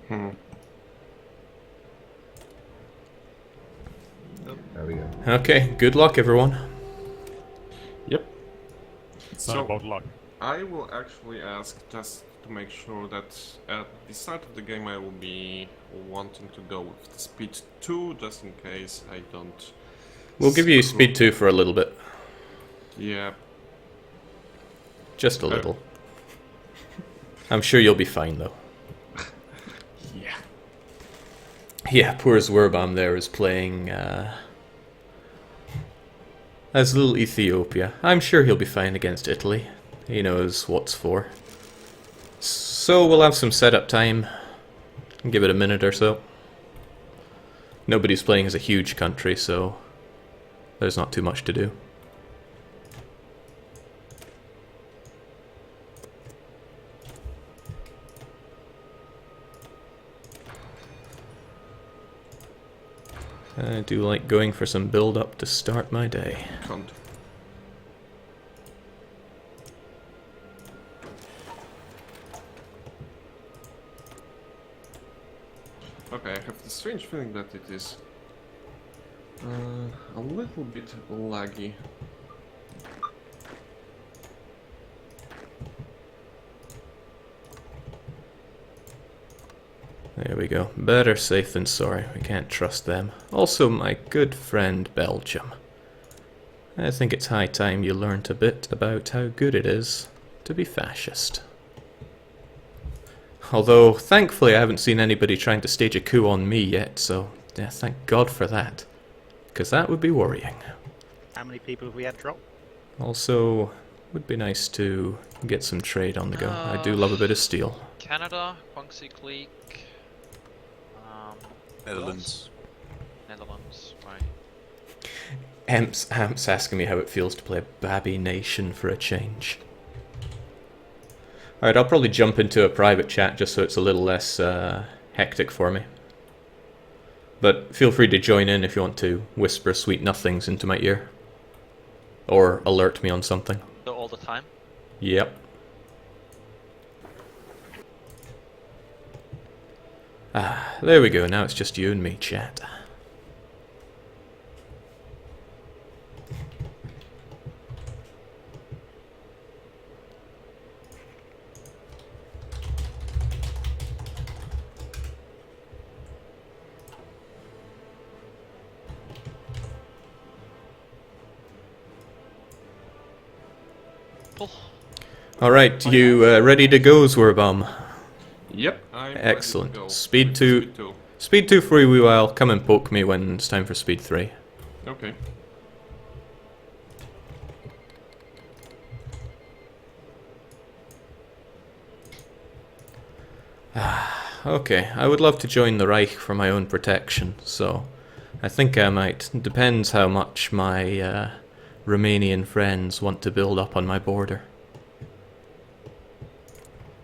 Hmm. There we go. Okay, good luck everyone. Yep. It's not about luck. I will actually ask just to make sure that at the start of the game I will be wanting to go with the speed 2 just in case I don't. We'll give you speed 2 for a little bit. Yeah. Just a little. I'm sure you'll be fine though. Yeah. Yeah, poor Zwerbam there is playing as little Ethiopia. I'm sure he'll be fine against Italy. He knows what's for. So we'll have some setup time. Give it a minute or so. Nobody's playing as a huge country, so there's not too much to do. I do like going for some build-up to start my day. Can't. Okay, I have the strange feeling that it is a little bit laggy. There we go. Better safe than sorry. We can't trust them. Also, my good friend Belgium. I think it's high time you learnt a bit about how good it is to be fascist. Although, thankfully I haven't seen anybody trying to stage a coup on me yet, so yeah, thank God for that. Because that would be worrying. How many people have we had drop? Also, would be nice to get some trade on the go. I do love a bit of steel. Canada, Quangsi Clique, Netherlands. Netherlands, right. Amps asking me how it feels to play a babby nation for a change. Alright, I'll probably jump into a private chat just so it's a little less hectic for me. But feel free to join in if you want to whisper sweet nothings into my ear. Or alert me on something. So all the time? Yep. Ah, there we go, now it's just you and me, chat. Oh, Alright, you ready to go, Zwerbam? Yep, I'm Excellent. ready to go. Speed with 2. Speed 2. Speed 2 for a wee while, come and poke me when it's time for speed 3. Okay. Okay, I would love to join the Reich for my own protection, so I think I might. Depends how much my Romanian friends want to build up on my border.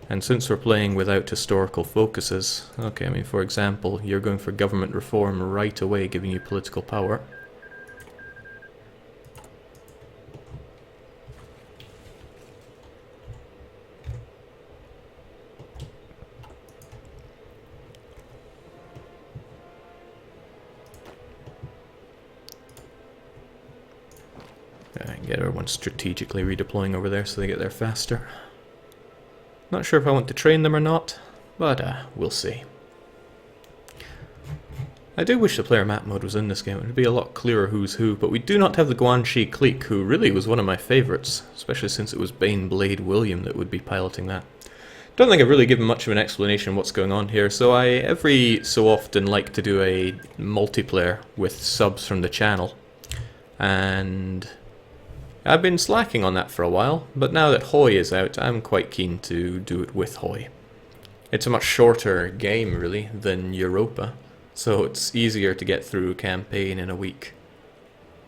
And since we're playing without historical focuses, okay, I mean, for example, you're going for government reform right away, giving you political power. Get everyone strategically redeploying over there so they get there faster. Not sure if I want to train them or not, but we'll see. I do wish the player map mode was in this game. It would be a lot clearer who's who, but we do not have the Guanxi clique, who really was one of my favourites, especially since it was Baneblade William that would be piloting that. Don't think I've really given much of an explanation of what's going on here, so I every so often like to do a multiplayer with subs from the channel, and I've been slacking on that for a while, but now that Hoi is out, I'm quite keen to do it with Hoi. It's a much shorter game, really, than Europa, so it's easier to get through a campaign in a week,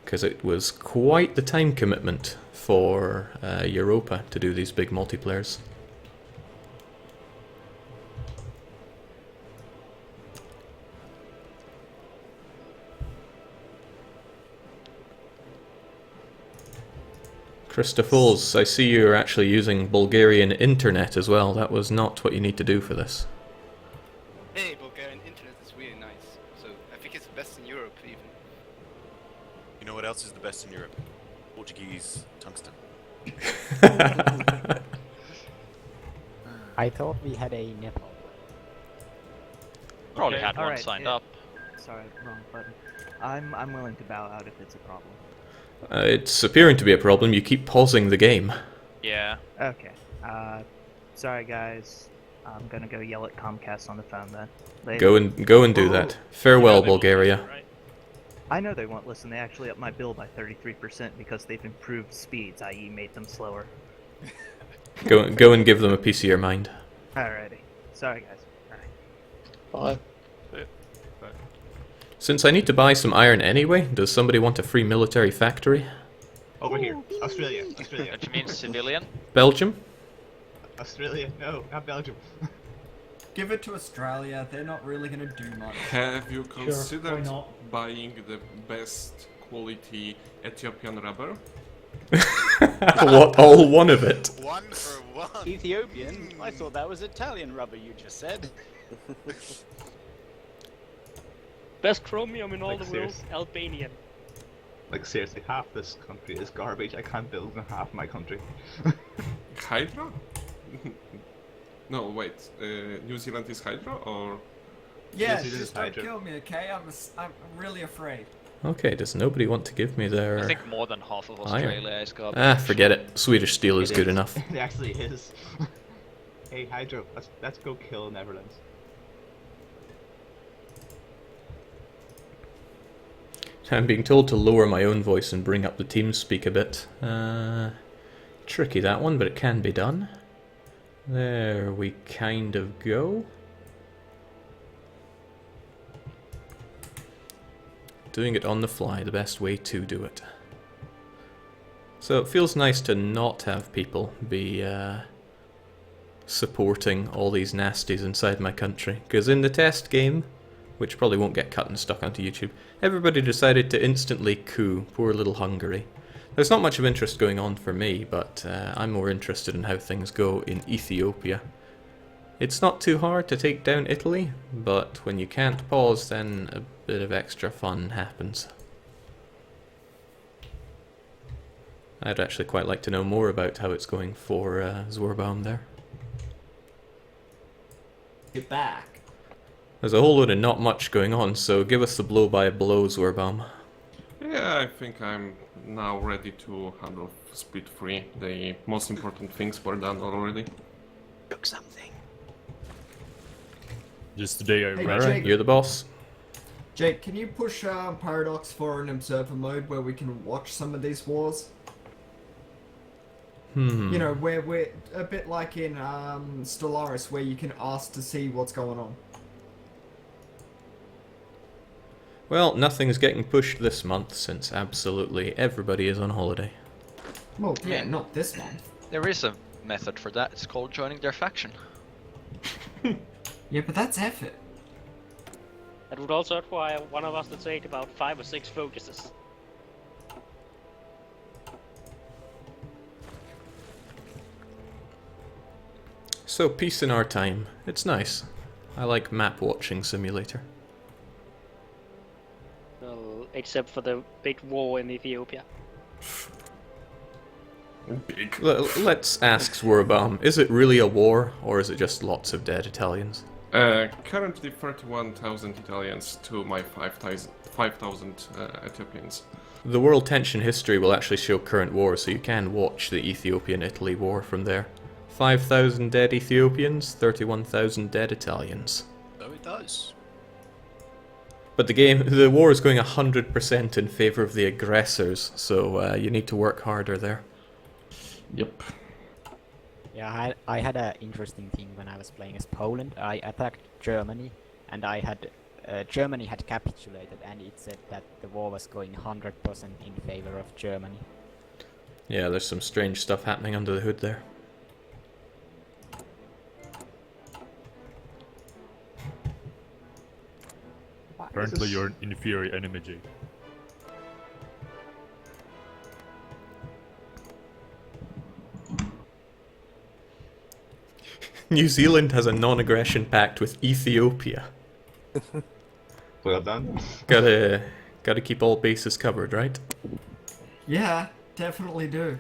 because it was quite the time commitment for Europa to do these big multiplayers. Christophals, I see you're actually using Bulgarian internet as well. That was not what you need to do for this. Hey, You know what else is the best in Europe? Portuguese tungsten. I thought we had a Nepal. Probably Okay, had one alright, signed yeah. up. Sorry, wrong button. I'm willing to bow out if it's a problem. It's appearing to be a problem. You keep pausing the game. Yeah. Okay. Sorry guys. I'm gonna go yell at Comcast on the phone then. Go and do that. Farewell, They won't Bulgaria. listen, right? I know they won't listen. They actually upped my bill by 33% because they've improved speeds, i.e. made them slower. Go and give them a piece of your mind. Alrighty. Sorry guys. Alright. Since I need to buy some iron anyway, does somebody want a free military factory? Over here. Australia. Australia. What you mean civilian? Belgium? Australia. No, not Belgium. Give it to Australia, they're not really gonna do much. Have you considered not? buying the best quality Ethiopian rubber? What? All one of it? One for one. Ethiopian? I thought that was Italian rubber you just said. Best chromium in all Like, the world, seriously? Albanian. Like seriously, half this country is garbage. I can't build in half my country. Hydra? No, wait. New Zealand is Hydra or? Yeah, Yes, it is just don't Hydra. kill me, okay? I'm really afraid. Okay, does nobody want to give me I their... think more than half of Australia is garbage. Ah, forget it. Swedish steel is It good enough. It actually is. Hey Hydro, let's go kill Netherlands. I'm being told to lower my own voice and bring up the TeamSpeak a bit. Tricky that one, but it can be done. There we kind of go. Doing it on the fly, the best way to do it. So it feels nice to not have people be supporting all these nasties inside my country. Because in the test game, which probably won't get cut and stuck onto YouTube, everybody decided to instantly coup poor little Hungary. There's not much of interest going on for me, but I'm more interested in how things go in Ethiopia. It's not too hard to take down Italy, but when you can't pause, then a bit of extra fun happens. I'd actually quite like to know more about how it's going for Zorbaum there. Get back. There's a whole load of not much going on, so give us the blow-by-blow, Zorbaum. Yeah, I think I'm now ready to handle Speed 3. The most important things were done already. Look something. Just today I Hey, read. Alright, Jake. you're the boss. Jake, can you push Paradox for an observer mode where we can watch some of these wars? You know, where we're a bit like in Stellaris, where you can ask to see what's going on. Well, nothing's getting pushed this month since absolutely everybody is on holiday. Well, yeah, not this month. There is a method for that. It's called joining their faction. Yeah, but that's effort. That would also require one of us to take about 5 or 6 focuses. So, peace in our time. It's nice. I like map watching simulator. Well, except for the big war in Ethiopia. Big. Let's ask Zorbaum, is it really a war, or is it just lots of dead Italians? Currently 31,000 Italians to my 5,000 Ethiopians. The World Tension history will actually show current war, so you can watch the Ethiopian-Italy war from there. 5,000 dead Ethiopians, 31,000 dead Italians. So it does. But the war is going 100% in favor of the aggressors, so you need to work harder there. Yep. Yeah, I had an interesting thing when I was playing as Poland. I attacked Germany, and Germany had capitulated, and it said that the war was going 100% in favor of Germany. Yeah, there's some strange stuff happening under the hood there. Apparently you're an inferior enemy, Jake. New Zealand has a non-aggression pact with Ethiopia. Well done. Gotta Gotta keep all bases covered, right? Yeah, definitely do.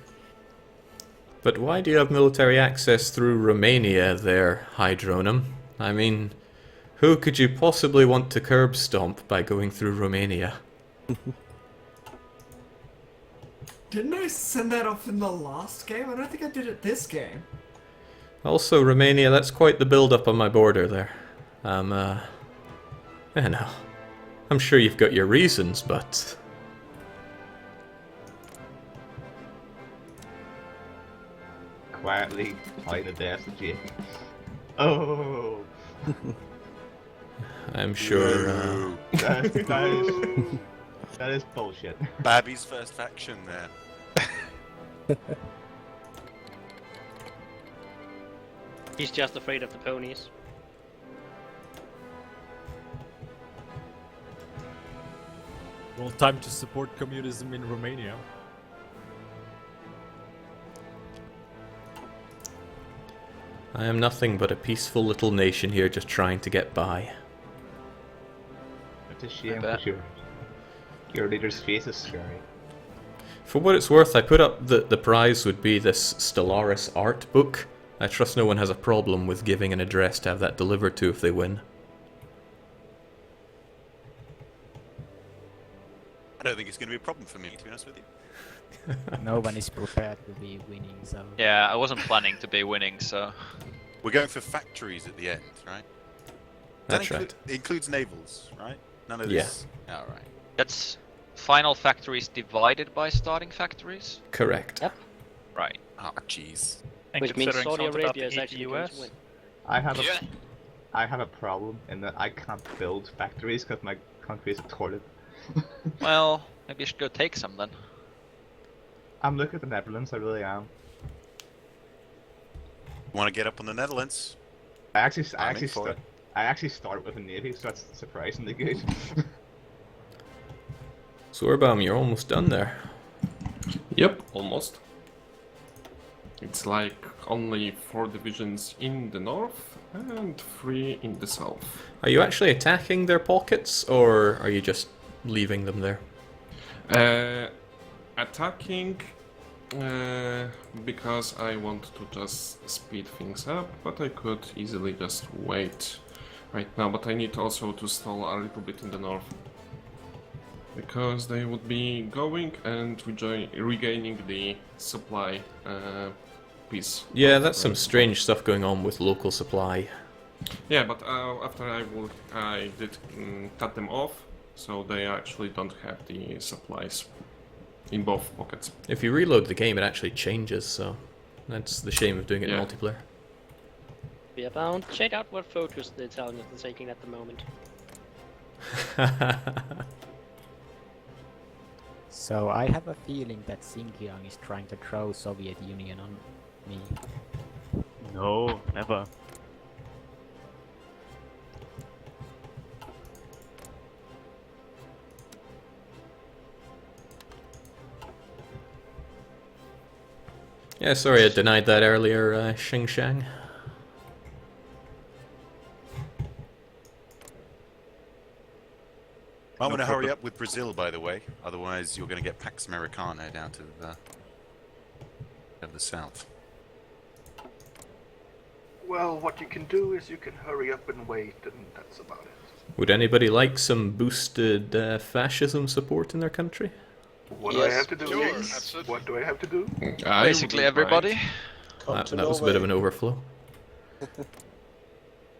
But why do you have military access through Romania there, Hydronum? I mean, who could you possibly want to curb stomp by going through Romania? Didn't I send that off in the last game? I don't think I did it this game. Also, Romania, that's quite the build-up on my border there. You know, I'm sure you've got your reasons, but... Quietly hide the death of Jake. Oh! I'm sure, that is bullshit. Babby's first faction there. He's just afraid of the ponies. Well, time to support communism in Romania. I am nothing but a peaceful little nation here just trying to get by. It's a shame that your leader's face is scary. For what it's worth, I put up that the prize would be this Stellaris art book. I trust no one has a problem with giving an address to have that delivered to if they win. I don't think it's going to be a problem for me, to be honest with you. No one is prepared to be winning, so... Yeah, I wasn't planning to be winning, so... We're going for factories at the end, right? That's right. It includes navals, right? None of this? Yeah. Alright. That's final factories divided by starting factories? Correct. Yep. Right. Ah, jeez. Which means Saudi Arabia is actually going to win. I have a problem in that I can't build factories because my country is a toilet. Well, maybe you should go take some then. I'm looking at the Netherlands, I really am. Want to get up on the Netherlands? I actually start with a navy, so that's surprisingly good. Zorbaum, you're almost done there. Yep, almost. It's like only 4 divisions in the north and 3 in the south. Are you actually attacking their pockets, or are you just leaving them there? Attacking because I want to just speed things up, but I could easily just wait right now. But I need also to stall a little bit in the north, because they would be going and regaining the supply piece. Yeah, that's some strange stuff going on with local supply. Yeah, but after I did cut them off, so they actually don't have the supplies in both pockets. If you reload the game, it actually changes, so that's the shame of doing it in multiplayer. We are bound. Check out what focus the Italians are taking at the moment. So I have a feeling that Xinjiang is trying to throw Soviet Union on me. No, never. Yeah, sorry I denied that earlier, Xingshang. I'm going to hurry up with Brazil, by the way. Otherwise, you're going to get Pax Americana down to the south. Well, what you can do is you can hurry up and wait, and that's about it. Would anybody like some boosted fascism support in their country? What do I have to do? Yes. What do I have to do? Basically everybody. That was a bit of an overflow.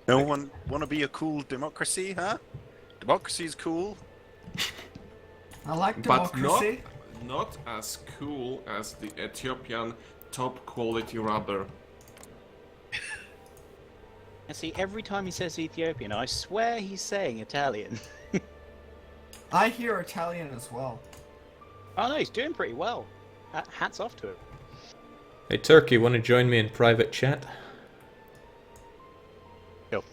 No one want to be a cool democracy, huh? Democracy's cool. I like democracy. But not as cool as the Ethiopian top quality rubber. And see, every time he says Ethiopian, I swear he's saying Italian. I hear Italian as well. Oh no, he's doing pretty well. Hats off to him. Hey Turkey, want to join me in private chat? Yo.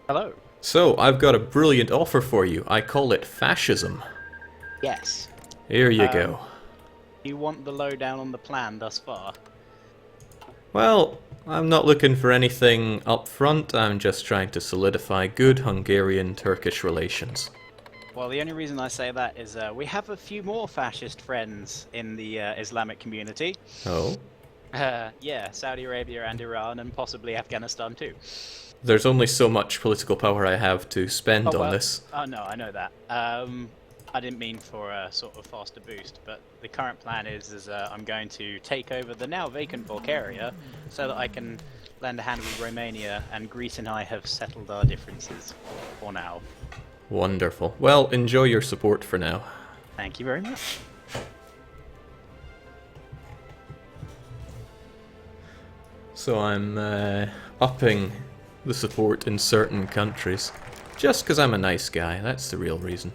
Hello. So, I've got a brilliant offer for you. I call it fascism. Yes. Here you go. You want the lowdown on the plan thus far? Well, I'm not looking for anything up front. I'm just trying to solidify good Hungarian-Turkish relations. Well, the only reason I say that is we have a few more fascist friends in the Islamic community. Oh? Yeah, Saudi Arabia and Iran, and possibly Afghanistan too. There's only so much political power I have to spend on this. Oh no, I know that. I didn't mean for a sort of faster boost, but the current plan is I'm going to take over the now vacant Bulgaria so that I can lend a hand with Romania, and Greece and I have settled our differences for now. Wonderful. Well, enjoy your support for now. Thank you very much. So I'm upping the support in certain countries. Just because I'm a nice guy, that's the real reason.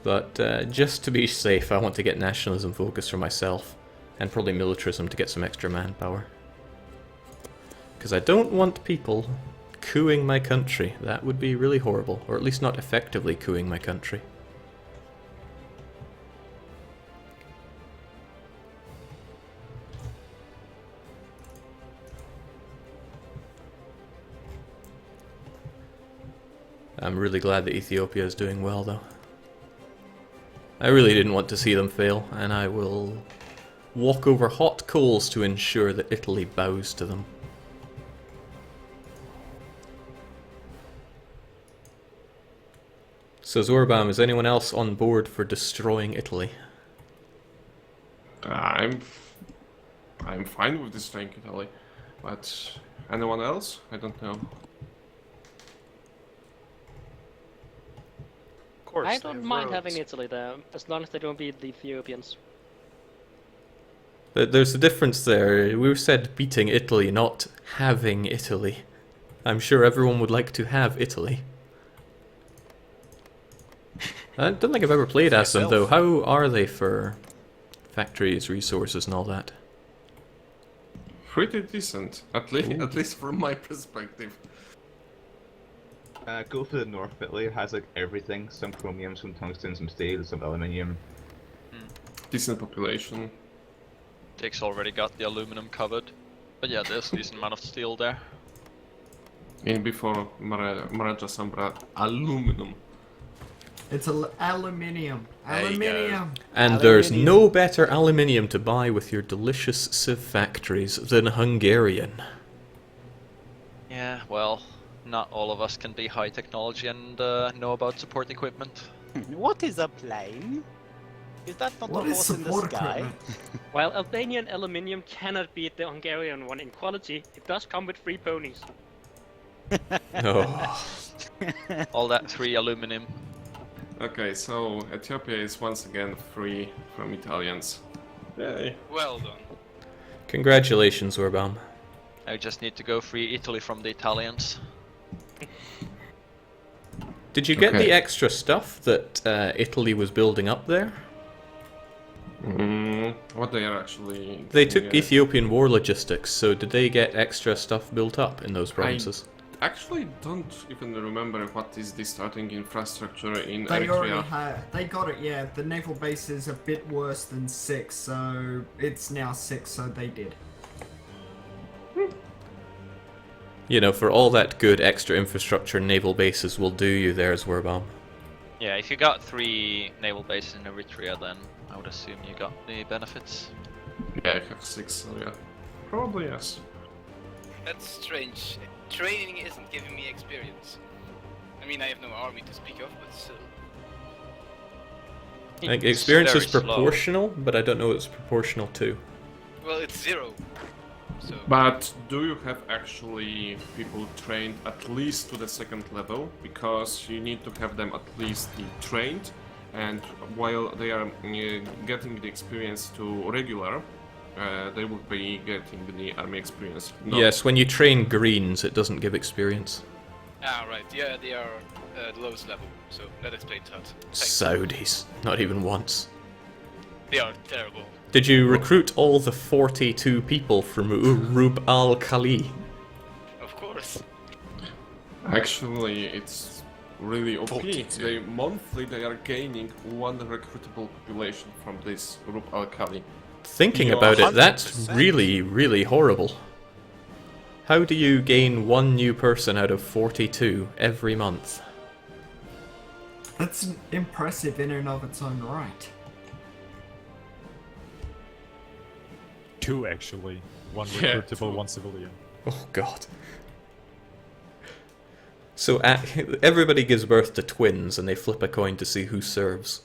But just to be safe, I want to get nationalism focused for myself, and probably militarism to get some extra manpower. Because I don't want people cooing my country. That would be really horrible, or at least not effectively cooing my country. I'm really glad that Ethiopia is doing well, though. I really didn't want to see them fail, and I will walk over hot coals to ensure that Italy bows to them. So Zorbam, is anyone else on board for destroying Italy? I'm fine with destroying Italy, but anyone else? I don't know. Of course, I they don't have mind roads. having Italy there, as long as they don't beat the Ethiopians. But there's a difference there. We said beating Italy, not having Italy. I'm sure everyone would like to have Italy. I don't think I've ever played as them, though. How are they for factories, resources, and all that? Pretty decent, at least from my perspective. Go for the North of Italy. It has like everything: some chromium, some tungsten, some steel, some aluminium. Decent population. Dick's already got the aluminum covered. But yeah, there's a decent amount of steel there. And before Maraja Sambra, aluminum. It's aluminium. There you go. Aluminium. And there's no better aluminium to buy with your delicious civ factories than Hungarian. Yeah, well, not all of us can be high technology and know about support equipment. What is a plane? Is that not What a is horse in the support sky? equipment? While Albanian aluminium cannot beat the Hungarian one in quality, it does come with free ponies. Oh. All that 3 aluminum. Okay, so Ethiopia is once again free from Italians. Yay. Well done. Congratulations, Zorbam. I just need to go free Italy from the Italians. Did you get Okay. the extra stuff that Italy was building up there? What they are actually... They took yeah. Ethiopian war logistics, so did they get extra stuff built up in those provinces? Actually don't even remember what is the starting infrastructure in They already Eritrea. have. They got it. Yeah, the naval base is a bit worse than 6, so it's now 6. So they did. You know, for all that good extra infrastructure, naval bases will do you there, Zorbam. Yeah, if you got 3 naval bases in Eritrea, then I would assume you got the benefits. Yeah, I have 6, so yeah. Probably yes. That's strange. Training isn't giving me experience. I mean, I have no army to speak of, but still. I think experience is very slow. proportional, but I don't know what it's proportional to. Well, it's 0. So. But do you have actually people trained at least to the 2nd level? Because you need to have them at least trained, and while they are getting the experience to regular, they will be getting the army experience. No. Yes, when you train Greens, it doesn't give experience. Ah, right. Yeah, they are the lowest level, so that explains that. Thanks. Saudis. Not even once. They are terrible. Did you recruit all the 42 people from Rub al-Khali? Of course. Actually, it's really OP. 42. They monthly they are gaining 1 recruitable population from this Rub al-Khali. Thinking You're about it, that's 100%. really, really horrible. How do you gain 1 new person out of 42 every month? That's impressive in and of its own right. 2 actually. 1 Yeah, recruitable, 2. 1 civilian. Oh god. So everybody gives birth to twins and they flip a coin to see who serves.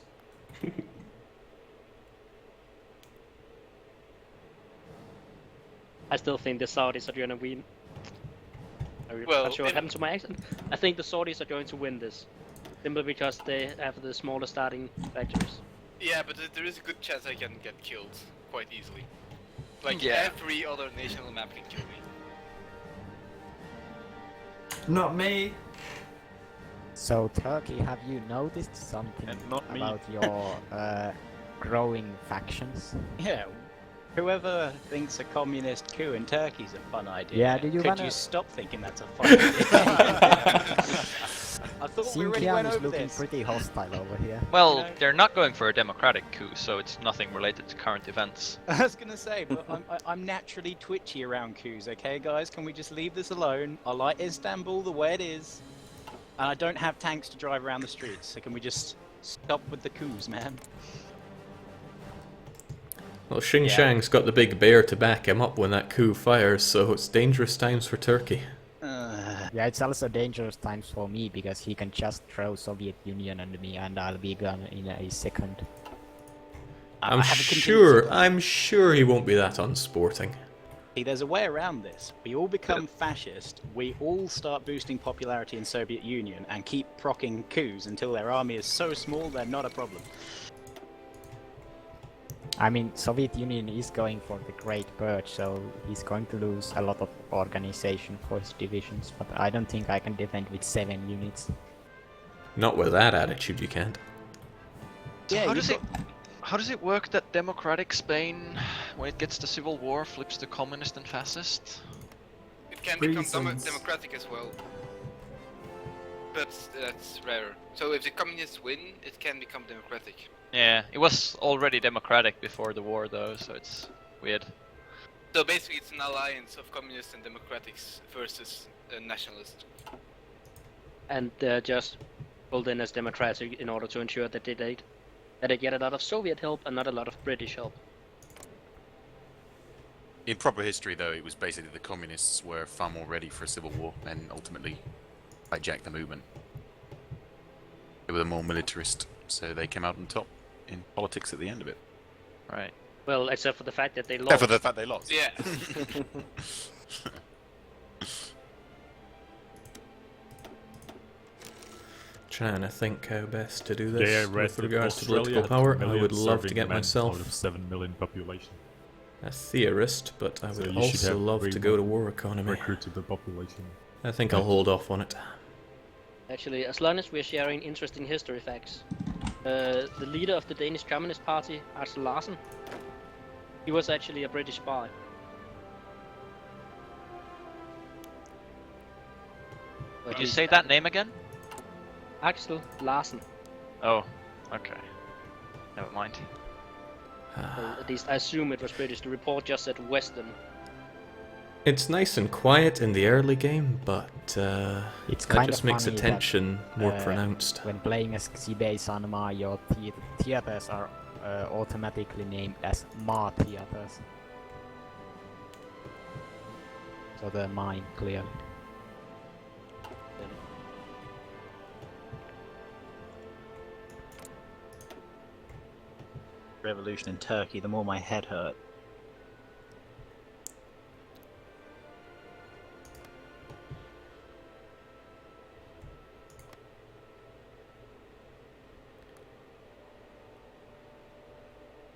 I still think the Saudis are gonna win. I'm Well, not sure what happened to my accent. I think the Saudis are going to win this. Simply because they have the smaller starting factories. Yeah, but there is a good chance I can get killed quite easily. Like Yeah. every other nation on the map can kill me. Not me. So Turkey, have you noticed something And not me. about your growing factions? Yeah. Whoever thinks a communist coup in Turkey is a fun idea. Yeah, do you Could wanna- you stop thinking that's a fun idea? I thought we already Xinjiang went is over looking this. pretty hostile over here. Well, You know- they're not going for a democratic coup, so it's nothing related to current events. I was gonna say, but I'm naturally twitchy around coups, okay, guys? Can we just leave this alone? I like Istanbul the way it is, and I don't have tanks to drive around the streets, so can we just stop with the coups, man? Well, Xinjiang's got the big bear to back him up when that coup fires, so it's dangerous times for Turkey. Yeah, it's also dangerous times for me because he can just throw Soviet Union on me and I'll be gone in a second. I'm I have a contingency plan. I'm sure he won't be that unsporting. See, there's a way around this. We all become fascist, we all start boosting popularity in Soviet Union, and keep procking coups until their army is so small they're not a problem. I mean, Soviet Union is going for the Great Purge, so he's going to lose a lot of organization for his divisions, but I don't think I can defend with 7 units. Not with that attitude, you can't. So Yeah, how does it work that democratic Spain, when it gets to civil war, flips to communist and fascist? It can become Reasons. democratic as well. But that's rare. So if the communists win, it can become democratic. Yeah, it was already democratic before the war, though, so it's weird. So basically it's an alliance of communists and democratics versus nationalists. And they're just pulled in as democratic in order to ensure that they get a lot of Soviet help and not a lot of British help. In proper history, though, it was basically the communists were far more ready for a civil war and ultimately hijacked the movement. They were the more militarist, so they came out on top in politics at the end of it. Right. Well, except for the fact that they lost. Except for the fact they lost. Yeah. Trying to think how best to do this Yeah, I read with that regards to Australia political had power. 2 I million would love to serving get men myself out of 7 million population. a theorist, but I So would you should also have love way to go to more war economy. recruited the population. I think I'll hold off on it. Actually, as long as we're sharing interesting history facts. The leader of the Danish Communist Party, Axel Larsen, he was actually a British spy. Would you say that name again? Axel Larsen. Oh, okay. Never mind. Well, at least I assume it was British. The report just said Western. It's nice and quiet in the early game, but It's that kind just of makes the funny tension more that, pronounced. When playing as Xibei Sanma, your theaters are automatically named as Ma theaters. So they're mine, clearly. Revolution in Turkey, the more my head hurt.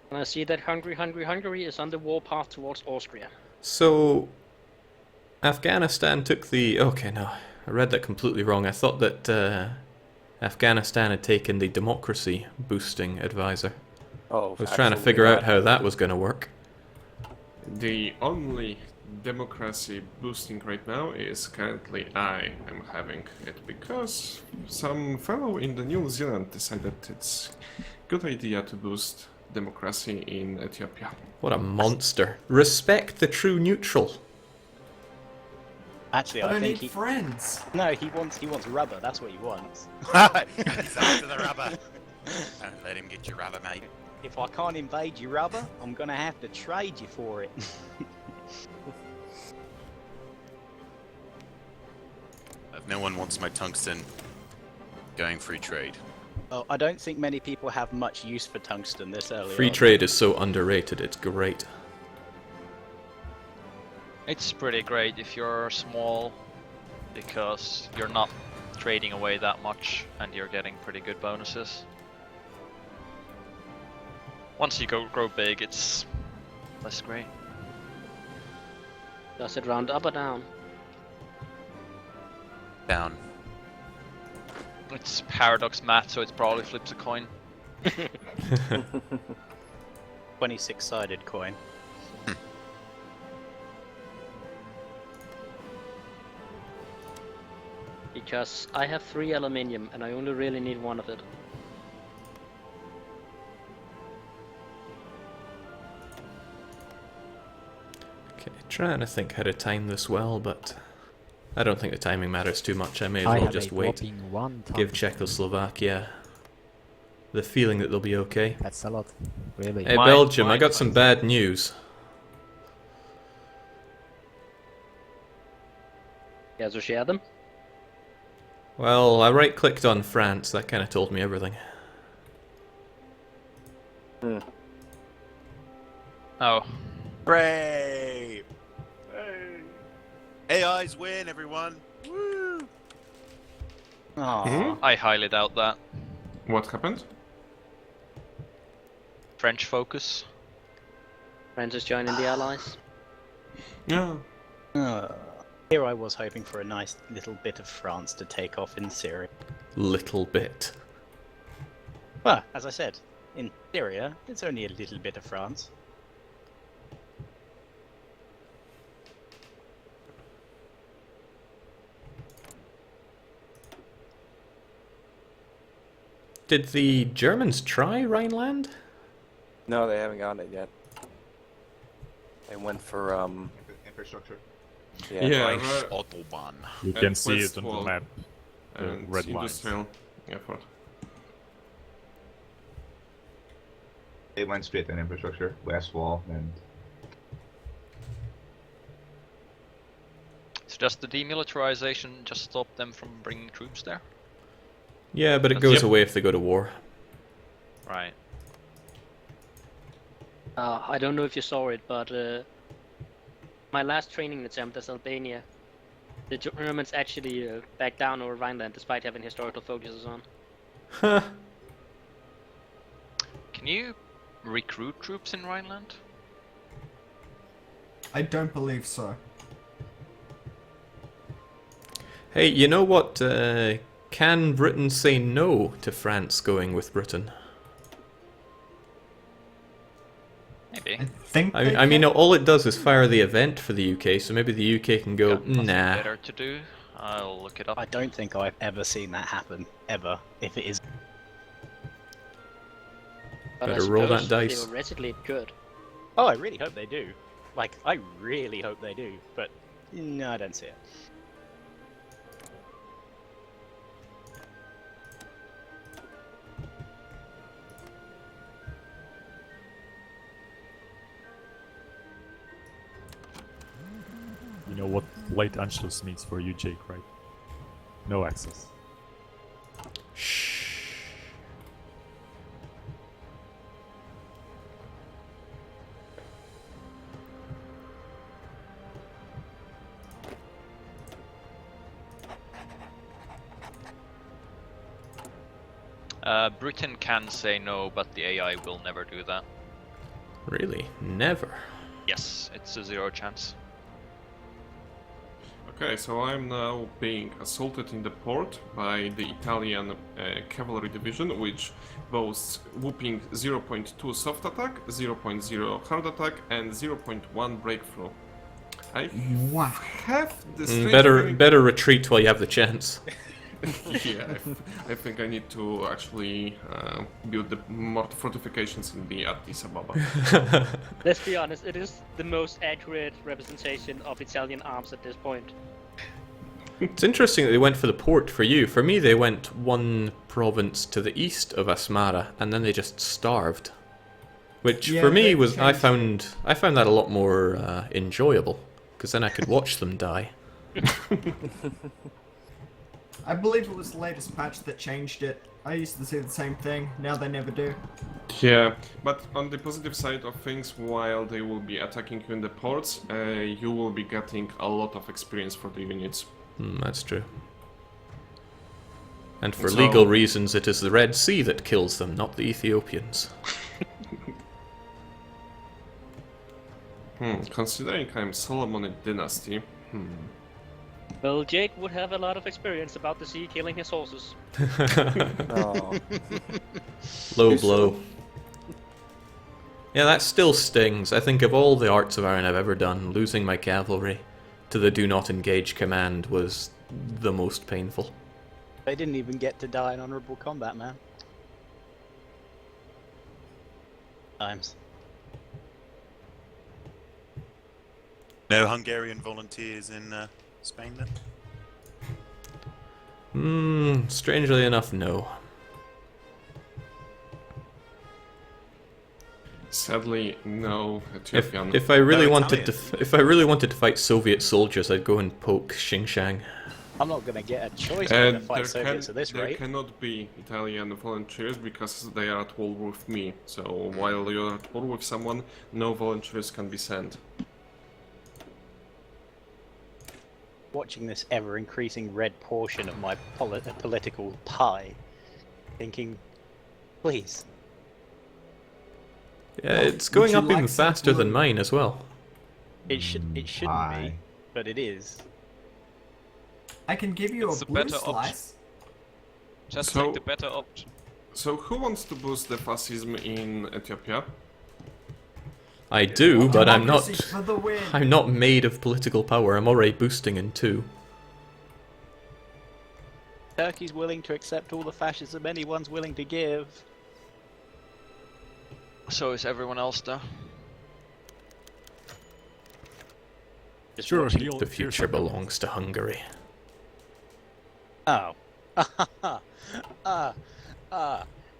And I see that Hungary is on the warpath towards Austria. So, Afghanistan took the... Okay, no, I read that completely wrong. I thought that Afghanistan had taken the democracy boosting advisor. Oh, I was trying to figure out how that was going to work. The only democracy boosting right now is currently I am having it because some fellow in the New Zealand decided it's a good idea to boost democracy in Ethiopia. What a monster. Respect the true neutral. Actually, I I don't think need he. friends. No, he wants rubber. That's what he wants. He's after the rubber. Don't let him get your rubber, mate. If I can't invade your rubber, I'm gonna have to trade you for it. If no one wants my tungsten, going free trade. Oh, I don't think many people have much use for tungsten this early Free on. trade is so underrated, it's great. It's pretty great if you're small, because you're not trading away that much and you're getting pretty good bonuses. Once you grow big, it's less great. Does it round up or down? Down. It's paradox math, so it probably flips a coin. 26-sided coin. Because I have 3 aluminium and I only really need 1 of it. Okay, trying to think how to time this well, but I don't think the timing matters too much. I may as I well have just a wait. whopping 1 Give ton. Czechoslovakia the feeling that they'll be okay. That's a lot, really. Hey Belgium, I got some bad news. Yeah, so share them. Well, I right-clicked on France, that kind of told me everything. Oh. Brave! Hey! AIs win, everyone! Woo! Aww. I highly doubt that. What happened? French focus. France is joining the Allies. Yeah. Here I was hoping for a nice little bit of France to take off in Syria. Little bit. Well, as I said, in Syria, it's only a little bit of France. Did the Germans try Rhineland? No, they haven't gotten it yet. They went for infrastructure. Yeah, Autobahn. You can see it on the map. The And red lines. industrial effort. They went straight on infrastructure, west wall, and So does the demilitarization just stop them from bringing troops there? Yeah, but it goes away if they go to war. Right. I don't know if you saw it, but my last training attempt as Albania, the Germans actually backed down over Rhineland despite having historical focuses on. Huh. Can you recruit troops in Rhineland? I don't believe so. Hey, you know what? Can Britain say no to France going with Britain? Maybe. I mean, all it does is fire the event for the UK, so maybe the UK can go, nah. Better to do. I'll look it up. I don't think I've ever seen that happen, ever, if it is. But Better I roll that suppose dice. Theoretically, it could. Oh, I really hope they do. Like, I really hope they do, but no, I don't see it. You know what late Anschluss means for you, Jake, right? No access. Shh. Britain can say no, but the AI will never do that. Really? Never. Yes, it's a 0 chance. Okay, so I'm now being assaulted in the port by the Italian cavalry division, which boasts whooping 0.2 soft attack, 0.0 hard attack, and 0.1 breakthrough. I have this. Better retreat while you have the chance. Yeah, I think I need to actually build the more fortifications in the Addis Ababa. Let's be honest, it is the most accurate representation of Italian arms at this point. It's interesting that they went for the port for you. For me, they went one province to the east of Asmara, and then they just starved. Which Yeah, for me they was I changed found that a lot more enjoyable, because then I could watch them die. I believe it was the latest patch that changed it. I used to see the same thing, now they never do. Yeah, but on the positive side of things, while they will be attacking you in the ports, you will be getting a lot of experience for the units. That's true. And for So- legal reasons, it is the Red Sea that kills them, not the Ethiopians. Considering I'm Solomonic dynasty, Well, Jake would have a lot of experience about the sea killing his horses. Oh. Low blow. Yeah, that still stings. I think of all the Arts of Iron I've ever done, losing my cavalry to the do not engage command was the most painful. They didn't even get to die in honorable combat, man. Times. No Hungarian volunteers in Spain then? Strangely enough, no. sadly, no Ethiopian. If I really No wanted to, Italians. if I really wanted to fight Soviet soldiers, I'd go and poke Xinjiang. I'm not gonna get a choice but to fight Soviets at this there rate. cannot be Italian volunteers because they are at war with me. So while you're at war with someone, no volunteers can be sent. Watching this ever-increasing red portion of my political pie, thinking, please. Yeah, it's going you up even like some faster than blue? mine as well. It shouldn't be, Pie. but it is. I can give you It's a the blue better option. slice. Just So- take the better option. So who wants to boost the fascism in Ethiopia? I do, but I'm not. Democracy for the win. I'm not made of political power. I'm already boosting in 2. Turkey's willing to accept all the fascism anyone's willing to give. So is everyone else though. Just Sure, watching- he'll The future belongs to Hungary. Oh.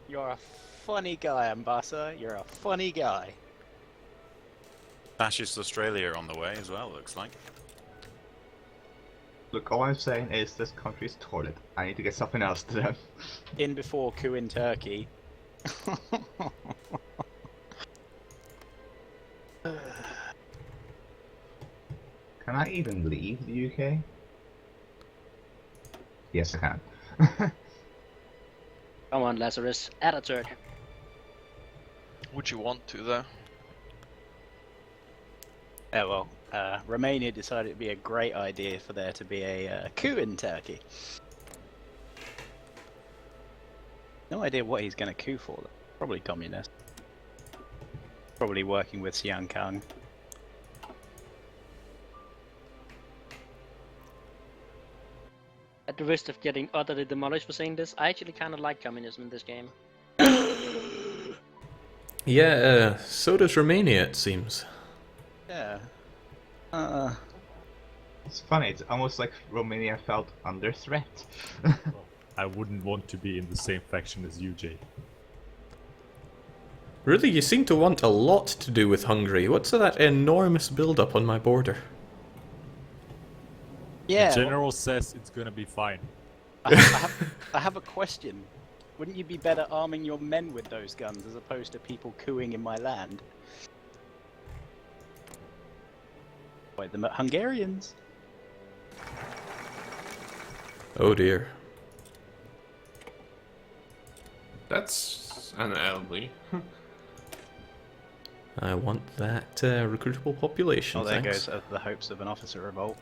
You're a funny guy, Ambassa. You're a funny guy. Fascist Australia on the way as well, looks like. Look, all I'm saying is this country's toilet. I need to get something else to them. In before coup in Turkey. Can I even leave the UK? Yes, I can. Come on, Lazarus, Ataturk. Would you want to though? Oh well, Romania decided it'd be a great idea for there to be a coup in Turkey. No idea what he's going to coup for, though. Probably communist. Probably working with Xian Kang. At the risk of getting utterly demolished for saying this, I actually kind of like communism in this game. Yeah, so does Romania, it seems. Yeah. It's funny, it's almost like Romania felt under threat. I wouldn't want to be in the same faction as you, Jake. Really, you seem to want a lot to do with Hungary. What's that enormous build-up on my border? Yeah. The general says it's gonna be fine. I have a question. Wouldn't you be better arming your men with those guns as opposed to people cooing in my land? Wait, the Hungarians? Oh dear. That's an elderly. I want that recruitable population, Oh, there thanks. goes the hopes of an officer revolt.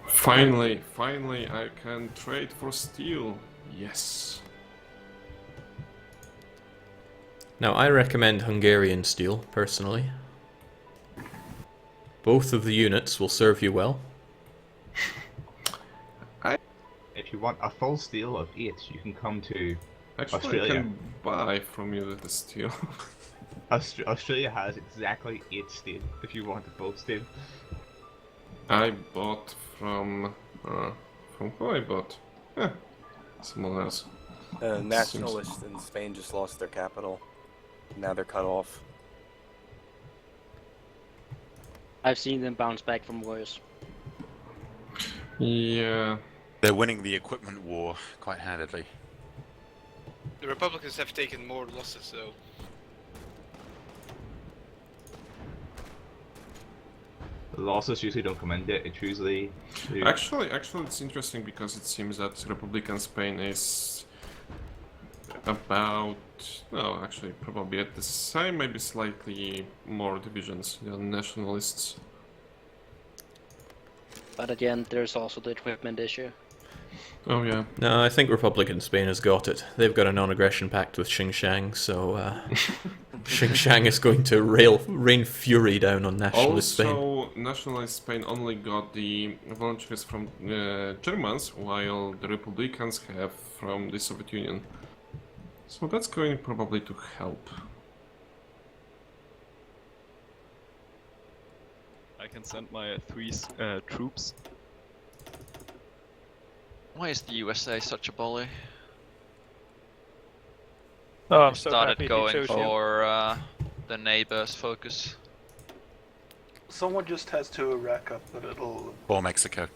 Finally, I can trade for steel. Yes. Now, I recommend Hungarian steel, personally. Both of the units will serve you well. If you want a full steel of each, you can come to Actually, Australia. I can buy from you the steel. Australia has exactly 8 steel, if you want to build steel. I bought from who I bought? Someone else. Nationalists in Spain just lost their capital. Now they're cut off. I've seen them bounce back from wars. Yeah. They're winning the equipment war quite handedly. The Republicans have taken more losses, though. The losses usually don't come in yet, it's usually... Actually, it's interesting because it seems that Republican Spain is about... No, actually, probably at the same, maybe slightly more divisions than nationalists. But again, there's also the equipment issue. Oh yeah. No, I think Republican Spain has got it. They've got a non-aggression pact with Xinjiang, so Xinjiang is going to rain fury down on nationalist Spain. Also, nationalist Spain only got the volunteers from Germans, while the Republicans have from the Soviet Union. So that's going probably to help. I can send my 3 troops. Why is the USA such a bully? Oh, I'm They so started happy going to choose you. for the neighbors focus. Someone just has to rack up a little Or Mexico.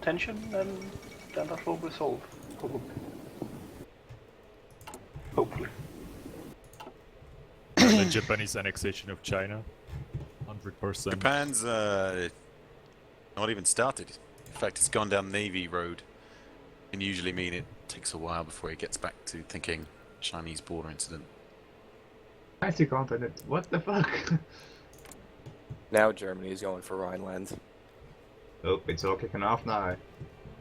tension, and then that will be solved, probably. Hopefully. The Japanese annexation of China. 100%. Japan's not even started. In fact, it's gone down Navy road. Can usually mean it takes a while before it gets back to thinking Chinese border incident. Fancy continent, what the fuck? Now Germany is going for Rhineland. Oh, it's all kicking off now.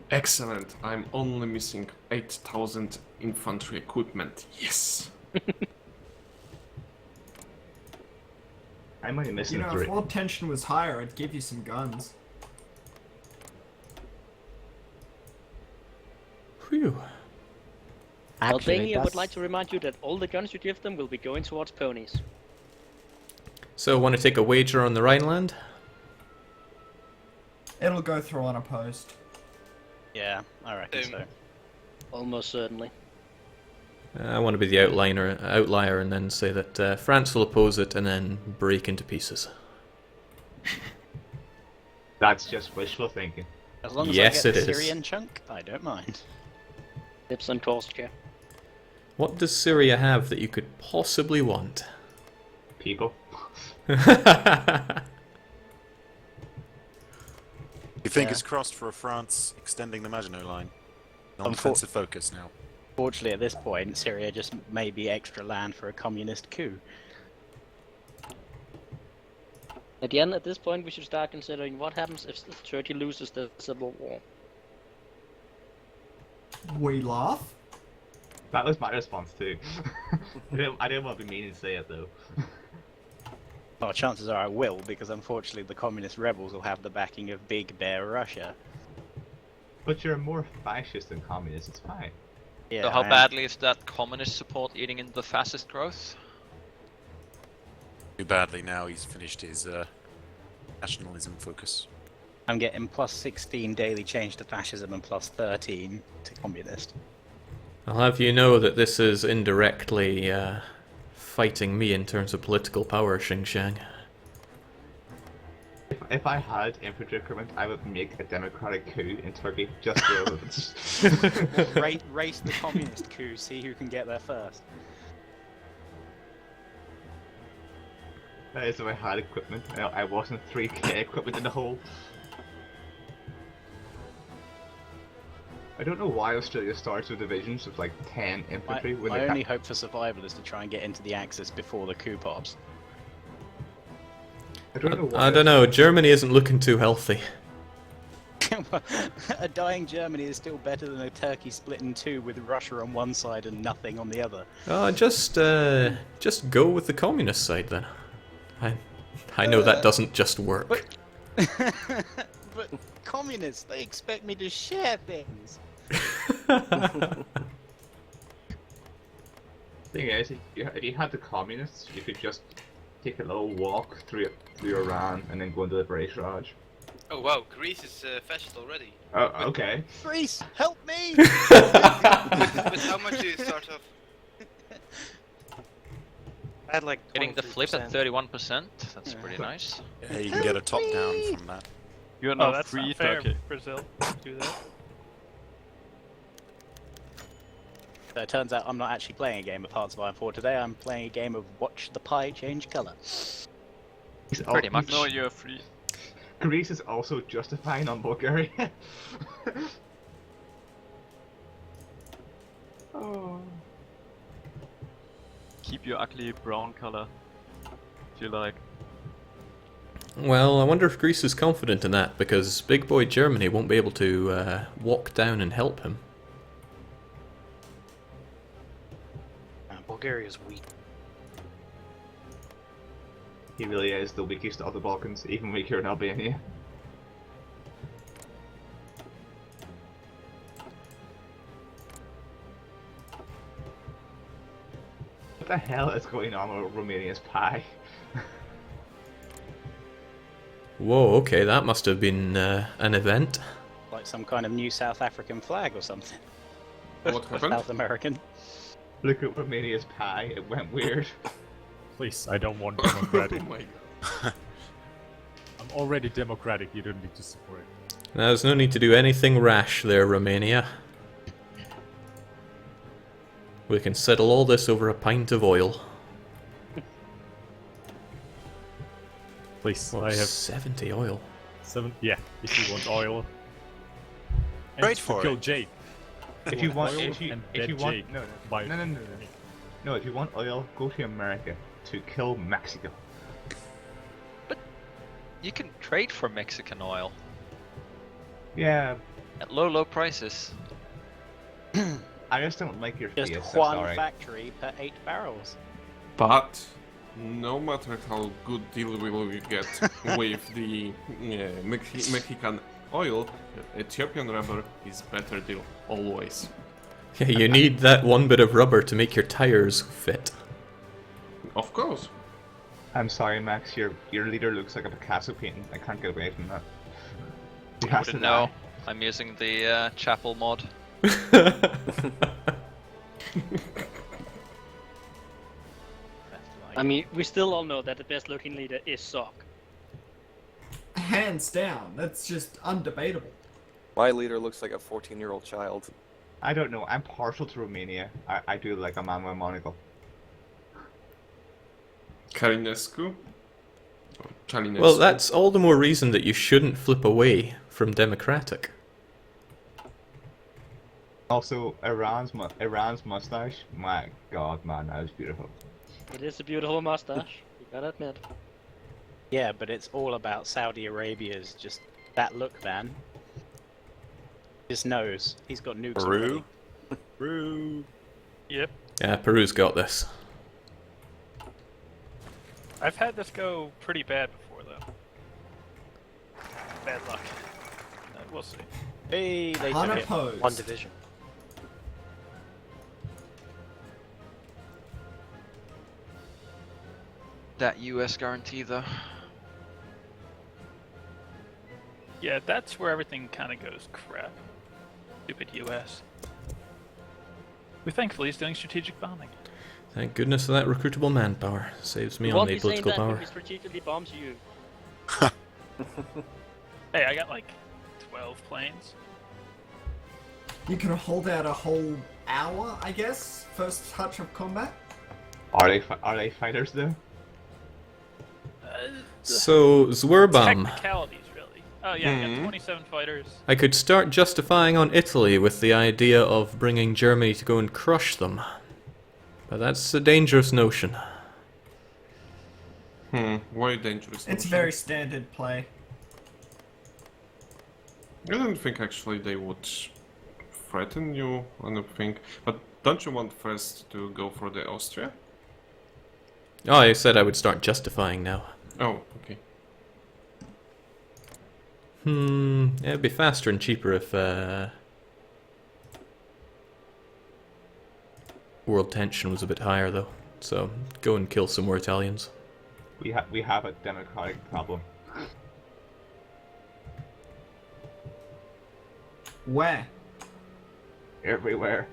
Excellent. I'm only missing 8,000 infantry equipment. Yes. I'm only missing You know, 3. if world tension was higher, I'd give you some guns. Phew. Albania would that's- like to remind you that all the guns you give them will be going towards ponies. So, want to take a wager on the Rhineland? It'll go through unopposed. Yeah, I reckon so. Almost certainly. I want to be the outlier and then say that France will oppose it and then break into pieces. That's just wishful thinking. As long as Yes, I get it the is. Syrian chunk, I don't mind. Lips and Korstka. What does Syria have that you could possibly want? People. You think it's crossed for France extending the Maginot Line? Non-defensive focus now. Fortunately, at this point, Syria just may be extra land for a communist coup. Again, at this point, we should start considering what happens if Turkey loses the civil war. We laugh. That was my response too. I didn't want to be mean and say it though. Well, chances are I will, because unfortunately the communist rebels will have the backing of Big Bear Russia. But you're more fascist than communist, it's fine. Yeah, So how I am. badly is that communist support eating into the fascist growth? Too badly now he's finished his nationalism focus. I'm getting plus 16 daily change to fascism and plus 13 to communist. I'll have you know that this is indirectly fighting me in terms of political power, Xinjiang. If I had infantry equipment, I would make a democratic coup in Turkey just so. Race the communist coup, see who can get there first. That is if I had equipment. I wasn't 3k equipment in the hole. I don't know why Australia starts with divisions of like 10 infantry. when My they only hope for survival is to try and get into the Axis before the coup pops. I don't know why. I don't know, Germany isn't looking too healthy. A dying Germany is still better than a Turkey split in two with Russia on one side and nothing on the other. Just go with the communist side then. I know that doesn't just work. But communists, they expect me to share things. Thing is, if you had the communists, you could just take a little walk through Iran and then go into the British Raj. Oh wow, Greece is fascist already. Oh, okay. Greece, help me! With how much do you start off? I had like Getting the flip at 23%. 31%. That's pretty nice. Yeah, you can get a top down from that. You're Oh, now that's free not fair, Turkey. Brazil. Do that. So it turns out I'm not actually playing a game of Hearts of Iron 4 today, I'm playing a game of Watch the Pie Change Colour. Pretty much. No, you're free. Greece is also justifying on Bulgaria. Oh. Keep your ugly brown color, if you like. Well, I wonder if Greece is confident in that, because big boy Germany won't be able to walk down and help him. Bulgaria's weak. He really is the weakest of the Balkans, even weaker in Albania. What the hell is going on with Romania's pie? Whoa, okay, that must have been an event. Like some kind of new South African flag or something. What happened? South American. Look at Romania's pie, it went weird. Please, I don't want democratic. Oh my I'm already democratic, you don't need to support it. Now, there's no need to do anything rash there, Romania. We can settle all this over a pint of oil. Please, What, I have 70 oil. 7. Yeah, if you want oil. And Great to for kill it. Jake. If you want, oil if you and want, Jake no, by no. No, if you want oil, go to America to kill Mexico. You can trade for Mexican oil Yeah, at low prices. I just don't like your Just face. one Sorry. factory per 8 barrels. But no matter how good deal we will get with the Mexican oil, Ethiopian rubber is better deal always. Yeah, you need that one bit of rubber to make your tires fit. Of course. I'm sorry, Max. Your leader looks like a Picasso painting. I can't get away from that. He I has to wouldn't know. die. I'm using the chapel mod. I mean, we still all know that the best looking leader is Sock. Hands down, that's just undebatable. My leader looks like a 14-year-old child. I don't know. I'm partial to Romania. I do like a man with a monocle. Carinescu? Chalinescu? Well, that's all the more reason that you shouldn't flip away from democratic. Also, Iran's mustache. My God, man, that is beautiful. It is a beautiful mustache, you gotta admit. Yeah, but it's all about Saudi Arabia's just that look, man. His nose. He's got nukes already. Peru. Yep. Yeah, Peru's got this. I've had this go pretty bad before, though. Bad luck. We'll see. Hey, they took it. Unopposed. One division. That US guarantee though. Yeah, that's where everything kind of goes crap. Stupid US. Who thankfully is doing strategic bombing. Thank goodness for that recruitable manpower. Saves me You on won't the be saying political that when power. we strategically bombs you. Hey, I got like 12 planes. You can hold out a whole hour, I guess, first touch of combat. Are they fighters though? So, Zwerbam, Technicalities, really. Oh yeah, I got 27 fighters. I could start justifying on Italy with the idea of bringing Germany to go and crush them. But that's a dangerous notion. Why dangerous? It's notion? very standard play. I don't think actually they would threaten you, I don't think. But don't you want first to go for the Austria? Oh, I said I would start justifying now. Oh, okay. It'd be faster and cheaper if, world tension was a bit higher, though. So go and kill some more Italians. We have a democratic problem. Where? Everywhere.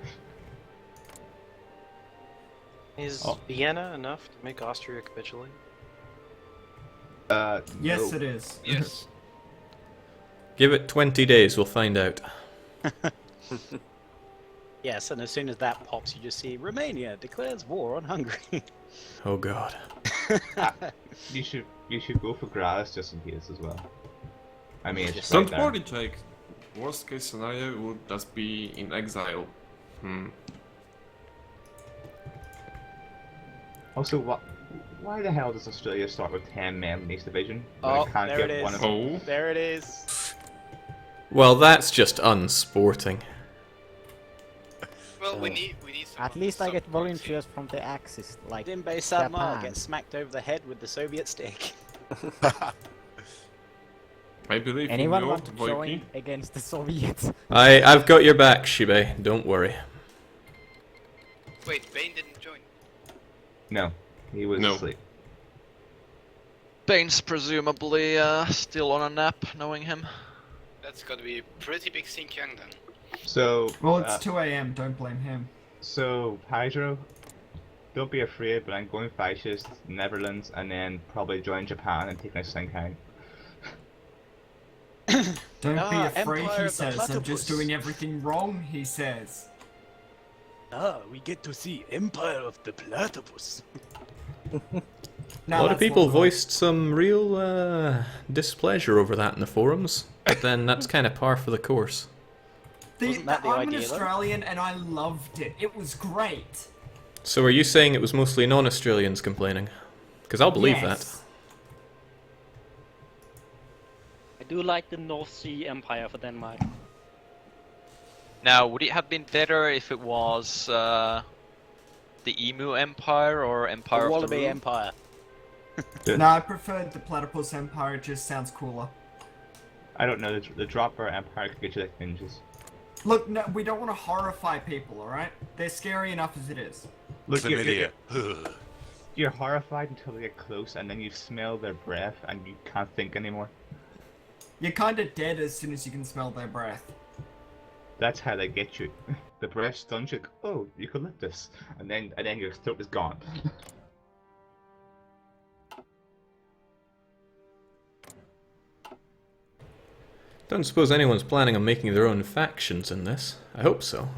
Is Oh. Vienna enough to make Austria capitulate? Yes, No. it is. Yes. Give it 20 days, we'll find out. Yes, and as soon as that pops, you just see Romania declares war on Hungary. Oh god. You should go for Graz just in case as well. I mean, it's Don't right there. worry, Jake. Worst case scenario would just be in exile. Also, why the hell does Australia start with 10 men in each division? when Oh, it can't there get it one is. of Oh. There it is. Well, that's just unsporting. Well, we need some At least I get volunteers from the Axis, like Dimbe Samar Japan. gets smacked over the head with the Soviet stick. I believe Anyone in you, want to join Voiki. against the Soviets? I've got your back, Shibe. Don't worry. Wait, Bane didn't join. No, he was No. asleep. Bane's presumably still on a nap, knowing him. That's gotta be a pretty big Xinjiang then. So, Well, it's 2 a.m. Don't blame him. so Hydro, don't be afraid, but I'm going fascist, Netherlands, and then probably join Japan and take my Shanghai. Don't be Ah, afraid, Empire he of the says. I'm Platypus. just doing everything wrong, he says. We get to see Empire of the Platypus. No, A lot of that's people not voiced some real displeasure over that in the forums, but then that's kind of par for the course. Wasn't that the I'm idea, an though? Australian and I loved it. It was great. So are you saying it was mostly non-Australians complaining? Because I'll believe Yes. I do like the North Sea Empire for Denmark. Now, would it have been better if it was the Emu Empire or Empire The of the Wallaby Moon? Empire. No, I preferred the Platypus Empire. It just sounds cooler. I don't know, the Dropper Empire could get you like ninjas. Look, no, we don't want to horrify people, alright? They're scary enough as it is. Look, you're horrified until they get close, and then you smell their breath, and you can't think anymore. You're kinda dead as soon as you can smell their breath. That's how they get you. The breath stuns you. Oh, eucalyptus, and then your throat is gone. Don't suppose anyone's planning on making their own factions in this. I hope so.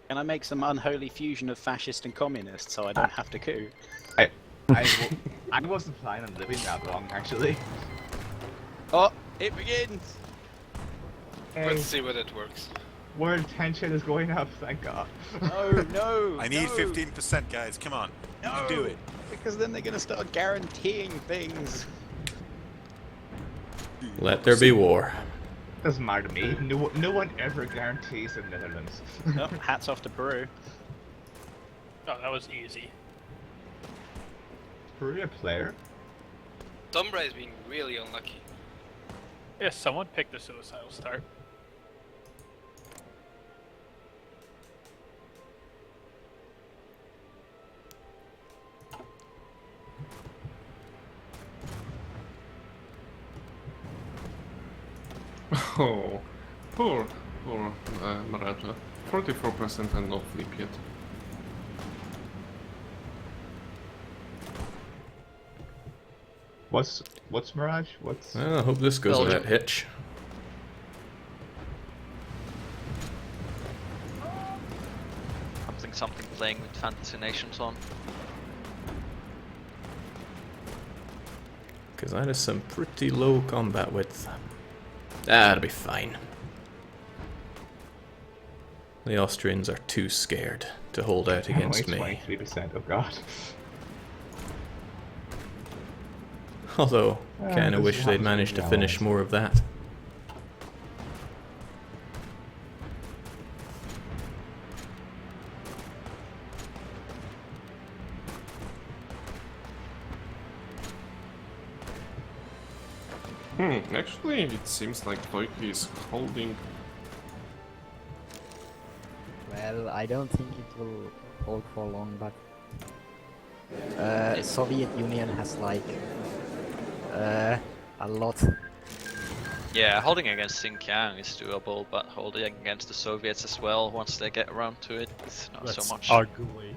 Can I make some unholy fusion of fascist and communist so I don't have to coup? I wasn't planning on living that long, actually. Oh, it begins! Let's see whether it works. World tension is going up, thank God. No, no! I need no, 15%, guys. Come on. You can do it. Because then they're gonna start guaranteeing things. Let there be war. Doesn't matter to me. No one ever guarantees the Netherlands. Oh, hats off to Peru. Oh, that was easy. Peru a player? Sombra is being really unlucky. Yeah, someone picked the suicidal start. Oh, poor Maraja. 44% and no flip yet. What's Mirage? What's Well, I hope this goes without hitch. Something playing with Fantasy Nations on. Because that is some pretty low combat width. That'll be fine. The Austrians are too scared to hold out against me. 23%, oh god. Although, kinda this wish is they'd happening managed to now. finish more of that. Actually, it seems like Voiki is holding. Well, Well, I don't think it will hold for long, but Soviet Union has like a lot. Yeah, holding against Xinjiang is doable, but holding against the Soviets as well, once they get around to it, it's not so much. Ugly.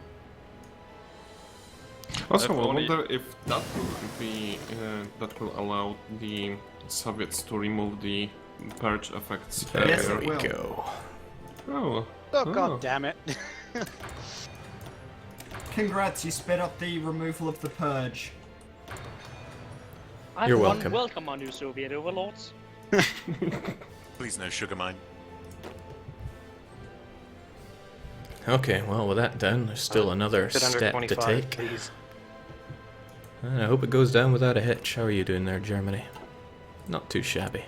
Also, If I only- wonder if that will be that will allow the Soviets to remove the purge effects. Yes, earlier. it will. Go. Oh. Oh god damn it. Congrats, you sped up the removal of the purge. I You're want welcome. welcome our new Soviet overlords. Please no sugar mine. Okay, well, with that down, there's still another Bit under step to 25, take. please. I hope it goes down without a hitch. How are you doing there, Germany? Not too shabby.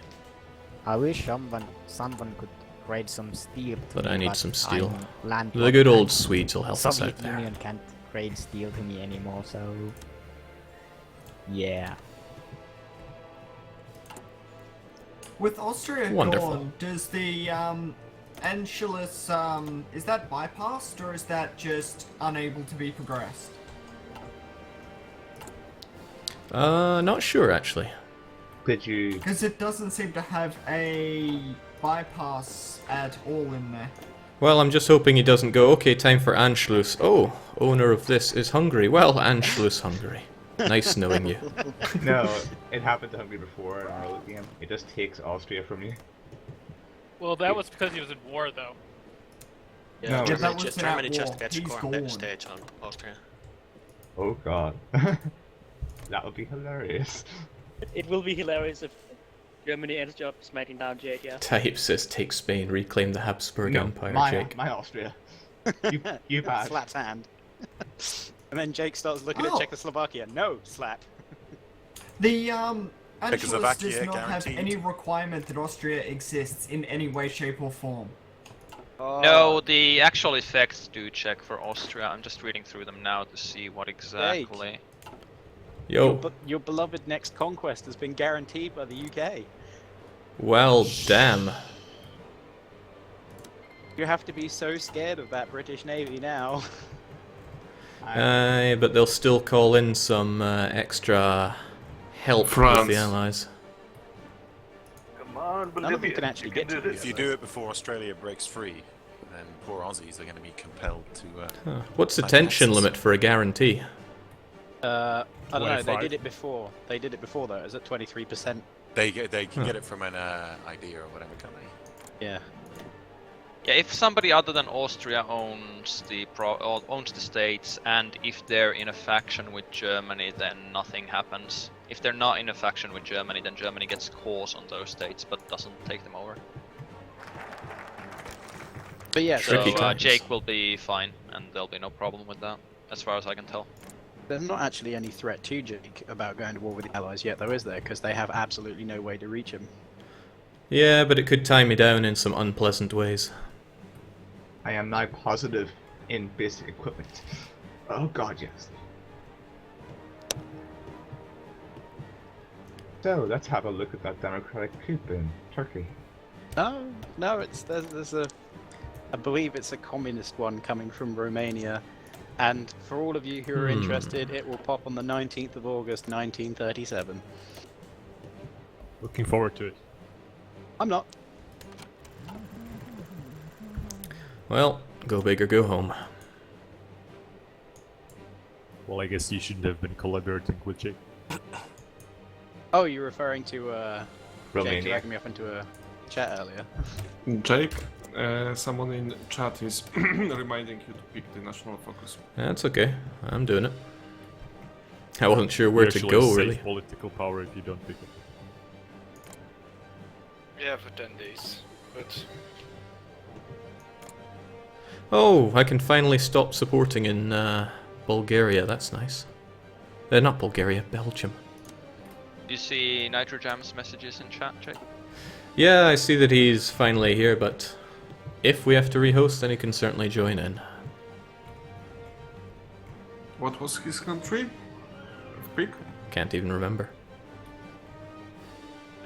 I wish someone could trade some steel to But me, I need some steel. I'm landlocked The good and old Swedes will help us Soviet out there. Union can't trade steel to me anymore, so yeah. With Austria Wonderful. gone, does the Anschluss, is that bypassed or is that just unable to be progressed? Not sure actually. Did you? Because it doesn't seem to have a bypass at all in there. Well, I'm just hoping he doesn't go, okay, time for Anschluss. Oh, owner of this is Hungary. Well, Anschluss, Hungary. Nice knowing you. No, it happened to Hungary before in our early game. It just takes Austria from you. Well, that was because he was in war, though. Yeah, No, that Germany was just- an Germany at just war. gets He's scored gone. next Stage on Austria. Oh god. That would be hilarious. It will be hilarious if Germany ends up smacking down Jade, yeah. Type says take Spain, reclaim the Habsburg No, Empire, my, Jake. my Austria. You bad. Slaps hand. And then Jake starts looking Oh. at Czechoslovakia. No, slap. The Anschluss does Czechoslovakia not have guaranteed. any requirement that Austria exists in any way, shape or form. No, the actual effects do check for Austria. I'm just reading through them now to see what exactly. Yo, Your beloved next conquest has been guaranteed by the UK. well, damn. You have to be so scared of that British Navy now. Aye, but they'll still call in some extra help with France. the Allies. Come on, None of them Bolivia. can actually you get can to do the this. If you do it before Australia breaks free, then poor Aussies are going to be compelled to. Huh. What's the fight tension Axis. limit for a guarantee? I don't know. They 25. did it before. They did it before though. Is it 23%? They can get it from an idea or whatever company. Yeah. Yeah, if somebody other than Austria owns the states, and if they're in a faction with Germany, then nothing happens. If they're not in a faction with Germany, then Germany gets cores on those states, but doesn't take them over. But yeah, So Tricky times. Jake will be fine, and there'll be no problem with that, as far as I can tell. there's not actually any threat to Jake about going to war with the Allies yet, though, is there? Because they have absolutely no way to reach him. Yeah, but it could tie me down in some unpleasant ways. I am now positive in basic equipment. Oh god, yes. So, let's have a look at that democratic coup in Turkey. No, there's a, I believe it's a communist one coming from Romania, and for all of you who are interested, it will pop on the 19th of August, 1937. Looking forward to it. I'm not. Well, go big or go home. Well, I guess you shouldn't have been collaborating with Jake. Oh, you're referring to Jake Romania. dragging me up into a chat earlier. Jake, someone in chat is reminding you to pick the national focus. That's okay. I'm doing it. I wasn't sure where You to actually go, save really. political power if you don't pick it. Yeah, for 10 days. But Oh, I can finally stop supporting in Bulgaria. That's nice. Not Bulgaria, Belgium. Do you see Nitrojam's messages in chat, Jake? Yeah, I see that he's finally here, but if we have to rehost, then he can certainly join in. What was his country? Pick? Can't even remember.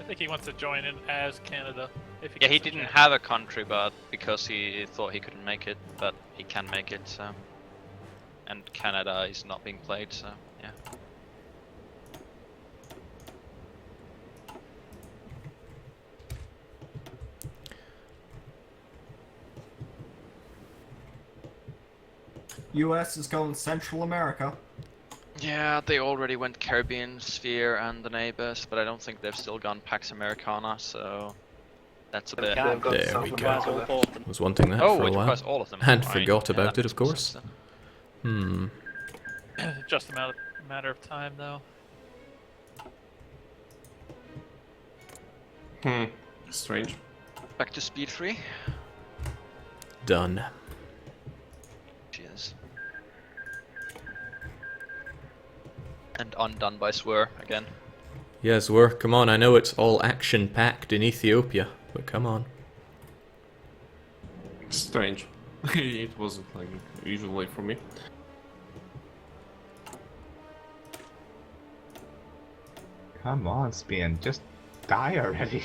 I think he wants to join in as Canada. If he Yeah, gets he the didn't chance. have a country, but because he thought he couldn't make it, but he can make it, so. And Canada is not being played, so yeah. US is going Central America. Yeah, they already went Caribbean sphere and the neighbors, but I don't think they've still gone Pax Americana, so that's a bit. Can't go There South we America go. all four of them. Was wanting that Oh, for a it while. requires all of them. And Right, forgot yeah, about that it, of makes more course. sense Just a matter of time, though. Strange. then. Back to speed 3. Done. Cheers. And undone by Swear again. Yes, come on, I know it's all action-packed in Ethiopia, but come on. Strange. It wasn't like usually for me. Come on, Spain, just die already.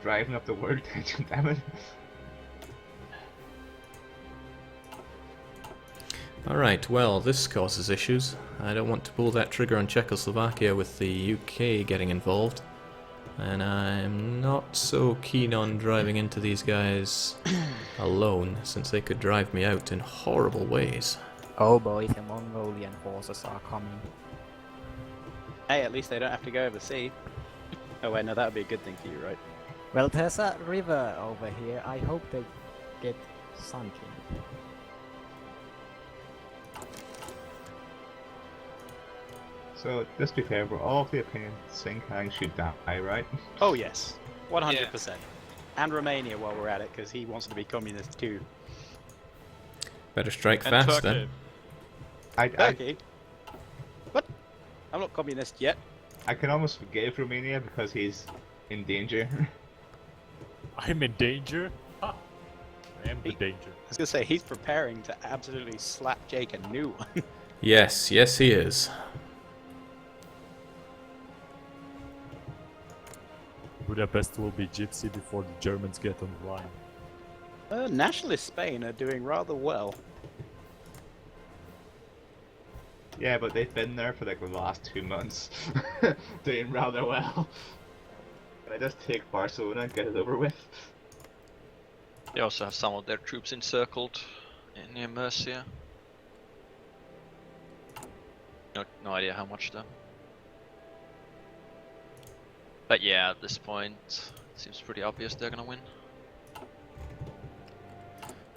Driving up the world tension, damn it. Alright, well, this causes issues. I don't want to pull that trigger on Czechoslovakia with the UK getting involved. And I'm not so keen on driving into these guys alone, since they could drive me out in horrible ways. Oh boy, the Mongolian forces are coming. Hey, at least they don't have to go over the sea. Oh wait, no, that would be a good thing for you, right? Well, there's a river over here. I hope they get sunk in. So, let's be fair, we're all of the opinion Sinkang should die, right? Oh yes, 100%. And Romania while we're at it, because he wants to be communist too. Better strike And fast Turkey. then. Turkey? What? I'm not communist yet. I can almost forgive Romania because he's in danger. I'm in danger? Ha! I am the danger. I was gonna say, he's preparing to absolutely slap Jake a new one. Yes, yes he is. Budapest will be gypsy before the Germans get on the line. Nationalist Spain are doing rather well. Yeah, but they've been there for like the last 2 months, doing rather well. Can I just take Barcelona and get it over with? They also have some of their troops encircled near Murcia. No idea how much though. But yeah, at this point, it seems pretty obvious they're gonna win.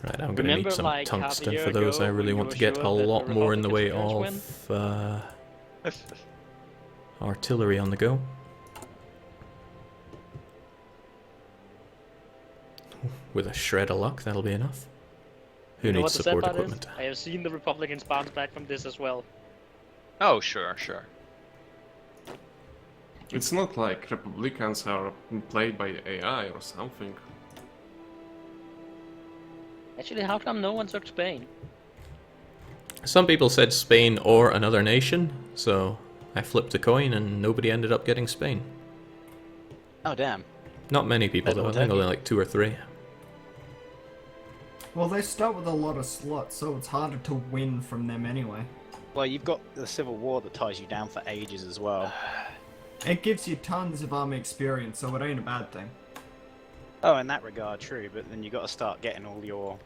Right, I'm gonna Remember, need some like, half a tungsten year for those. ago I really when want you to were get sure a that the lot more in the way Republicans were of artillery on the go. With a shred of luck, that'll be enough. Who You know needs what the sad support part equipment? is? I have seen the Republicans bounce back from this as well. Oh, sure, sure. It's not like Republicans are played by AI or something. Actually, how come no one took Spain? Some people said Spain or another nation, so I flipped a coin and nobody ended up getting Spain. Oh damn. Not many people though, I think only like 2 or 3. Well, they start with a lot of slots, so it's harder to win from them anyway. Well, you've got the Civil War that ties you down for ages as well. It gives you tons of army experience, so it ain't a bad thing. Oh, in that regard, true, but then you got to start getting all your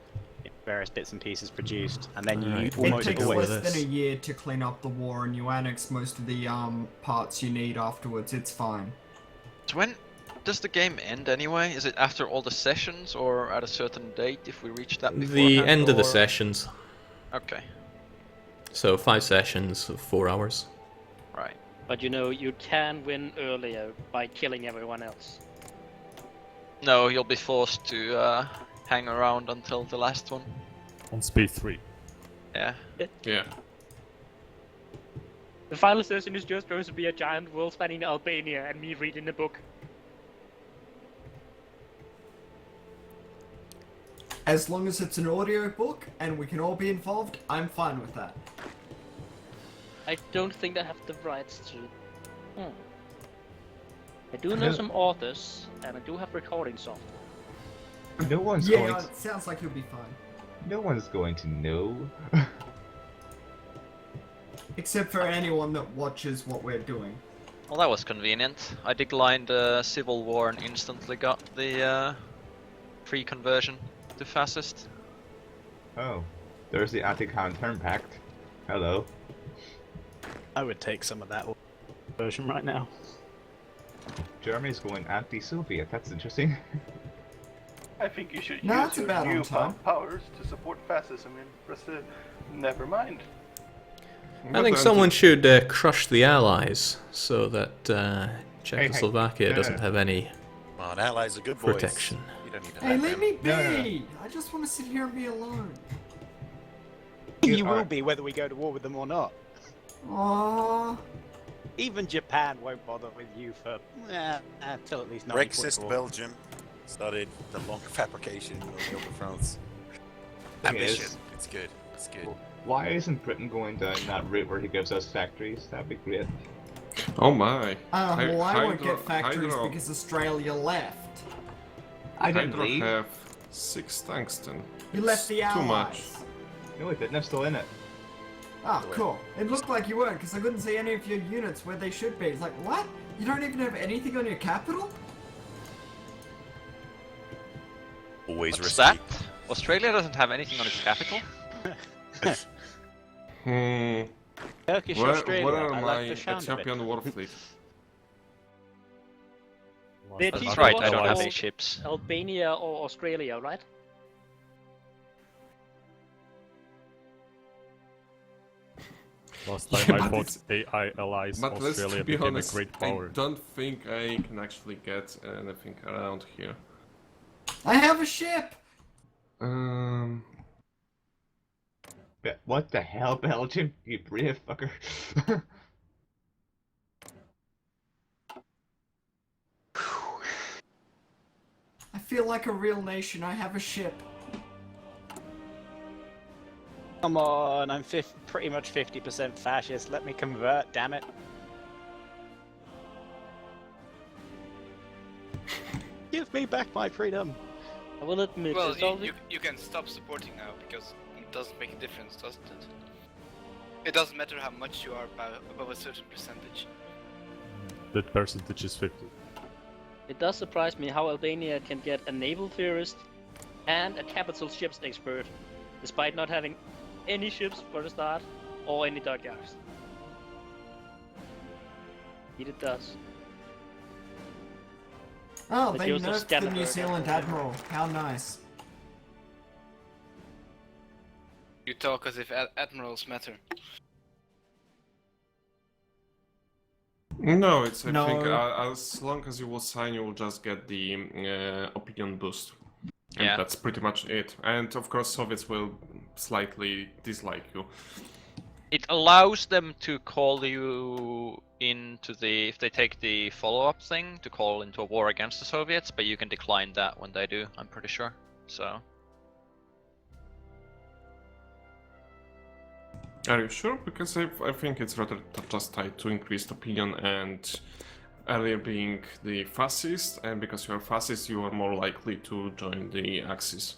various bits and pieces produced, and then you Alright, It almost takes always... less than a year to clean up the war, and you annex most of the parts you need afterwards. It's fine. So when does the game end anyway? Is it after all the sessions or at a certain date if we reach that beforehand? The end of the or- sessions. Okay, So 5 sessions of 4 hours. right. But you know, you can win earlier by killing everyone else. No, you'll be forced to hang around until the last one. On speed 3. Yeah. Yeah. The final session is just going to be a giant world spanning Albania and me reading a book. As long as it's an audio book and we can all be involved, I'm fine with that. I don't think I have the rights to. I do know some authors, and I do have recording software. No one's Yeah, going. it sounds like you'll be fine. No one's going to know. Except for anyone that watches what we're doing. Well, that was convenient. I declined Civil War and instantly got the free conversion to fascist. Oh, there's the anti-Comintern Pact. Hello. I would take some of that version right now. Germany's going anti-Soviet. That's interesting. I think you should No, use it's your about on time. newfound powers to support fascism in Russia. Never mind. I think someone should crush the Allies so that Czechoslovakia doesn't have any Come on, allies are good boys. protection. You don't need to Hey, have let them. me be! No. I just want to sit here and be alone. You will be whether we go to war with them or not. Aww. Even Japan won't bother with you for until at least 'Brexit 1944. Belgium started the long fabrication of the Open France. Thing is- Ambition. It's good. It's good. Why isn't Britain going down that route where he gives us factories? That'd be great. Oh my. Well, I won't Hydro- get factories Hydro- because Australia left. I didn't Hydro leave. have 6 tungsten. You left the It's Allies. too much. No, I didn't. I'm still in it. Ah, cool. It looked like you weren't, because I couldn't see any of your units where they should be. It's like, what? You don't even have anything on your capital? Always What's risky. that? Australia doesn't have anything on its capital? Turkish Where Australia. are I my like the sound of it. Ethiopian war fleet? They're That's Timor right, I don't have or any ships. Albania or Australia, right? Last time Yeah, I but fought AI allies, But let's Australia be became honest, a great I power. don't think I can actually get anything around here. I have a ship! What the hell, Belgium? You brave fucker. I feel like a real nation. I have a ship. Come on, I'm pretty much 50% fascist. Let me convert, damn it. Give me back my freedom. I will admit, Well, it's only... you can stop supporting now because it doesn't make a difference, doesn't it? It doesn't matter how much you are above a certain percentage. That percentage is 50. It does surprise me how Albania can get a naval theorist and a capital ships expert, despite not having any ships for the start or any dockyards. It does. Oh, But they you also nerfed the scattered New her. Zealand Admiral. How nice. You talk as if admirals matter. No, it's I No. think as long as you will sign, you will just get the opinion boost. And Yeah. that's pretty much it. And of course, Soviets will slightly dislike you. It allows them to call you into the, if they take the follow-up thing, to call into a war against the Soviets, but you can decline that when they do, I'm pretty sure. So, Are you sure? Because I think it's rather just tied to increased opinion and earlier being the fascist, and because you are fascist, you are more likely to join the Axis.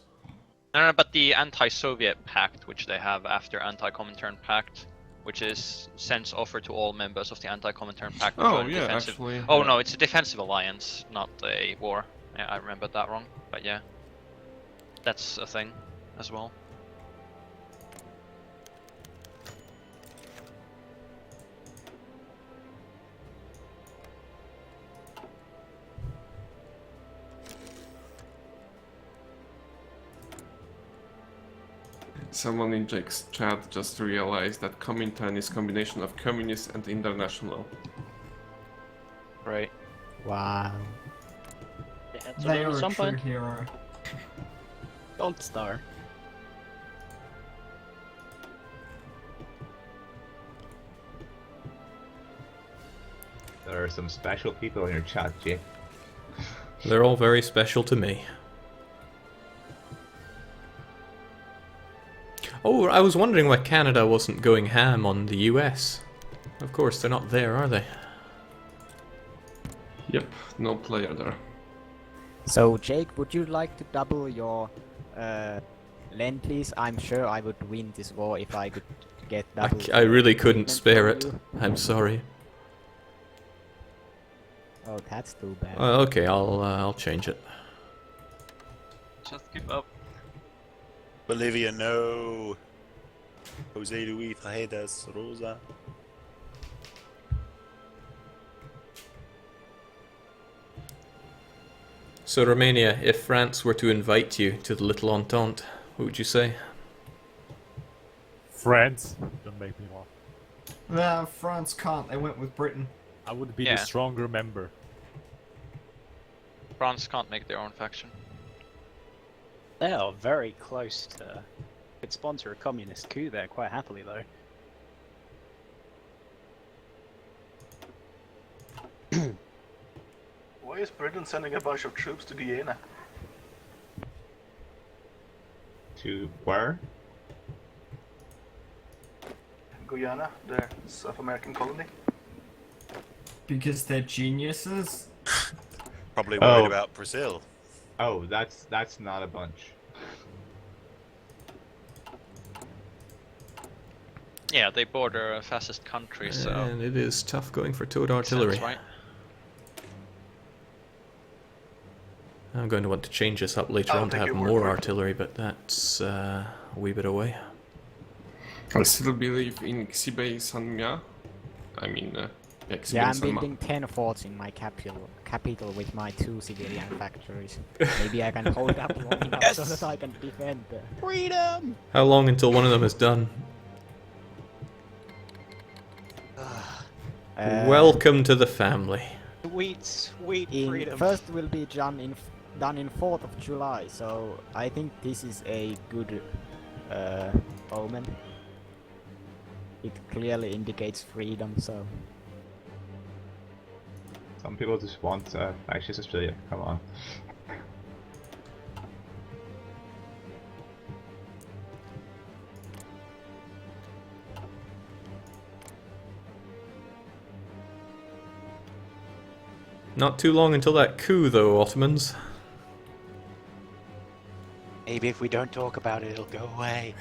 no, but the anti-Soviet pact, which they have after anti-Comintern pact, which is sends offer to all members of the anti-Comintern pact. to Oh, join yeah, defensive... actually, Oh yeah. no, it's a defensive alliance, not a war. Yeah, I remembered that wrong, but yeah, that's a thing as well. Someone in Jake's chat just realized that Comintern is combination of communist and international. Right. Wow. They had to They learn are at a some true point. hero. Gold star. There are some special people in your chat, Jake. They're all very special to me. Oh, I was wondering why Canada wasn't going ham on the US. Of course, they're not there, are they? Yep, no player there. So, Jake, would you like to double your lend, please? I'm sure I would win this war if I could get double. I really couldn't treatment spare from it. you. I'm sorry. Oh, that's too bad. Okay, I'll change it. Just give up. Bolivia, no. Jose Luis Trajedas Rosa. So, Romania, if France were to invite you to the Little Entente, what would you say? France. Don't make me laugh. Nah, France can't. They went with Britain. I would be Yeah. the stronger member. France can't make their own faction. They are very close to. Could sponsor a communist coup there quite happily, though. Why is Britain sending a bunch of troops to Guyana? To where? Guyana, the South American colony. Because they're geniuses? Probably worried Oh. about Brazil. Oh, that's not a bunch. Yeah, they border a fascist country, so. And it is tough going for towed makes sense, artillery. right? I'm going to want to change this up later I'll on to take have your word more for it. artillery, but that's a wee bit away. I still believe in Xibei Sanmia. I mean, Xibei Yeah, I'm Sanma. building 10 forts in my capital with my 2 civilian factories. Maybe I can hold up long enough so that I can defend the freedom! How long until one of them is done? Welcome to the family. Sweet In freedom. first will be done in 4th of July, so I think this is a good omen. It clearly indicates freedom, so. Some people just want fascist Australia. Come on. Not too long until that coup, though, Ottomans. Maybe if we don't talk about it, it'll go away.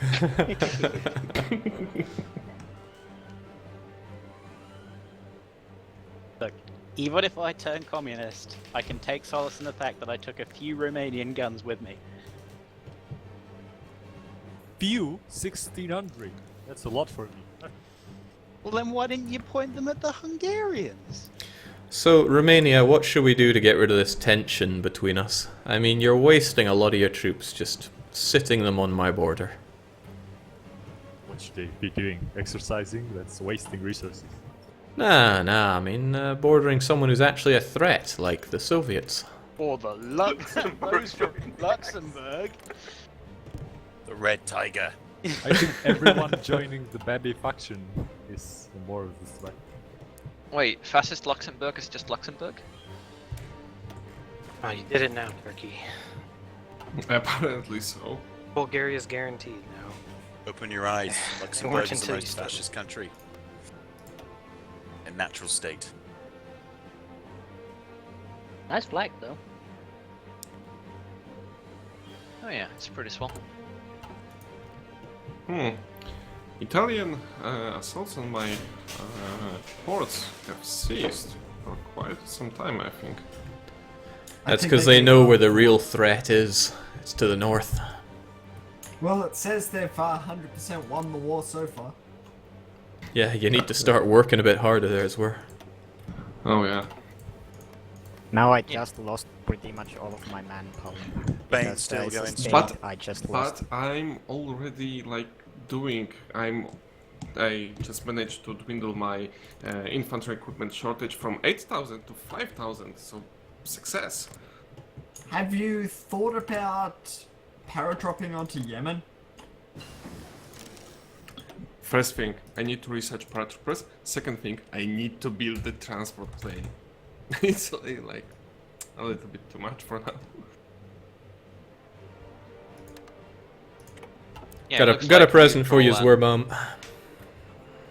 Look, even if I turn communist, I can take solace in the fact that I took a few Romanian guns with me. Few 1600. That's a lot for me. Well, then why didn't you point them at the Hungarians? So, Romania, what should we do to get rid of this tension between us? I mean, you're wasting a lot of your troops just sitting them on my border. What should they be doing? Exercising? That's wasting resources. Nah, I mean, bordering someone who's actually a threat, like the Soviets. Or the those from Luxembourg. The Red Tiger. I think everyone joining the Baby faction is more of this threat. Wait, fascist Luxembourg is just Luxembourg? Oh, you did it now, Turkey. Apparently so. Bulgaria's guaranteed now. Open your eyes. It Luxembourg worked is the until you most started. fascist country. A natural state. Nice flag, though. Oh yeah, it's pretty small. Italian assaults on my ports have ceased for quite some time, I think. That's because they know where the real threat is. It's to the north. Well, it says they've 100% won the war so far. Yeah, you need to start working a bit harder there as well. Oh yeah. Now I just lost pretty much all of my manpower. because still there is a going state But, I just lost. I'm already like doing. I just managed to dwindle my infantry equipment shortage from 8,000 to 5,000. So success. Have you thought about paradropping onto Yemen? First thing, I need to research paratroopers. Second thing, I need to build the transport plane. It's like a little bit too much for now. Yeah, got looks a like present for you, Neutral and Zwerbaum.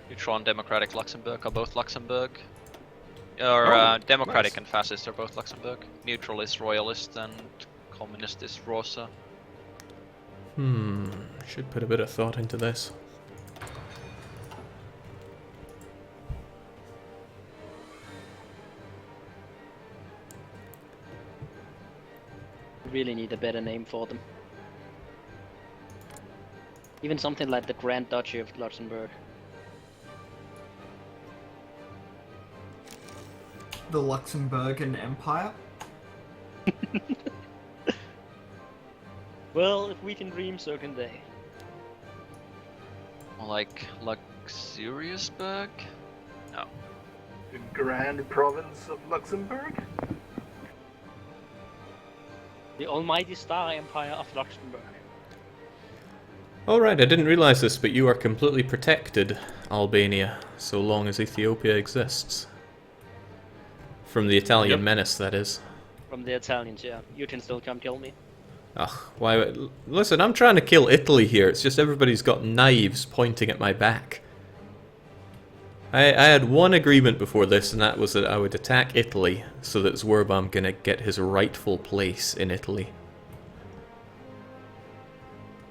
Neutral and Democratic Luxembourg are both Luxembourg. Or Oh, democratic nice. and fascist are both Luxembourg. Neutral is royalist and communist is Rosa. Should put a bit of thought into this. We really need a better name for them. Even something like the Grand Duchy of Luxembourg. The Luxembourgian Empire? Well, if we can dream, so can they. More like Luxuriousburg? No. The Grand Province of Luxembourg? The almighty Star Empire of Luxembourg. Alright, I didn't realise this, but you are completely protected, Albania, so long as Ethiopia exists. From the Italian menace, that is. From the Italians, yeah. You can still come kill me. Ugh, why? Listen, I'm trying to kill Italy here. It's just everybody's got knives pointing at my back. I had one agreement before this, and that was that I would attack Italy so that Zwerbaum can get his rightful place in Italy.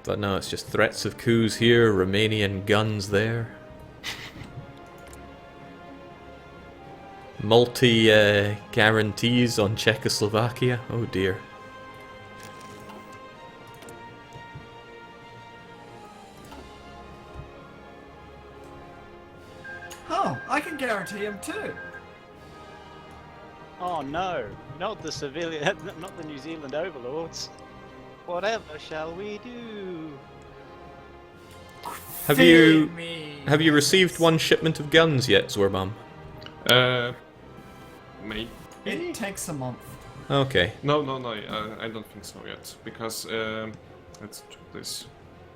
But no, it's just threats of coups here, Romanian guns there. Guarantees on Czechoslovakia. Oh dear. Oh, I can guarantee him too. Oh no, not the civilian, not the New Zealand overlords. Whatever shall we do? Have you received one shipment of guns yet, Zwerbaum? Maybe? It takes a month. Okay. No, I don't think so yet, because, let's check this.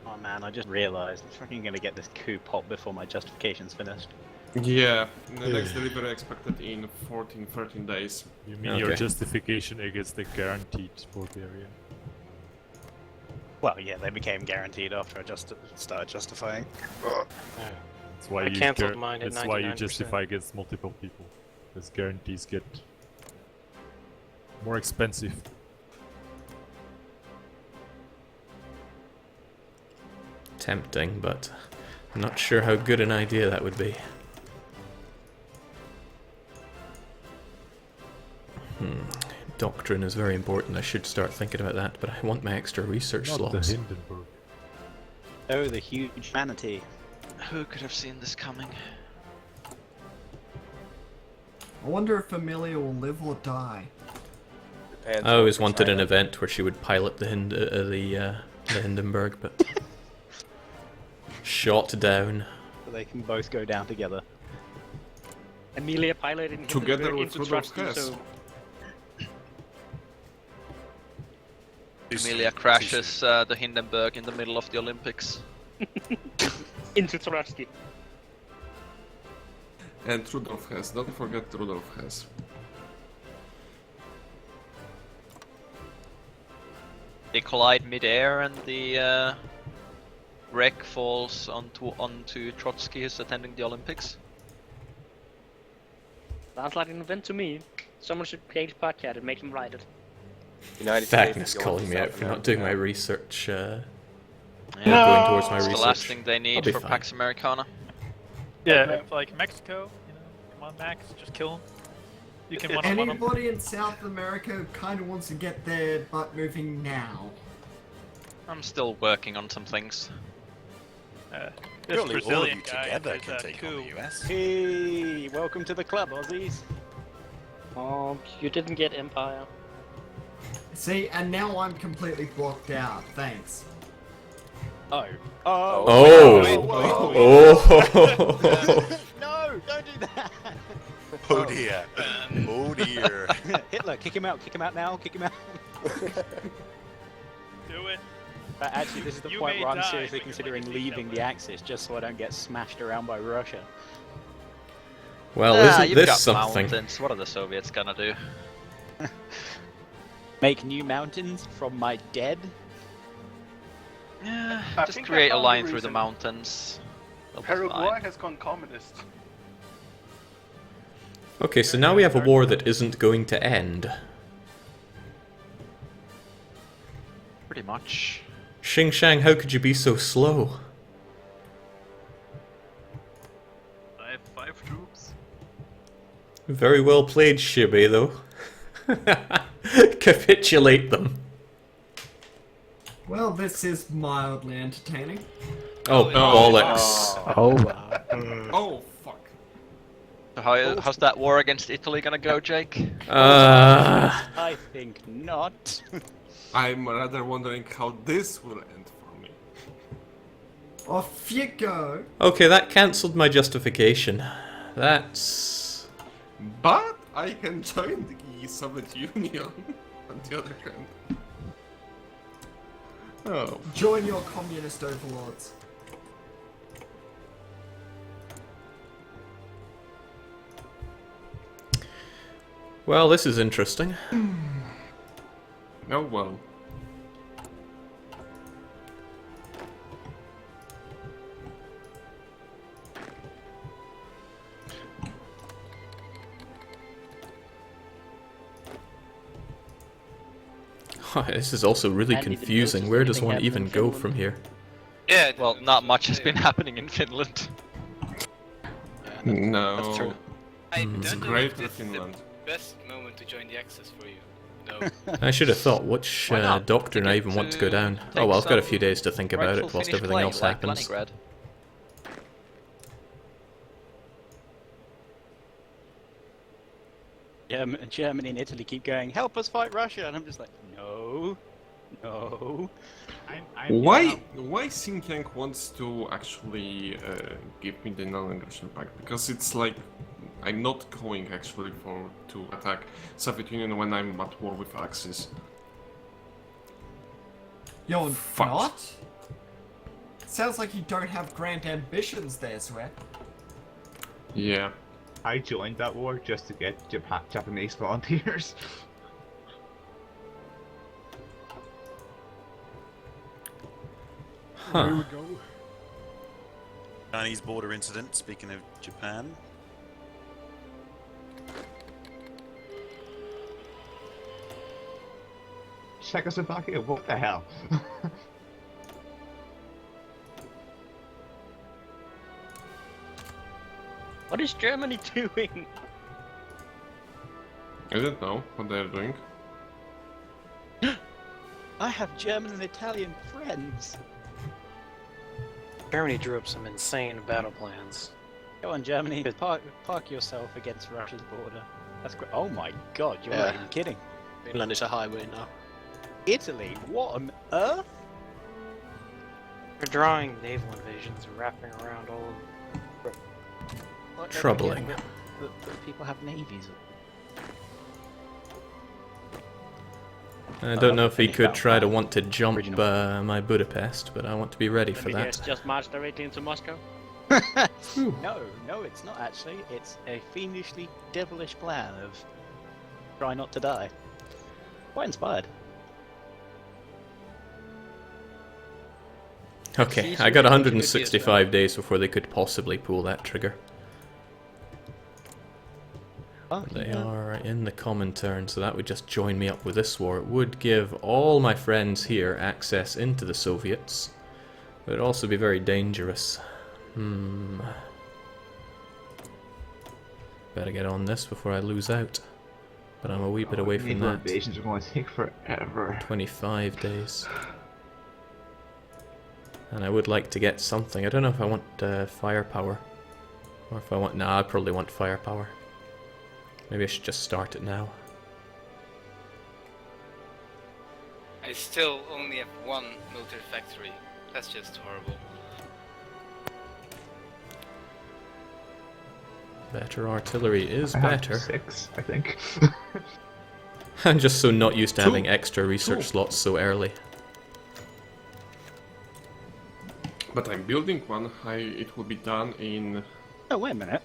Oh man, I just realised I'm fucking gonna get this coup pop before my justification's finished. Yeah, the next delivery expected in 13 days. You mean your justification against the guaranteed Bulgaria? Well, yeah, they became guaranteed after I just started justifying. That's why I cancelled mine at That's why you 99%. justify against multiple people. Because guarantees get more expensive. Tempting, but I'm not sure how good an idea that would be. Doctrine is very important. I should start thinking about that, but I want my extra research Not slots. the Hindenburg. Oh, the huge manatee. Who could have seen this coming? I wonder if Amelia will live or die. I always wanted an event where she would pilot the Hindenburg, but shot down. So they can both go down together. Amelia piloted Together Hindenburg with into Rudolf Trotsky, Hess. so Amelia crashes the Hindenburg in the middle of the Olympics. into Trotsky. And Rudolf Hess, don't forget Rudolf Hess. They collide mid-air and the wreck falls onto Trotsky who's attending the Olympics. Sounds like an event to me. Someone should create a podcast and make him write it. United States Fagnus is going calling to me out South for not America doing now. my research. Yeah. Going towards my It's research. the last thing they I'll need be for fine. Pax Americana. Yeah, if, like Mexico, come on Max, just kill him. You can one-on-one him. Anybody in South America kind of wants to get their butt moving now. I'm still working on some things. This Surely all of Brazilian you guy together does can that take on coup. the US. Hey, welcome to the club, Aussies. Oh, you didn't get Empire. See, and now I'm completely blocked out. Thanks. Oh. No, don't do that. Oh dear. Oh dear. Hitler, kick him out now, kick him out. Do it. But actually, this is the You point may where I'm die, seriously but your considering legacy leaving shall the Axis just so I don't get smashed around by Russia. Well, isn't You've this got something? mountains. What are the Soviets gonna do? Make new mountains from my dead? Yeah, I just think I create a found the line through the reason. mountains. They'll be Paraguay fine. has gone communist. Okay, so now we have a war that isn't going to end. Pretty much. Xing Shang, how could you be so slow? I have 5 troops. Very well played, Shibe, though. Capitulate them. Well, this is mildly entertaining. Oh, bollocks. Oh, wow. Oh, fuck. So how's that war against Italy gonna go, Jake? I think not. I'm rather wondering how this will end for me. Off you go. Okay, that cancelled my justification. That's... But I can join the Soviet Union on the other hand. Oh. Join your communist overlords. Well, this is interesting. Oh well. This is also really And even confusing. notice Where does anything one happen in even go Finland? from here? Yeah. Well, not much has been happening in Finland. No. That's true. I It's don't know great if for this is the Finland. best moment to join the Axis for you. No. I should have thought, which Why not? doctrine I even want to go down? Oh well, I've got a few days to think about it Rightful whilst Finnish everything claim, else like happens. Leningrad. Germany and Italy keep going, help us fight Russia, and I'm just like, no, no. Why Xinjiang wants to actually give me the non-aggression pact? Because it's like I'm not going actually to attack Soviet Union when I'm at war with Axis. You're Fuck. not? Sounds like you don't have grand ambitions there, Sweat. Yeah. I joined that war just to get Japanese volunteers. Huh. Here we go. Chinese border incident, speaking of Japan. Czechoslovakia, what the hell? What is Germany doing? I don't know what they're doing. I have German and Italian friends. Germany drew up some insane battle plans. Go on, Germany, park yourself against Russia's border. That's great. Oh my god, you're not even kidding. Finland is a highway now. Italy, what on earth? They're drawing naval invasions and wrapping around all of What, Troubling. But people have navies. I don't know if he Finish could that try to plan. want to jump my Budapest, but I want to be ready for Maybe that. there's just march directly into Moscow. No, it's not actually. It's a fiendishly devilish plan of try not to die. Quite inspired. Okay, I got 165 days before they could possibly pull that trigger. They are in the common turn, so that would just join me up with this war. It would give all my friends here access into the Soviets, but it'd also be very dangerous. Better get on this before I lose out. But I'm a wee bit away from Naval that. invasions are going to take forever. 25 days. And I would like to get something. I don't know if I want firepower. Or if I want... Nah, I probably want firepower. Maybe I should just start it now. I still only have one military factory. That's just horrible. Better artillery is I have better. 6, I think. I'm just so not used to having Two. extra research slots so early. But I'm building one. It will be done in Oh, wait a minute.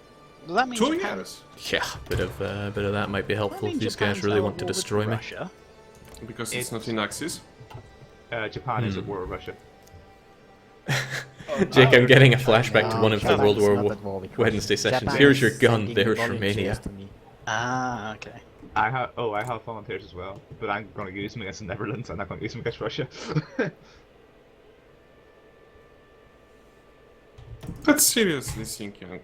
Does that mean 2 Japan- years. Yeah, bit of that might be helpful if mean these guys Japan's really now want at to war with destroy me. Russia? Because it's not in Axis. Japan is at war with Russia. Jake, I'm getting a flashback to No, one of the Japan's World War not at war with Wednesday Russia. sessions. Japan Here's your is gun, sending there's volunteers Romania. to me. Ah, okay. I have volunteers as well, but I'm going to use them against the Netherlands. I'm not going to use them against Russia. That's seriously thinking.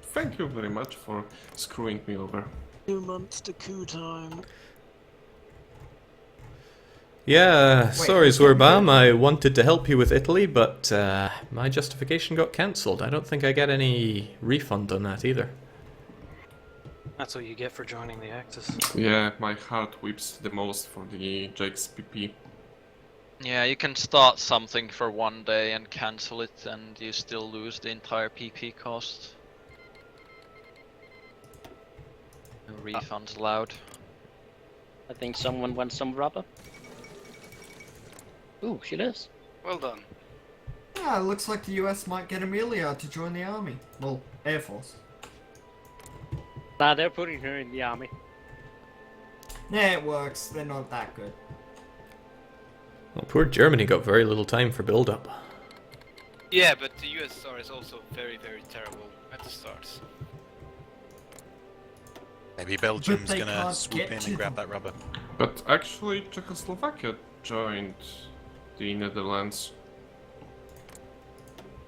Thank you very much for screwing me over. 2 months to coup time. Yeah, sorry Zwerbaum, I wanted to help you with Italy, but my justification got cancelled. I don't think I get any refund on that either. That's what you get for joining the Axis. Yeah, my heart weeps the most for the Jake's PP. Yeah, you can start something for 1 day and cancel it, and you still lose the entire PP cost. No refunds allowed. I think someone wants some rubber. Ooh, she lives. Well done. Yeah, it looks like the US might get Amelia to join the army. Well, Air Force. Nah, they're putting her in the army. Yeah, it works. They're not that good. Well, poor Germany got very little time for build-up. Yeah, but the USSR is also very, very terrible at the start. Maybe Belgium's they gonna can't swoop get in to and grab that rubber. But actually, Czechoslovakia joined the Netherlands.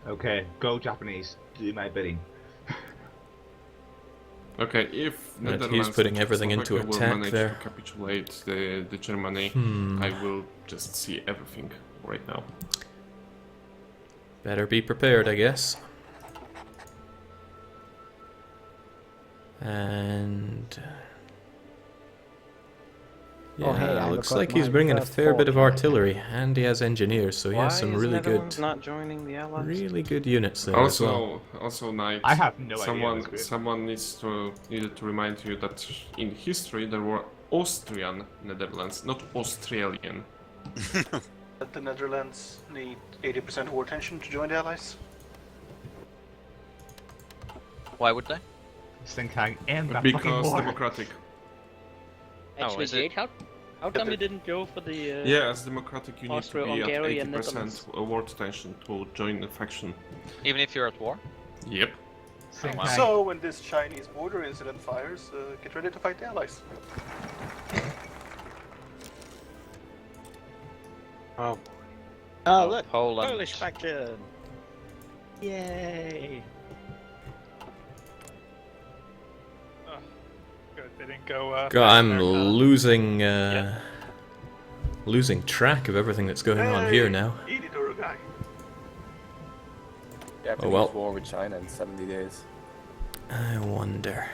Okay, go Japanese. Do my bidding. Okay, if Right, Netherlands he's putting and everything into Czechoslovakia will attack manage there. to capitulate the Germany, I will just see everything right now. Better be prepared, I guess. And... yeah, Oh, hey, I looks got like he's my bringing a first fair bit of fork. artillery, and he has engineers, so he has some really good, not joining the Allies? really good units there as well. Also, Knight. I have no idea what's good. Someone needed to remind you that in history there were Austrian Netherlands, not Australian. That the Netherlands need 80% war tension to join the Allies? Why would they? Think tank and that Because fucking war. democratic. Actually, is it? Jade, how come you didn't go for the Yeah, as democratic you need to Austro-Hungary be at and 80% Netherlands? war tension to join the faction. Even if you're at war? Yep. Think wow. tank. So, when this Chinese border incident fires, get ready to fight the Allies. Oh, Oh, look! Poland. Polish faction! Yay! Good, they didn't go. God, I'm America. losing, Yeah. losing track of everything that's going on here now. Eat it, Uruguay. Japanese well. war with China in 70 days. I wonder.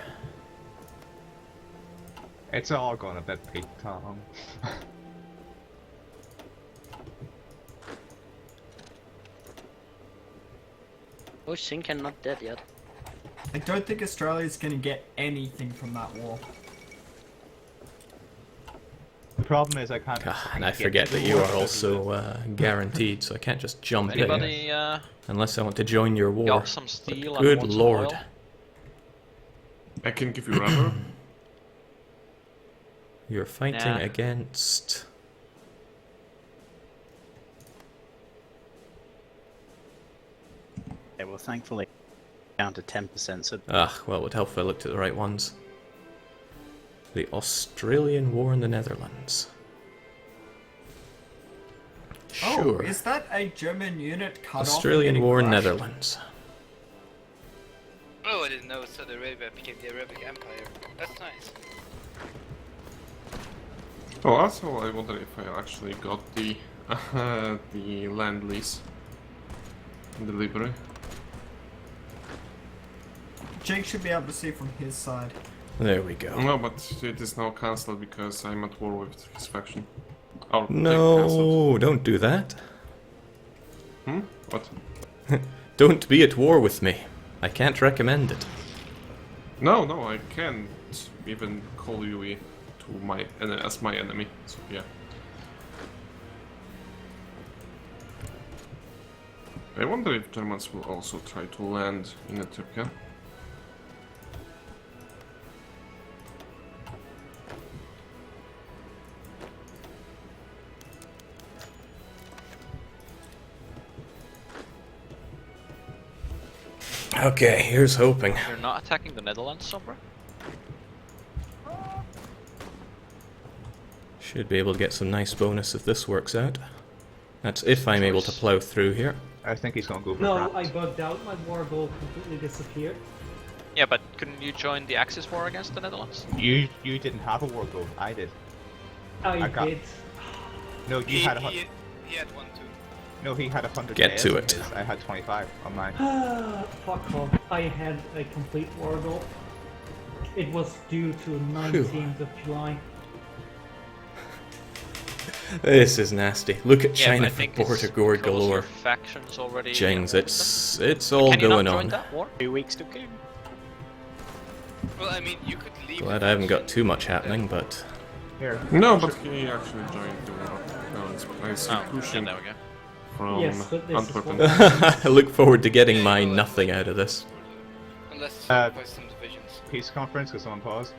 It's all going a bit peak, Tom. Oh, Shinken not dead yet. I don't think Australia's gonna get anything from that war. The problem is I can't. God, and I get forget to that the you war. are also guaranteed, so I can't just jump in. Anybody Unless I want to join your war. got some steel and Good want some lord. oil? I can give you rubber. You're fighting Nah. against... Yeah, well, thankfully, down to 10%. So Ah, well, it would help if I looked at the right ones. The Australian War in the Netherlands. Sure. Oh, is that a German unit cut Australian off? War in Netherlands. Oh, I didn't know Saudi Arabia became the Arabic Empire. That's nice. Oh, also, I wonder if I actually got the the land lease delivery. Jake should be able to see from his side. There we go. No, but it is now cancelled because I'm at war with his faction. Oh, No, don't do that. What? Don't be at war with me. I can't recommend it. No, I can't even call you to my as my enemy. So yeah. I wonder if Germans will also try to land in Ethiopia. Okay, here's hoping. You're not attacking the Netherlands, Sombra? Should be able to get some nice bonus if this works out. That's if I'm able to plow through here. I think he's gonna go for No, France. I bugged out. My war goal completely disappeared. Yeah, but couldn't you join the Axis war against the Netherlands? You didn't have a war goal. I did. I got- did. No, you had a He had one too. No, he had 100. Get to on it. his. I had 25 on mine. Fuck off. I had a complete war goal. It was due to 19th of July. This is nasty. Look at Yeah, China but I for think it's border gore because your galore. factions already. Jings, it's all Can you going not join on. that war? 2 weeks to go. Well, I mean, you could leave. Glad I haven't got too much happening, but Here. No, but he actually joined the war. No, it's I see Oh, pushing there we go. from Yes, but this is Antwerpen. what- I look forward to getting my nothing out of this. Unless Uh, by some divisions. Peace conference. Could someone pause?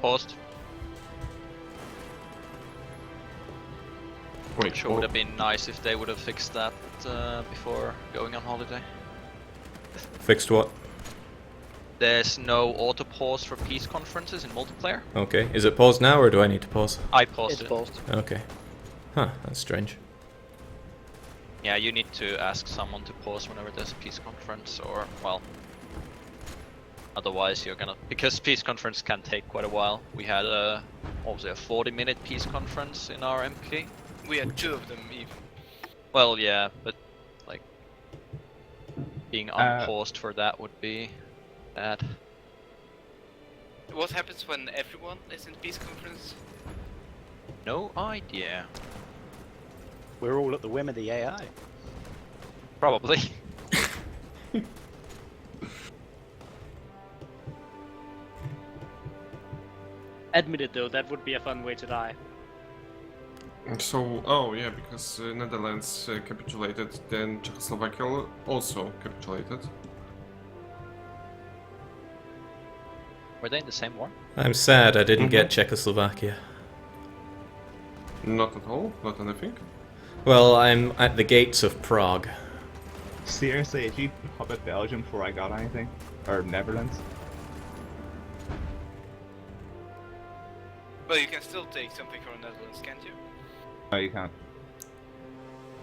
Paused. Wait, Sure would have been nice if they would have fixed that before going on holiday. Fixed what? There's no auto pause for peace conferences in multiplayer. Okay, is it paused now or do I need to pause? I paused It's it. paused. Okay. Huh, that's strange. Yeah, you need to ask someone to pause whenever there's a peace conference, or well, otherwise you're gonna, because peace conference can take quite a while. We had a what was it, a 40-minute peace conference in our MK. We had 2 of them even. Well, yeah, but like being unpaused for that would be bad. What happens when everyone is in peace conference? No idea. We're all at the whim of the AI. Probably. Admit it though, that would be a fun way to die. So, oh yeah, because Netherlands capitulated, then Czechoslovakia also capitulated. Were they in the same war? I'm sad I didn't get Czechoslovakia. Not at all, not anything. Well, I'm at the gates of Prague. Seriously, did you puppet Belgium before I got anything? Or Netherlands? Well, you can still take something from the Netherlands, can't you? No, you can't.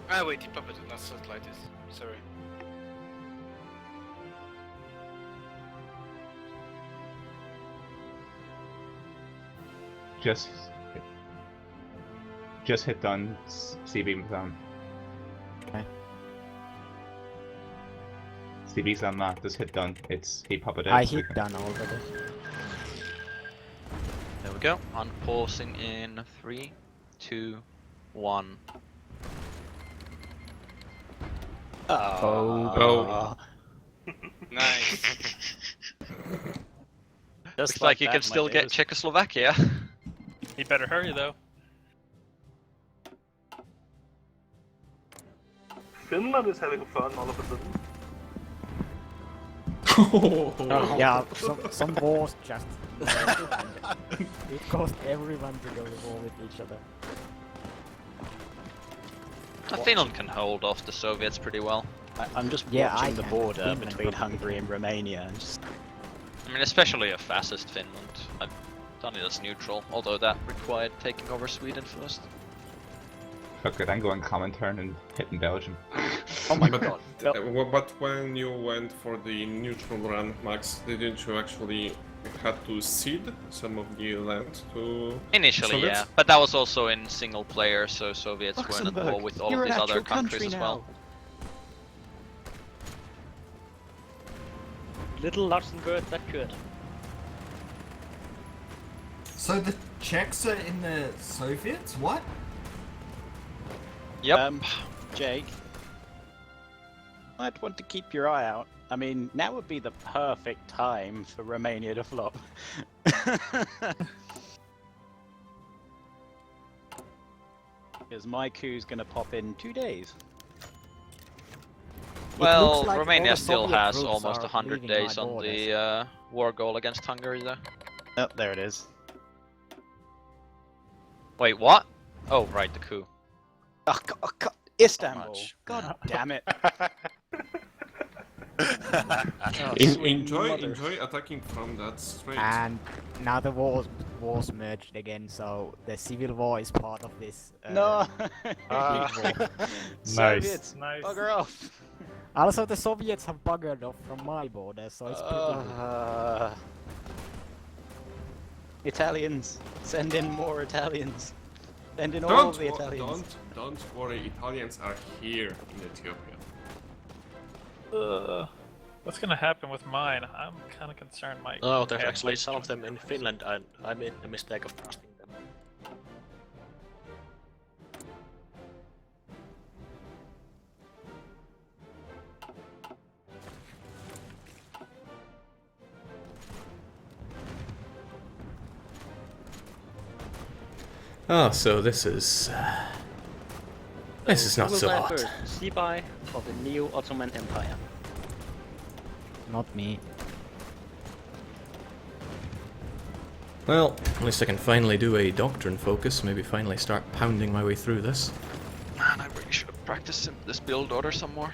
Ah, wait, the puppet did not satellite this. Sorry. Just hit done. CB done. Okay. CB's on that. Just hit done. He puppeted. I hit done already. There we go. Unpausing in 3, 2, 1. Oh. Nice. Looks like you can still get Czechoslovakia. You better hurry though. Finland is having fun all of a sudden. Yeah, some wars just it caused everyone to go to war with each other. Finland can hold off the Soviets pretty well. I'm just Yeah, watching I the can. border Finland between probably Hungary and Romania and just I mean, especially a fascist Finland. I've done it as neutral, although that required taking over Sweden first. Fuck it, I'm going common turn and hitting Belgium. Oh my But, god. but when you went for the neutral run, Max, didn't you actually had to cede some of the land to Initially, Soviets? yeah, but that was also in single player, so Soviets weren't at Luxembourg, war with all you're of these an other actual country countries as now. well. Little Luxembourg, that could. So the Czechs are in the Soviets? What? Yep. Jake, I'd want to keep your eye out. I mean, now would be the perfect time for Romania to flop. Because my coup's gonna pop in 2 days. Well, like all Romania the still Soviet has troops almost are 100 leaving days my on borders. the war goal against Hungary, though. Oh, there it is. Wait, what? Oh, right, the coup. Oh, God, Istanbul. God damn it. Enjoy attacking from that strait. And now the war wars merged again, so the civil war is part of this. No! big war. Soviets, Nice. bugger off! Also, the Soviets have buggered off from my border, so it's pretty good. Italians, send in more Italians. Send in all of the Italians. Don't worry, Italians are here in Ethiopia. What's gonna happen with mine? I'm kind of concerned. My Oh, there's actually some of them in Finland, and I made the mistake of trusting them. Oh, so this is not Who will so die hot. first, Sibai or the new Ottoman Empire? Not me. Well, at least I can finally do a doctrine focus, maybe finally start pounding my way through this. Man, I really should have practiced this build order some more.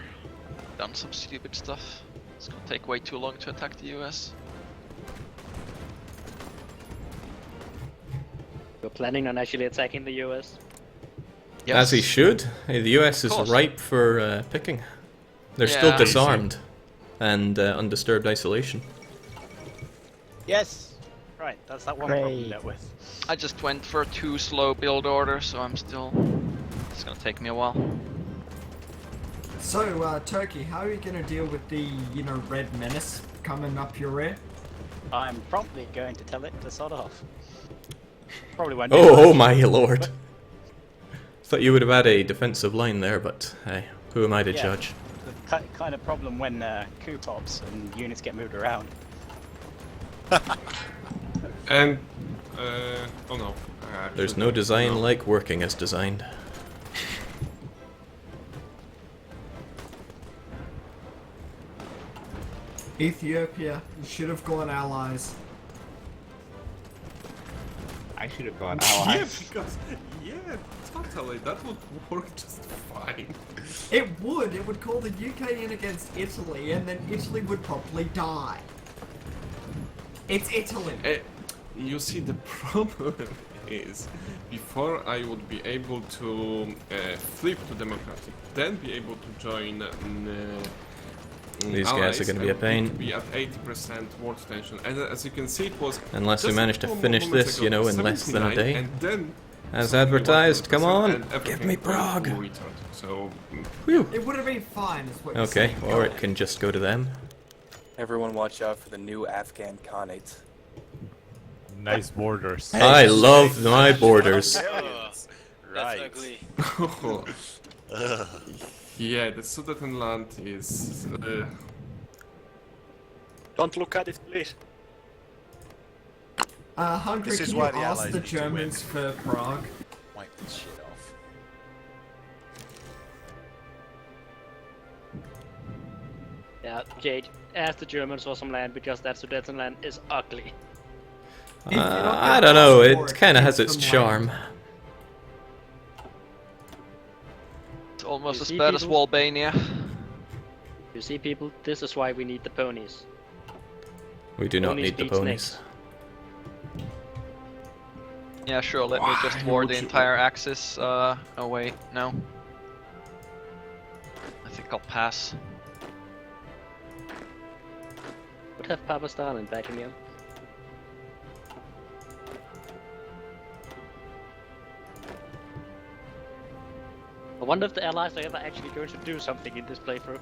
Done some stupid stuff. It's gonna take way too long to attack the US. You're planning on actually attacking the US? As he should. The US is course. ripe for picking. They're Yeah. still disarmed and undisturbed isolation. Yes! Right, that's that one problem Great. dealt with. I just went for a too slow build order, so I'm still... It's gonna take me a while. So, Turkey, how are you gonna deal with the, red menace coming up your rear? I'm promptly going to tell it to sod off. Probably won't do Oh, much, my lord. but- Thought you would have had a defensive line there, but hey, who am I to Yeah. judge? The kind of problem when coup pops and units get moved around. And, oh no. There's no design like working as designed. Ethiopia, you should have gone allies. I should have gone Yeah, allies. because, totally, that would work just fine. It would call the UK in against Italy, and then Italy would probably die. It's Italy. You see, the problem is, before I would be able to flip to democratic, then be able to join These guys are going to be a pain. Be at 80% war tension, and as you can see, it was Unless we just manage to a few finish moments this, ago, you know, in less than a 79, day. and then As suddenly advertised, come 100%, on, and give everything me went Prague. full retard. So, Whew. It would have been fine, is what you're Okay, saying. or it can just go to them. Everyone watch out for the new Afghan Khanate. Nice borders. I love my borders. That's Right. ugly. yeah, the Sudetenland is... Don't look at it, please. Hungary, This is can why you the ask Allies the need to win. Germans for Prague? Wipe this shit off. Yeah, Jade, ask the Germans for some land because that Sudetenland is ugly. I don't know, it kind of has its charm. It's almost You as see bad as people- Albania. You see, people, this is why we need the ponies. We do not Ponies need the beat ponies. snakes. Yeah, sure, let me just war the entire axis. Oh wait, no. I think I'll pass. Would have Papa Stalin backing you. I wonder if the Allies are ever actually going to do something in this playthrough.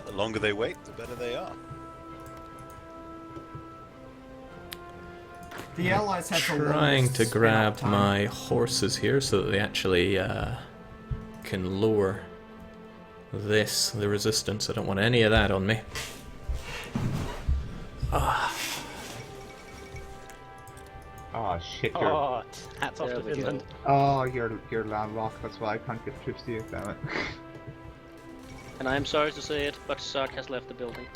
The longer they wait, the better they are. The Allies have the Trying longest to spin-up grab time. my horses here so that they actually can lower the resistance. I don't want any of that on me. Ah. Oh shit, you're... Oh, hats off There to we go. Finland. Oh, you're landlocked, that's why I can't get troops to you, damn it. And I am sorry to say it, but Sark has left the building.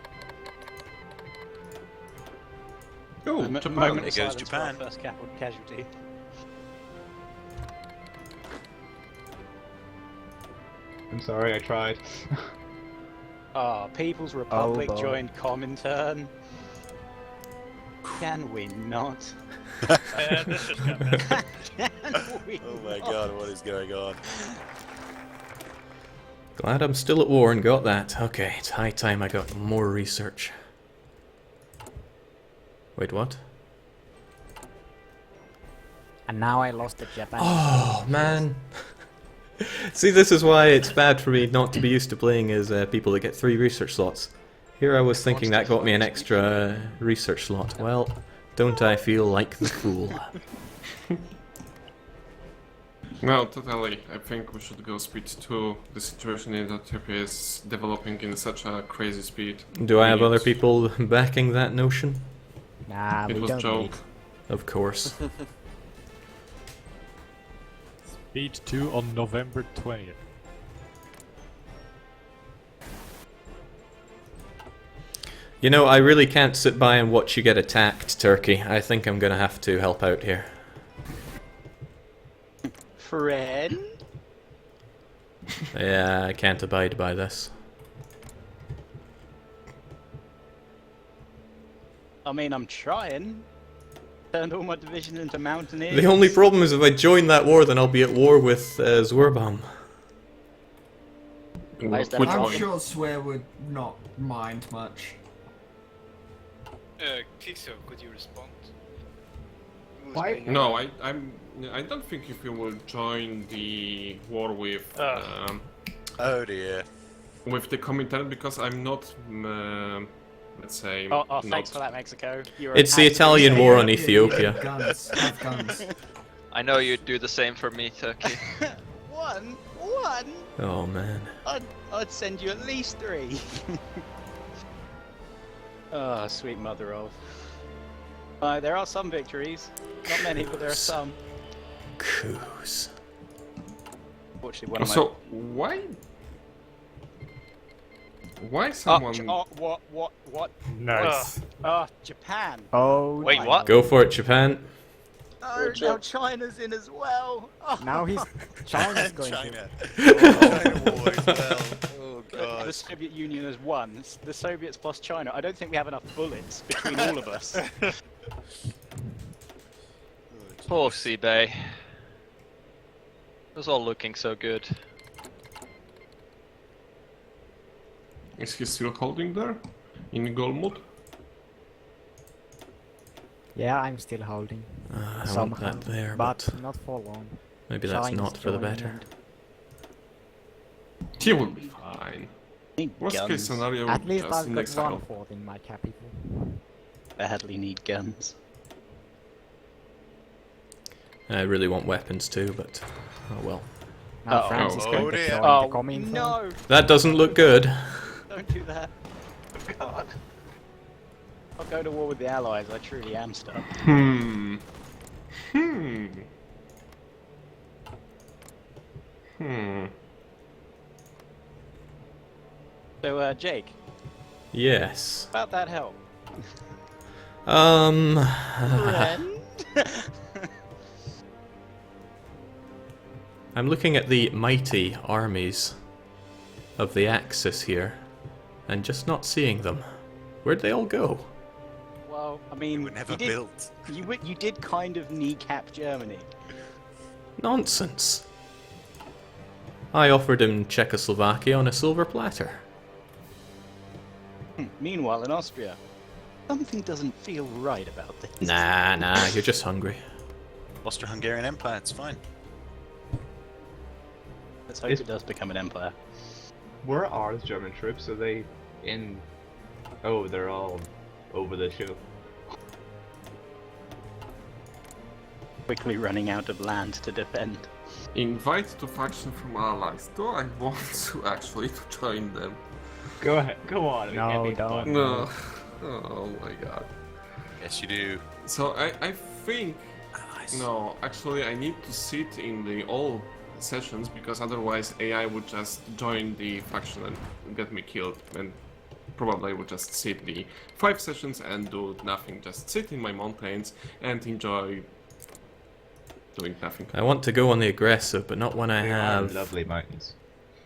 Oh, A Japan. moment of There goes silence for our Japan. first casualty. I'm sorry, I tried. Oh, People's Republic boy. joined Comintern. Can we not? This just got better. Can we Oh my not? god, what is going on? Glad I'm still at war and got that. Okay, it's high time I got more research. Wait, what? And now I lost the Japan. Oh, man. See, this is why it's bad for me not to be used to playing as people that get 3 research slots. Here I was thinking that got me an extra research slot. Well, don't I feel like the fool? No, totally. I think we should go speed 2. The situation in Ethiopia is developing in such a crazy speed. Do I have We other need- people backing that notion? Nah, It we was don't joke. need. Of course. Speed 2 on November 20th. You know, I really can't sit by and watch you get attacked, Turkey. I think I'm gonna have to help out here. Friend? Yeah, I can't abide by this. I mean, I'm trying. Turned all my division into mountaineers. The only problem is if I join that war, then I'll be at war with Zwerbaum. Why is that Which a I'm one? problem? sure Swear would not mind much. Kiso, could you respond? Why? No, I don't think if you will join the war with Oh dear. with the Comintern, because I'm not let's say Oh, not thanks for that, Mexico. You're It's the absolute Italian saint. war on Yeah, Ethiopia. Guns. Have guns. I know you'd do the same for me, Turkey. One? Oh man. I'd send you at least 3. Oh, sweet mother of. There are some victories. Not many, but there are some. Coos. Fortunately, one of my... So why someone what? Nice. Japan. Oh, Wait, my- what? Go for it, Japan. Oh, now China's in as well. Oh. Now he's China's going China. to. China war as well. Oh The god. Soviet Union has won. The Soviets plus China. I don't think we have enough bullets between all of us. Poor Bay. It was all looking so good. is he still holding there in Golmud? Yeah, I'm still holding. I want Somehow, that there, but but not for long. maybe that's China's not for the joining better. and He will be fine. Worst case Guns. scenario, At least just I've in got exile. one fort in my capital. Badly need guns. I really want weapons too, but oh well. Now Uh-oh. France is Oh going to dear. join Oh, the Comintern. no! That doesn't look good. Don't do that. God. I'll go to war with the Allies. I truly am stuck. Hmm. So, Jake, Yes. about that help. I'm looking at the mighty armies of the Axis here, and just not seeing them. Where'd they all go? Well, I mean, Were never you did, built. you did kind of kneecap Germany. Nonsense. I offered him Czechoslovakia on a silver platter. Meanwhile, in Austria, something doesn't feel right about this. Nah, you're just hungry. Austro-Hungarian Empire, it's fine. Let's hope it does become an empire. Where are the German troops? Are they in? Oh, they're all over the show. Quickly running out of land to defend. Invite to faction from allies. Do I want to actually to join them? Go ahead, go on. No, don't. No. Oh my god. Yes, you do. So I think no, actually I need to sit in the all sessions because otherwise AI would just join the faction and get me killed, and probably I would just sit the 5 sessions and do nothing, just sit in my mountains and enjoy doing nothing. I want to go on the aggressive, but not when I They are have lovely mountains.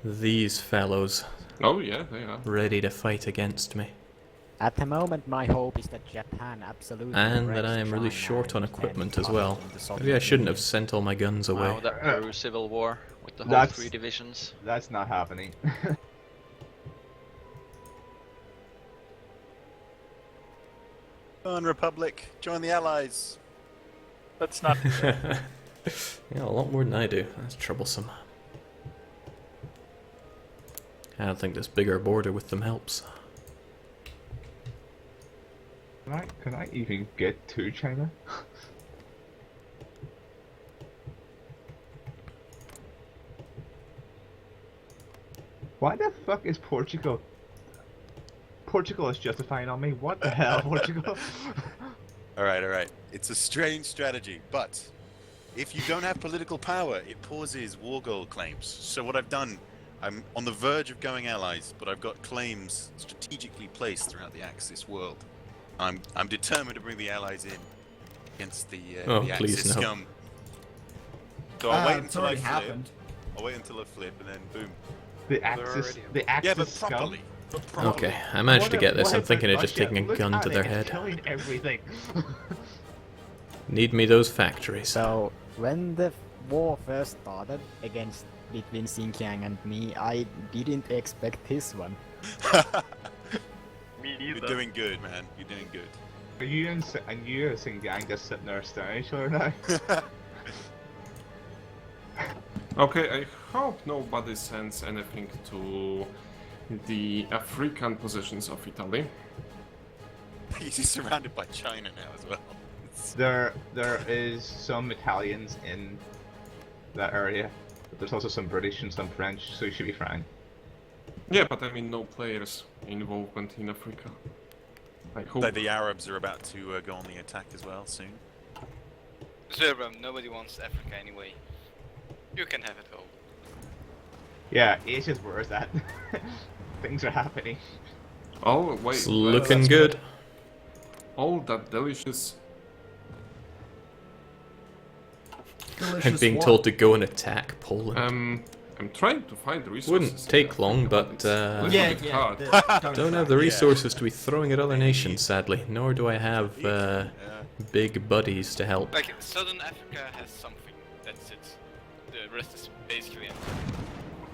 these fellows Oh yeah, they are. ready to fight against me. At the moment, my hope is that Japan absolutely. And that breaks I am really China short on and equipment then as well. follows in the Soviet Maybe I shouldn't have Union. sent all my guns away. Wow, that Peru civil war with the whole That's- 3 divisions. That's not happening. Come on, Republic, join the Allies. Let's not do that. Yeah, a lot more than I do. That's troublesome. I don't think this bigger border with them helps. Can I even get to China? Why the fuck is Portugal? Portugal is justifying on me. What the hell, Portugal? Alright. It's a strange strategy, but if you don't have political power, it pauses war goal claims. So what I've done, I'm on the verge of going allies, but I've got claims strategically placed throughout the Axis world. I'm determined to bring the allies in against the please Axis no. scum. So I'll wait It's until I already flip. happened. I'll wait until I flip, and then boom. The Axis Yeah, but scum? properly. Okay, I managed to get this. What I'm about thinking of just Russia? taking a Look gun at to it, their it's head. killing everything. Need me those factories. So when the war first started against between Xinjiang and me, I didn't expect this one. Me You're neither. doing good, man. You're doing good. Are you and Xinjiang just sitting there staring at each other now? Okay, I hope nobody sends anything to the African positions of Italy. He's surrounded by China now as well. There is some Italians in that area, but there's also some British and some French, so you should be fine. Yeah, but I mean no players involvement in Africa. I hope. Like the Arabs are about to go on the attack as well soon. Zero, nobody wants Africa anyway. You can have it all. Yeah, Asia's where is that? Things are happening. Oh, wait. It's well, looking that's good. All that delicious. I'm being told to go and attack Poland. I'm trying to find the resources. Wouldn't take long, but It's Yeah, a bit yeah, hard. don't have the resources to be throwing at other nations, sadly. Nor do I have big buddies to help. Like, Southern Africa has something, that's it. The rest is basically empty.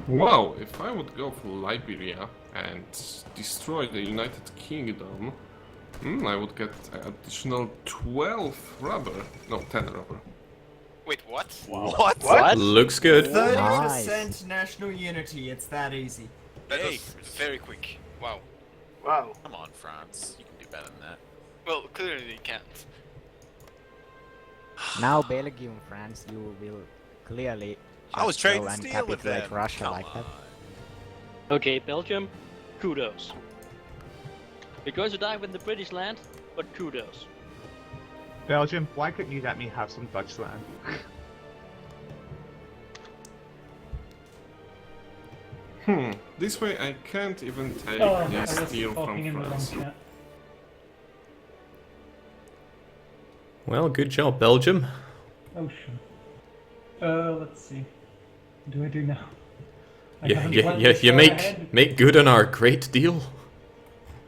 Wow, if I would go for Liberia and destroy the United Kingdom, I would get additional 12 rubber. No, 10 rubber. Wait, what? What? Looks good. 30% national unity, it's that easy. That was very quick. Wow. Wow. Come on, France. You can do better than that. Well, clearly you can't. Now Belgium, France, you will clearly I was just trading go and steel with capitulate them. Russia Come like that. Okay, Belgium, kudos. You're going to die with the British land, but kudos. Belgium, why couldn't you let me have some Dutch land? This way I can't even take Oh, I the was steel talking from in the wrong France. chat. Well, good job, Belgium. Oh shit. Let's see. What do I do now? I Yeah, haven't yeah, planned yeah. this You far ahead. make good on our great deal.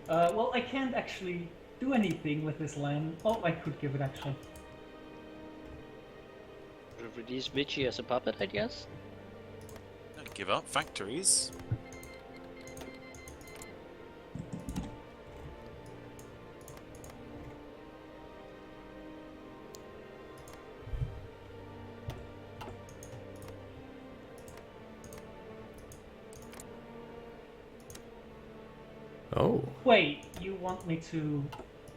Well, I can't actually do anything with this land. Oh, I could give it actually. Release Vichy as a puppet, I guess? Don't give up factories. Oh. Wait, you want me to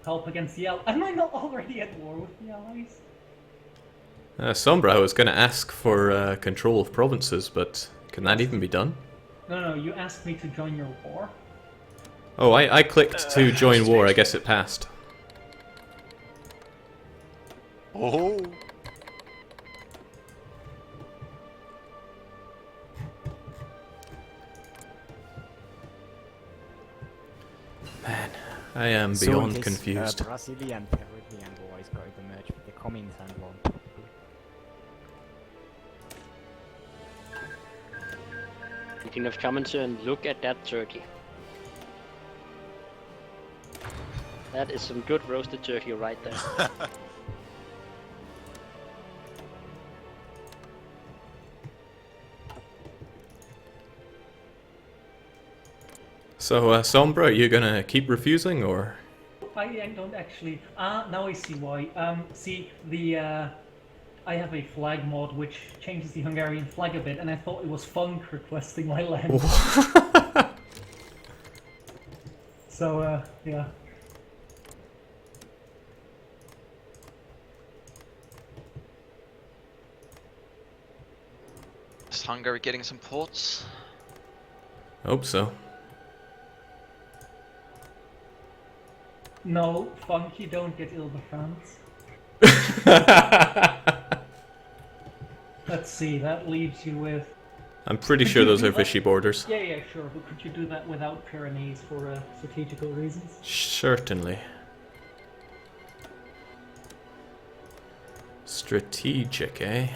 help against the Allies? Am I not already at war with the Allies? Sombra was going to ask for control of provinces, but can that even be done? No, you asked me to join your war. Oh, I clicked to join war. I guess it passed. Oh. Man, I am Soon beyond this, confused. Brazilian Peruvian war is going to merge with the Comintern war. Speaking of Comintern, look at that turkey. That is some good roasted turkey right there. So, Sombra, you gonna keep refusing, or? I don't actually. Now I see why. See, I have a flag mod which changes the Hungarian flag a bit, and I thought it was Funk requesting my land. So, yeah. Is Hungary getting some ports? Hope so. No, Funk, you don't get Ile-de-France. Let's see, that leaves you with... I'm pretty sure those are fishy borders. Yeah, sure, but could you do that without Pyrenees for strategical reasons? Certainly. Strategic, eh?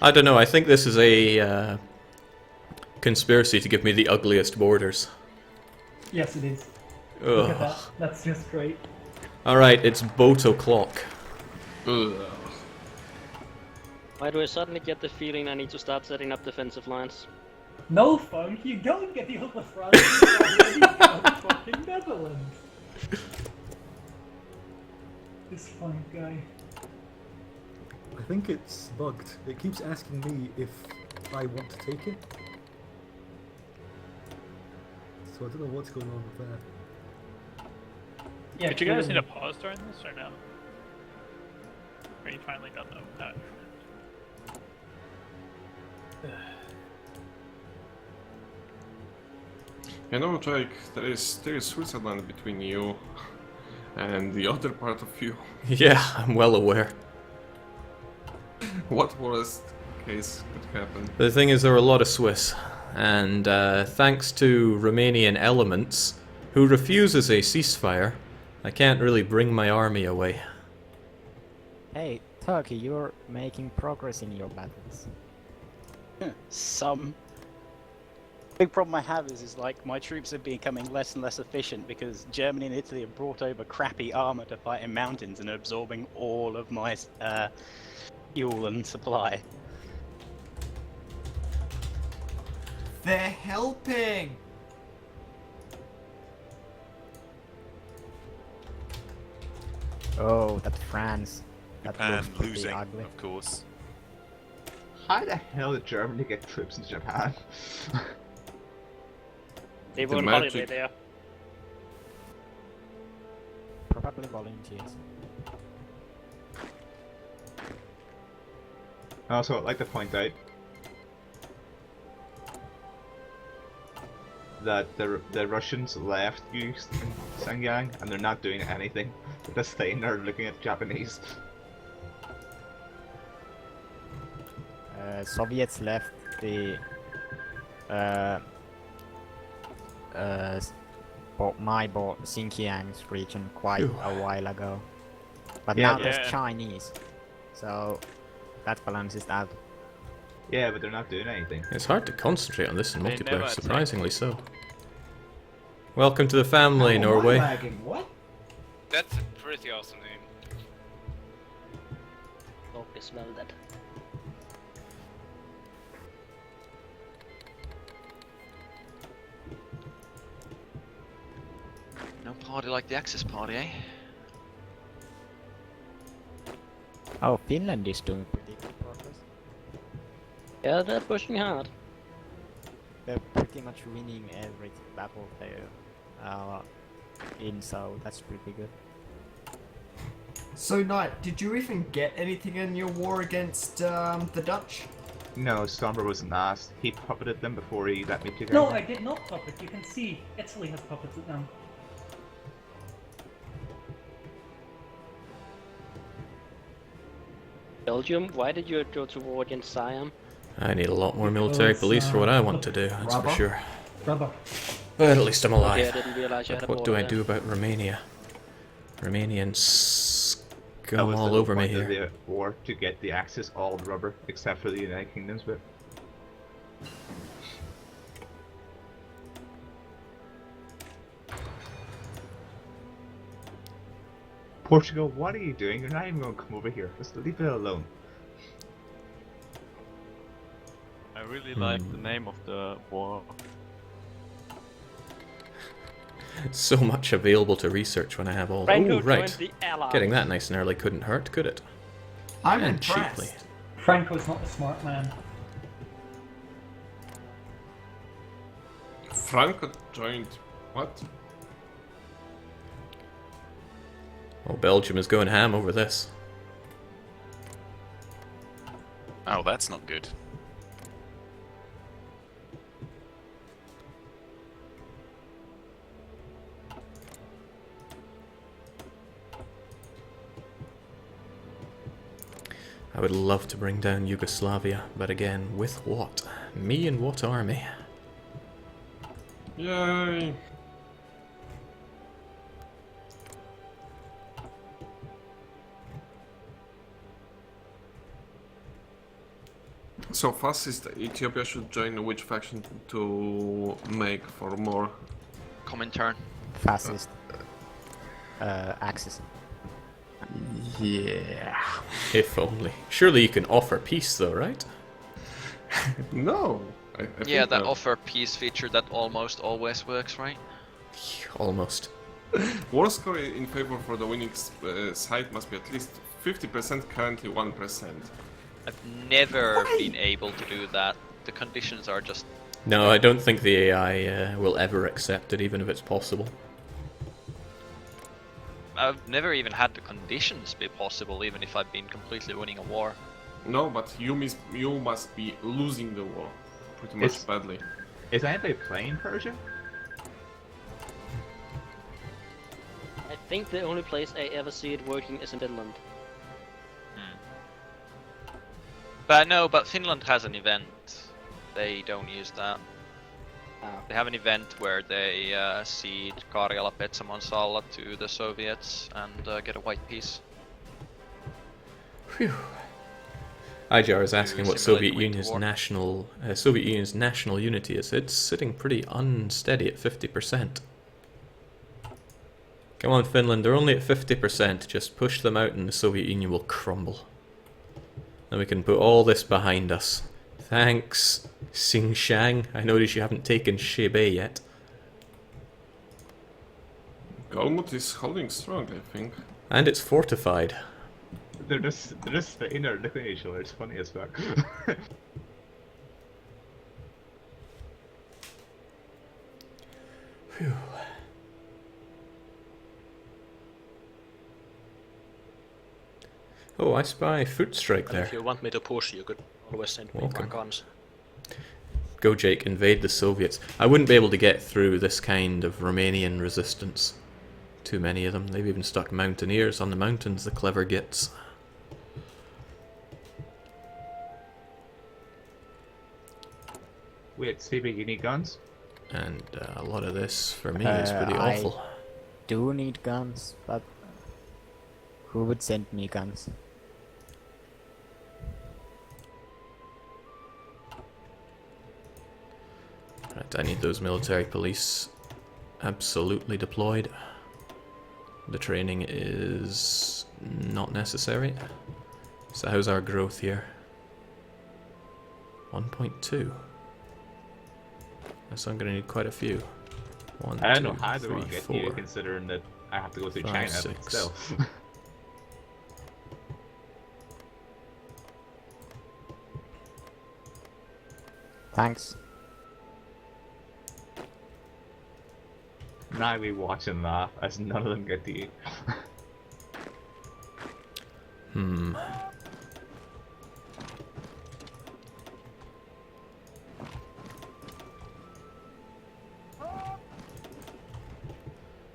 I don't know, I think this is a conspiracy to give me the ugliest borders. Yes, it is. Ugh. Look at that. That's just great. Alright, it's boat o'clock. Why do I suddenly get the feeling I need to start setting up defensive lines? No, Funk, you don't get the Ile-de-France. You already got fucking Netherlands. This Funk guy. I think it's bugged. It keeps asking me if I want to take it. So I don't know what's going on with that. Yeah, Did you guys need a pause during this or no? Or you finally done though? You know, Jake, there is Switzerland between you and the other part of you. Yeah, I'm well aware. What worst case could happen? The thing is, there are a lot of Swiss, and thanks to Romanian elements, who refuses a ceasefire, I can't really bring my army away. Hey, Turkey, you're making progress in your battles. Some. Big problem I have is like my troops are becoming less and less efficient because Germany and Italy have brought over crappy armor to fight in mountains and are absorbing all of my fuel and supply. They're helping! Oh, that France. That Japan looks pretty losing, ugly. of course. How the hell did Germany get troops in Japan? They The were on magic. holiday there. Probably volunteers. Also, I'd like to point out that the Russians left Xinjiang and they're not doing anything. They're just staying there looking at Japanese. Soviets left the Xinjiang's region quite a while ago, but Yeah, now but- there's Chinese, so that balances out. Yeah, but they're not doing anything. It's hard to concentrate on this in They multiplayer, never surprisingly so. Welcome to the family, How am I Norway. lagging? What? That's a pretty awesome name. Dog is well dead. No party like the Axis party, eh? Oh, Finland is doing pretty good progress. Yeah, they're pushing hard. They're pretty much winning every battle they're in, so that's pretty good. So, Knight, did you even get anything in your war against the Dutch? No, Stomper wasn't asked. He puppeted them before he let me take No, over. I did not puppet. You can see Italy has puppeted them. Belgium, why did you go to war against Siam? I need a lot more military police for what I want to do, that's for rubber. sure. Rubber. But at least I'm alive. Okay, I didn't realize you had But a what do border I do there. about Romania? Romanians That scum was the all whole over me point of here. the war, to get the Axis all rubber, except for the United Kingdom's bit. Portugal, what are you doing? You're not even going to come over here. Just leave it alone. I really like the name of the war. So much available to research when I have all. Franco Oh, right. joined the Allies. Getting that nice and early couldn't hurt, could it? I'm and impressed. cheaply. Franco's not the smart man. Franco joined. What? Oh, Belgium is going ham over this. Oh, that's not good. I would love to bring down Yugoslavia, but again, with what? Me and what army? Yay! So fascist Ethiopia should join which faction to make for more? Comintern. Fascist. Axis. Yeah. If only. Surely you can offer peace though, right? No. I Yeah, think that no. offer peace feature that almost always works, right? Almost. War score in favor for the winning side must be at least 50%, currently 1%. I've never been able to do that. The conditions are just... No, I don't think the AI will ever accept it, even if it's possible. I've never even had the conditions be possible, even if I've been completely winning a war. No, but you must be losing the war pretty much badly. Is anybody playing Persia? I think the only place I ever see it working is in Finland. But no, but Finland has an event. They don't use that. They have an event where they cede Karjala, Petsamon, Salla to the Soviets and get a white peace. Phew. Ijar is asking what simulate Soviet Union's national unity is. It's sitting pretty unsteady at 50%. Come on, Finland, they're only at 50%. Just push them out and the Soviet Union will crumble. Then we can put all this behind us. Thanks, Xinjiang. I notice you haven't taken Shebei yet. Galmut is holding strong, I think. And it's fortified. They're just sitting there looking at each other. It's funny as fuck. Phew. Oh, I spy foot strike And there. if you want me to push, you could always send me more Welcome. guns. Go, Jake, invade the Soviets. I wouldn't be able to get through this kind of Romanian resistance. Too many of them. They've even stuck mountaineers on the mountains, the clever gits. Wait, CB, you need guns? And a lot of this, for me, is pretty awful. I do need guns, but who would send me guns? Right, I need those military police absolutely deployed. The training is not necessary. So how's our growth here? 1.2. So I'm gonna need quite a few. One, I don't know two, how they're three, going to get four, you, considering that I have to go through 5, China, 6. but still. Thanks. Now we watch and laugh as none of them get to eat. Hmm.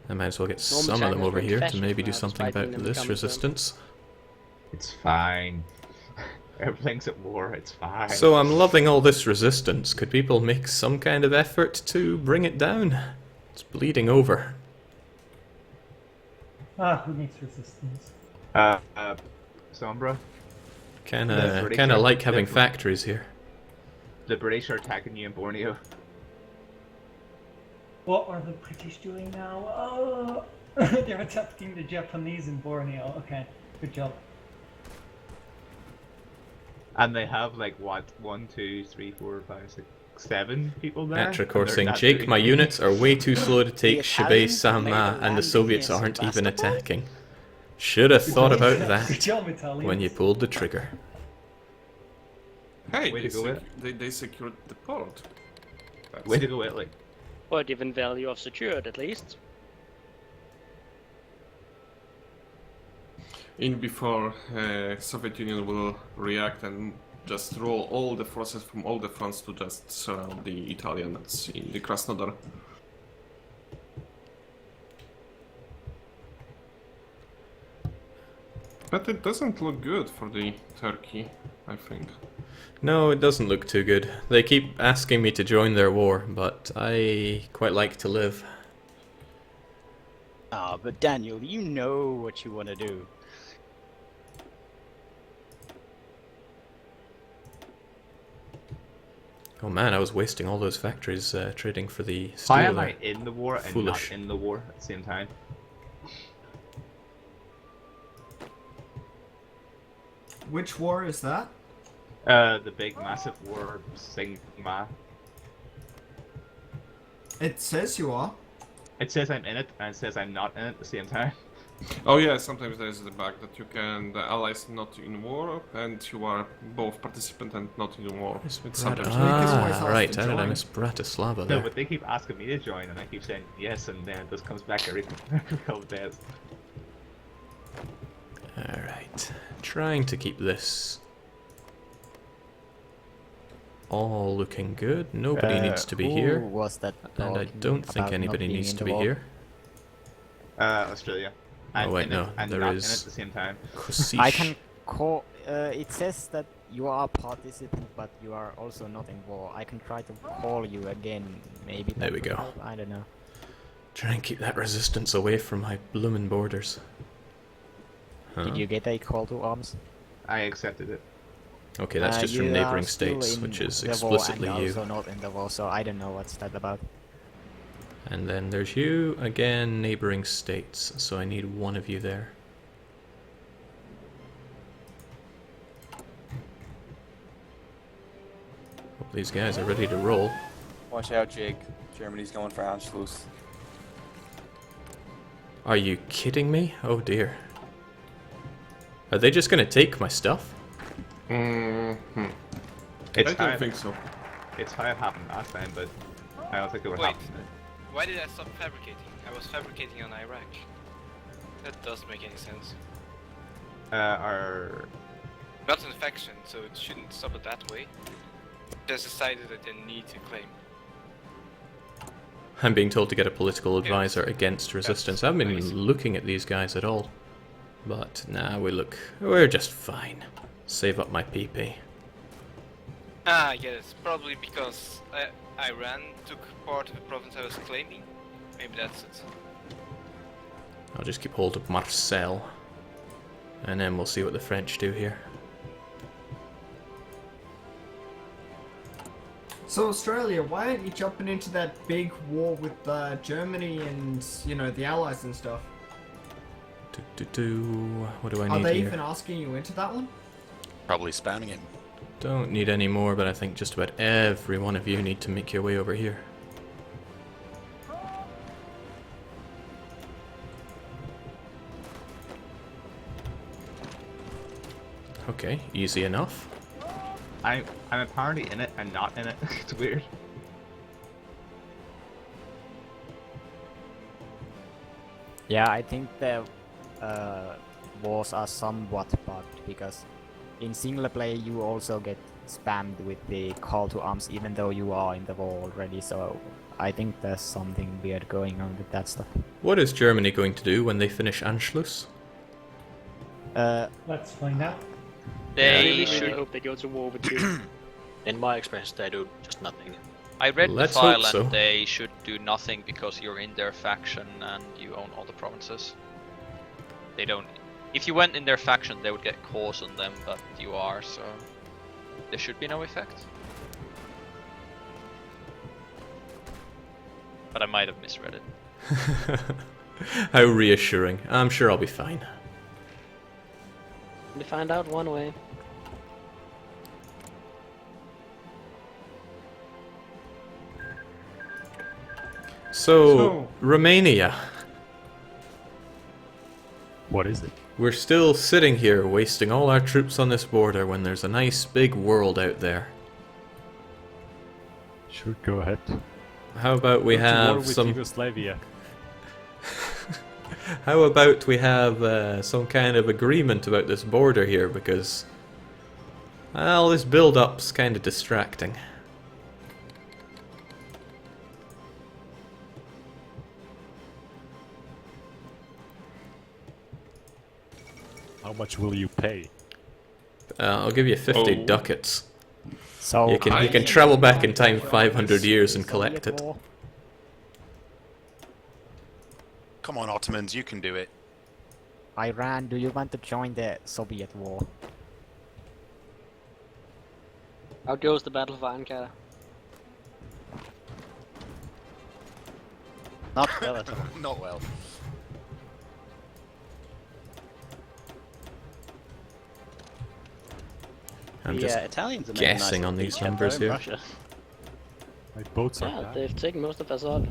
I might as well get some of them over here to maybe do something about this resistance. It's fine. Everything's at war, it's fine. So I'm loving all this resistance. Could people make some kind of effort to bring it down? It's bleeding over. Who needs resistance? Sombra? Kinda like having factories here. The British are attacking you in Borneo. What are the British doing now? Oh, they're attacking the Japanese in Borneo. Okay, good job. And they have like what, 1, 2, 3, 4, 5, 6, 7 people there. Atricor and saying, they're not Jake, doing my anything. units are way too slow to take Shibei Italians made a Sama, and the landing Soviets in aren't even Sebastopol? attacking. Should have thought about Good that job, Italians. when you pulled the trigger. Hey, Way to go, they secured the port. Way to go, Italy. Or given value of secured, at least. In before Soviet Union will react and just roll all the forces from all the fronts to just surround the Italians in the Krasnodar. But it doesn't look good for the Turkey, I think. No, it doesn't look too good. They keep asking me to join their war, but I quite like to live. Ah, but Daniel, you know what you want to do. Oh man, I was wasting all those factories trading for the steel. Why am there. I in the war and Foolish. not in the war at the same time? Which war is that? The big massive war Sigma. It says you are. It says I'm in it, and it says I'm not in it at the same time. Oh yeah, sometimes there's the bug that you can, the allies not in war, and you are both participant and not in war. It's sometimes Right, how did I miss Bratislava No, there? but they keep asking me to join, and I keep saying yes, and then it just comes back every couple of days. Alright, trying to keep this all looking good. Nobody needs to be who here. was that And I talking don't think about anybody not being needs in to the be war? here. Australia. Oh I'm wait, in no, it and there not is in it at the same time. I can call. It says that you are a participant, but you are also not in war. I can try to call you again. Maybe. There that we will go. help, I don't know. Try and keep that resistance away from my bloomin' borders. Huh. Did you get a call to arms? I accepted it. Okay, that's just you from are neighboring still states, in which is the war explicitly and you. also not in the war, so I don't know what's that about. And then there's you, again, neighboring states, so I need one of you there. Hope these guys are ready to roll. Watch out, Jake. Germany's going for Anschluss. Are you kidding me? Oh dear. Are they just gonna take my stuff? Mm-hmm. It's I don't think so. It's how it happened last time, but I don't think it would Wait, happen. why did I stop fabricating? I was fabricating on Iraq. That doesn't make any sense. Our Not an faction, so it shouldn't stop it that way. Just decided that they need to claim. I'm being told to get a political advisor against resistance. I haven't been nice. looking at these guys at all. But nah, we're just fine. Save up my PP. Ah, yes, probably because Iran took part of the province I was claiming. Maybe that's it. I'll just keep hold of Marseille. And then we'll see what the French do here. So Australia, why aren't you jumping into that big war with Germany and, you know, the Allies and stuff? What do I Are need they here? even asking you into that one? Probably spamming him. Don't need any more, but I think just about every one of you need to make your way over here. Okay, easy enough. I'm apparently in it and not in it. It's weird. Yeah, I think the wars are somewhat bugged because in single play you also get spammed with the call to arms even though you are in the war already, so I think there's something weird going on with that stuff. What is Germany going to do when they finish Anschluss? Let's find out. I really hope they go to war with you. In my experience, they do just nothing. I read Let's the file hope so. and they should do nothing because you're in their faction and you own all the provinces. They don't. If you went in their faction, they would get calls on them, but you are, so there should be no effect. but I might have misread it. How reassuring. I'm sure I'll be fine. We find out one way. So, Romania. What is it? We're still sitting here wasting all our troops on this border when there's a nice big world out there. Sure, go ahead. How about we Go to war have with some... Yugoslavia. How about we have some kind of agreement about this border here, because... well, this build-up's kind of distracting. How much will you pay? I'll give you 50 ducats. So you can travel back in time 500 years and collect it. Come on, Ottomans, you can do it. Iran, do you want to join the Soviet war? How goes the Battle of Ankara? Not well at all. Not well. I'm The just Italians are making guessing nice on little these beachhead numbers though in here. Russia. My boats are Yeah, back. they've taken most of Assad.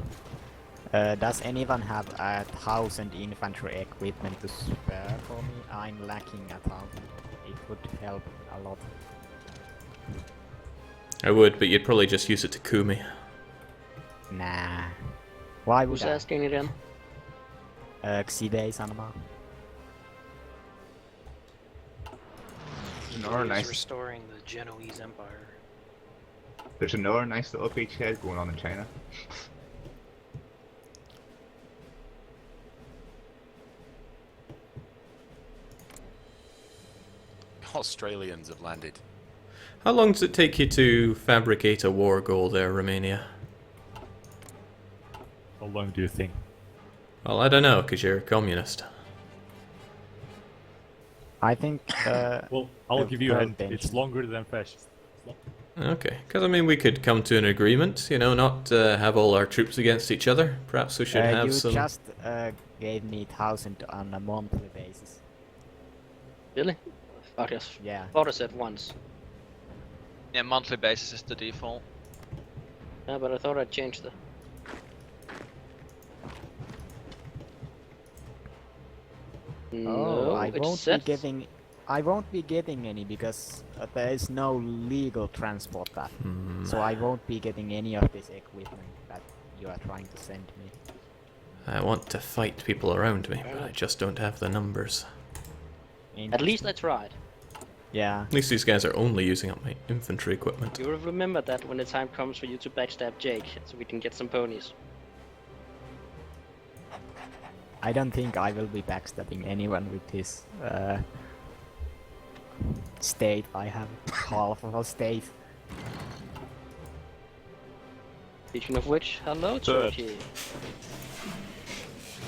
Does anyone have 1,000 infantry equipment to spare for me? I'm lacking 1,000. It would help a lot. I would, but you'd probably just use it to coup me. Nah. Why would Who's I? asking again? Xide Sanma. Another He nice. is restoring the Genoese Empire. There's another nice little beachhead going on in China. Australians have landed. How long does it take you to fabricate a war goal there, Romania? How long do you think? Well, I don't know, because you're a communist. I think. Well, I'll give you a hint. It's longer than fascist. Okay, because I mean, we could come to an agreement, you know, not have all our troops against each other. Perhaps we should have you some... just gave me 1,000 on a monthly basis. Really? Fuck yes. Yeah. Thought I said once. Yeah, monthly basis is the default. Yeah, but I thought I'd change the. Oh, No, I it's won't set. be getting. I won't be getting any because there is no legal transport that. So I won't be getting any of this equipment that you are trying to send me. I want to fight people around me, but I just don't have the numbers. At least I tried. Yeah. At least these guys are only using up my infantry equipment. You will remember that when the time comes for you to backstab Jake, so we can get some ponies. I don't think I will be backstabbing anyone with this state. I have half of a state. Speaking of which, hello Third. Turkey.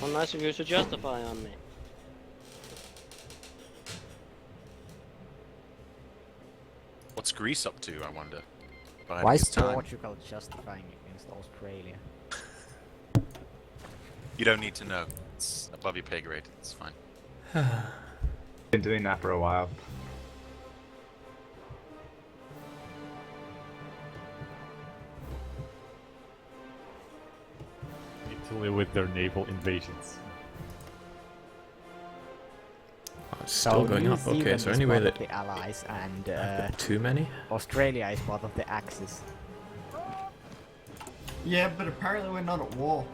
How nice of you to justify on me. What's Greece up to, I wonder? Biding Why his is time. Portugal justifying against Australia? You don't need to know. It's above your pay grade. It's fine. Been doing that for a while. Italy with their naval invasions. Oh, it's still going New up. Okay, Zealand is there is any way part of that... the Allies and I've got too many? Australia is part of the Axis. Yeah, but apparently we're not at war.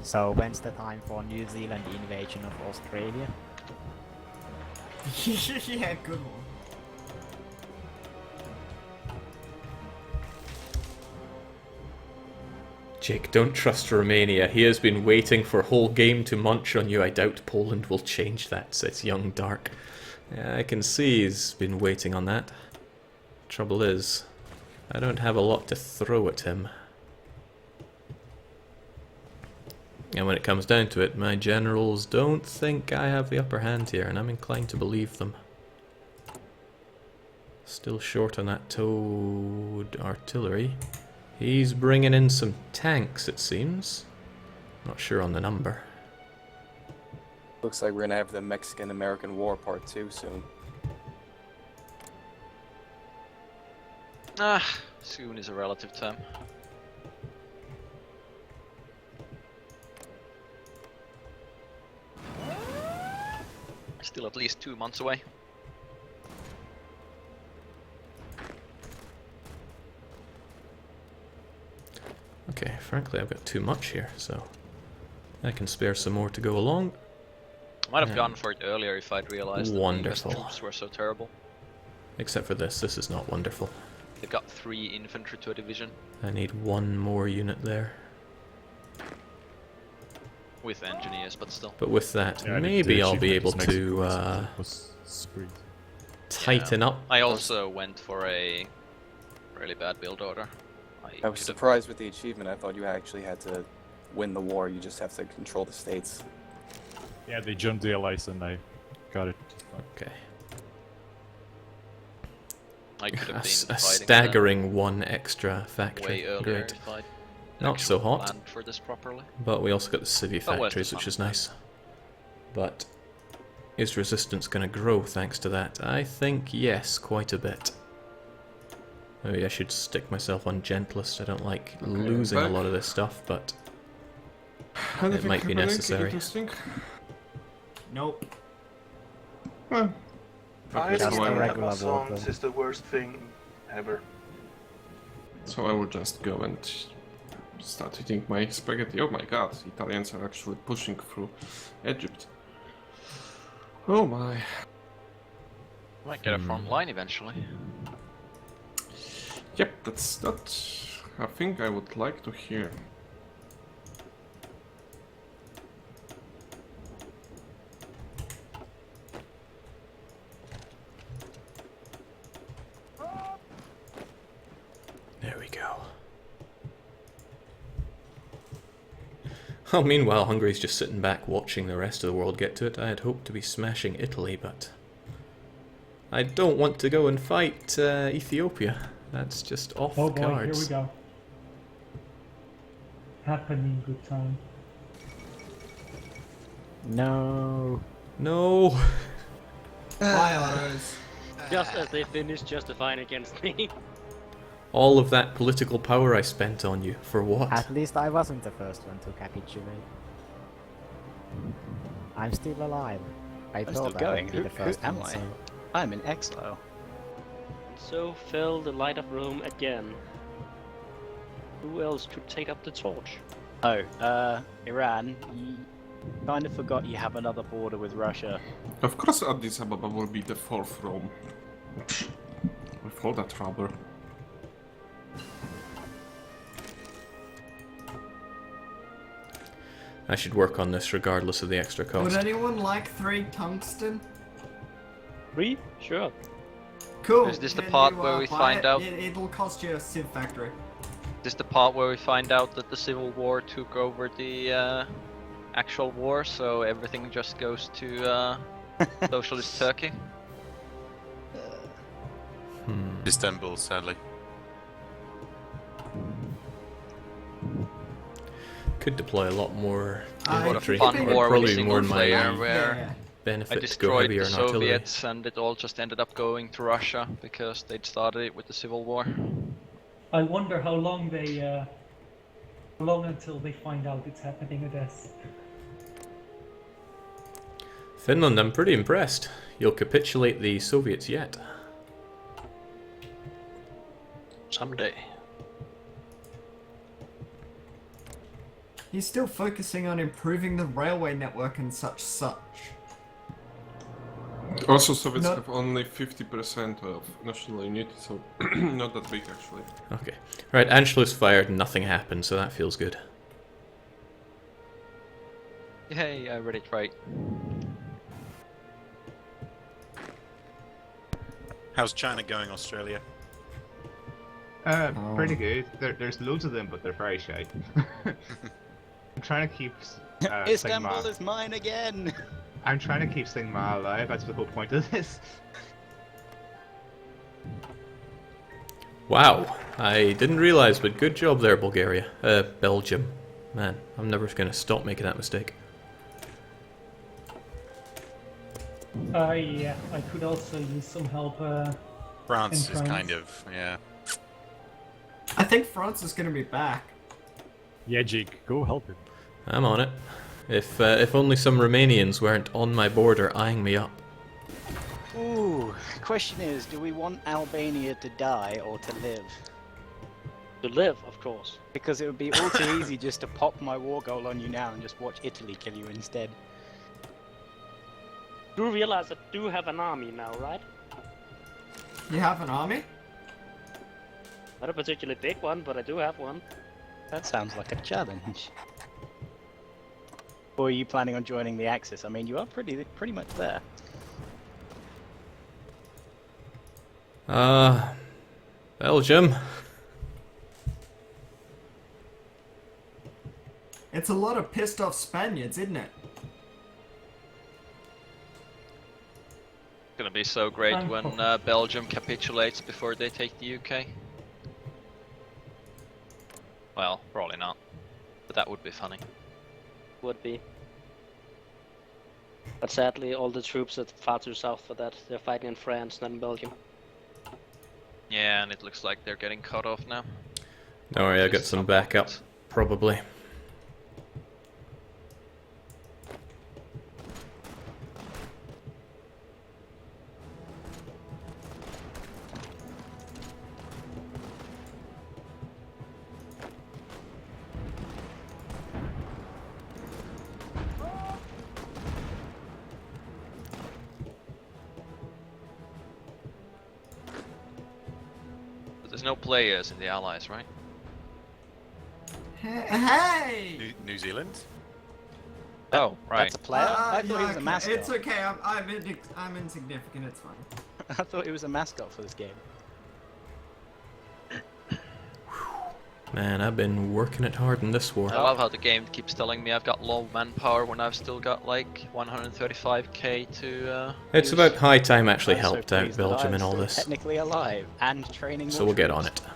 So when's the time for New Zealand invasion of Australia? Yeah, good one. Jake, don't trust Romania. He has been waiting for whole game to munch on you. I doubt Poland will change that, says Young Dark. Yeah, I can see he's been waiting on that. Trouble is, I don't have a lot to throw at him. And when it comes down to it, my generals don't think I have the upper hand here, and I'm inclined to believe them. Still short on that towed artillery. He's bringing in some tanks, it seems. Not sure on the number. Looks like we're gonna have the Mexican-American War Part 2 soon. Soon is a relative term. Still at least 2 months away. Okay, frankly I've got too much here, so I can spare some more to go along. Might have gone for it earlier if I'd realized Wonderful. that the US troops were so terrible. Except for this is not wonderful. They've got 3 infantry to a division. I need one more unit there. With engineers, but still. But with that, Yeah, I need maybe to I'll achieve be that able because to Mexico was screwed. tighten up. I also went for a really bad build order. I was surprised with the achievement. I thought you actually had to win the war. You just have to control the states. Yeah, they jumped the allies and I got it. Okay. I could have been A fighting staggering one extra factory. way earlier Great. if I'd Not so actually hot. planned for this properly. But we also got the civvy But where's the factories, which fun? is nice. But is resistance going to grow thanks to that? I think yes, quite a bit. Maybe I should stick myself on gentlest. I don't like losing a lot of this stuff, but it might be necessary. Nope. Fighting Just in a regular Amazons is the worst thing ever. So I will just go and start eating my spaghetti. Oh my god, Italians are actually pushing through Egypt. Oh my. Might get a front line eventually. Yep, that's not a thing I would like to hear. There we go. Oh, meanwhile, Hungary's just sitting back watching the rest of the world get to it. I had hoped to be smashing Italy, but I don't want to go and fight Ethiopia. That's just off Oh the boy, cards. here we go. Happening good time. No. No. Bye, autos. Just as they finish justifying against me. All of that political power I spent on you, for what? At least I wasn't the first one to capitulate. I'm still alive. I'm thought still I going. would be Who the first am one, I? so- I'm in exile. So fell the light of Rome again. Who else could take up the torch? Oh, Iran, you kind of forgot you have another border with Russia. Of course Addis Ababa will be the 4th Rome. With all that rubber. I should work on this regardless of the extra cost. Would anyone like 3 tungsten? 3? Sure. Cool. Is this the Can part you, where we buy find it? out? It'll cost you a civ factory. Is this the part where we find out that the civil war took over the actual war, so everything just goes to socialist Turkey? Istanbul, sadly. Could deploy a lot more What a infantry. fun Or war with a probably single more in my player where I benefit to go destroyed heavier the in artillery. Soviets and it all just ended up going to Russia because they'd started it with the civil war. I wonder how long they, how long until they find out it's happening, I guess. Finland, I'm pretty impressed. You'll capitulate the Soviets yet. Someday. He's still focusing on improving the railway network and such. Also, Soviets Not- have only 50% of national unity, so not that big actually. Okay. Right, Anschluss fired, nothing happened, so that feels good. Yay, I read it right. How's China going, Australia? Pretty good. There's loads of them, but they're very shy. I'm trying to keep Istanbul Sigma. is mine again! I'm trying to keep Sigma alive. That's the whole point of this. Wow, I didn't realize, but good job there, Bulgaria. Belgium. Man, I'm never going to stop making that mistake. Yeah, I could also use some help. France in is kind of, yeah. I think France is going to be back. Yeah, Jake, go help him. I'm on it. If only some Romanians weren't on my border eyeing me up. Ooh, question is, do we want Albania to die or to live? To live, of course. Because it would be all too easy just to pop my war goal on you now and just watch Italy kill you instead. You realize I do have an army now, right? You have an army? Not a particularly big one, but I do have one. That sounds like a challenge. Or are you planning on joining the Axis? I mean, you are pretty much there. Belgium. It's a lot of pissed off Spaniards, isn't it? It's gonna be so great when Belgium capitulates before they take the UK. Well, probably not. But that would be funny. Would be. But sadly, all the troops are far too south for that. They're fighting in France, not in Belgium. Yeah, and it looks like they're getting cut off now. Don't worry, I got some backup, probably. There's no players in the Allies, right? Hey! New Zealand? Oh, right. That's a player? I thought he was a okay. mascot. It's okay, I'm insignificant, it's fine. I thought he was a mascot for this game. Man, I've been working it hard in this war. I love how the game keeps telling me I've got low manpower when I've still got like 135k to It's use. about high time actually I'm so helped out pleased that Belgium I'm in all still this. Technically alive and training. So more we'll get on troops. it.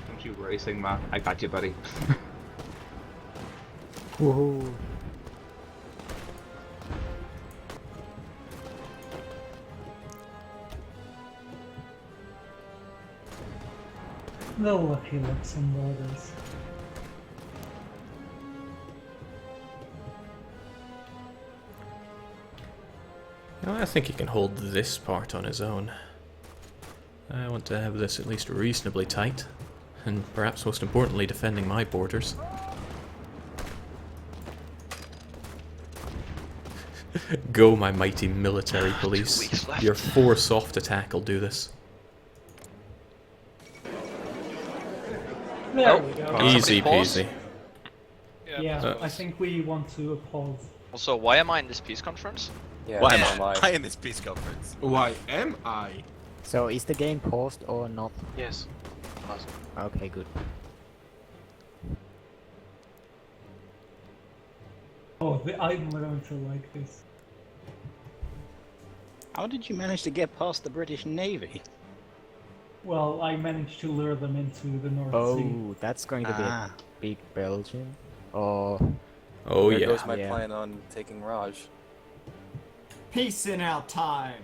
Don't you worry, Sigma. I got you, buddy. Whoa. The lucky Luxembourgers. You know, I think he can hold this part on his own. I want to have this at least reasonably tight, and perhaps most importantly defending my borders. Go, my mighty military police. Your 4 soft attack will do this. There we go. Easy pause? peasy. Yeah, I think we want to pause. Also, why am I in this peace conference? Yeah, Why so am I in this peace conference? Why am I? So is the game paused or not? Yes. Awesome. Okay, good. Oh, I'm going to like this. How did you manage to get past the British Navy? Well, I managed to lure them into the North Sea. Oh, that's going to be a big Belgium. Oh. Oh There yeah. goes my Yeah. plan on taking Raj. Peace in our time.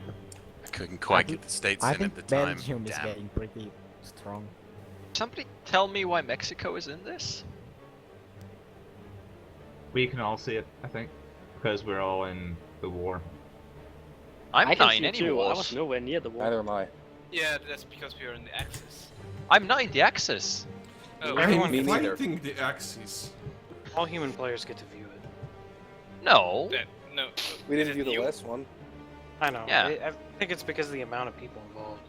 I couldn't quite get the states I in think at the time. Belgium is Damn. getting pretty strong. Somebody tell me why Mexico is in this? We can all see it, I think, because we're all in the war. I'm I can not see in it any too. I wars. was nowhere near the war. Neither am I. Yeah, that's because we are in the Axis. I'm not in the Axis. Oh, I'm Me neither. fighting the Axis. All human players get to view it. No. no. We didn't Is view it the you? last one. I know. Yeah. I think it's because of the amount of people involved.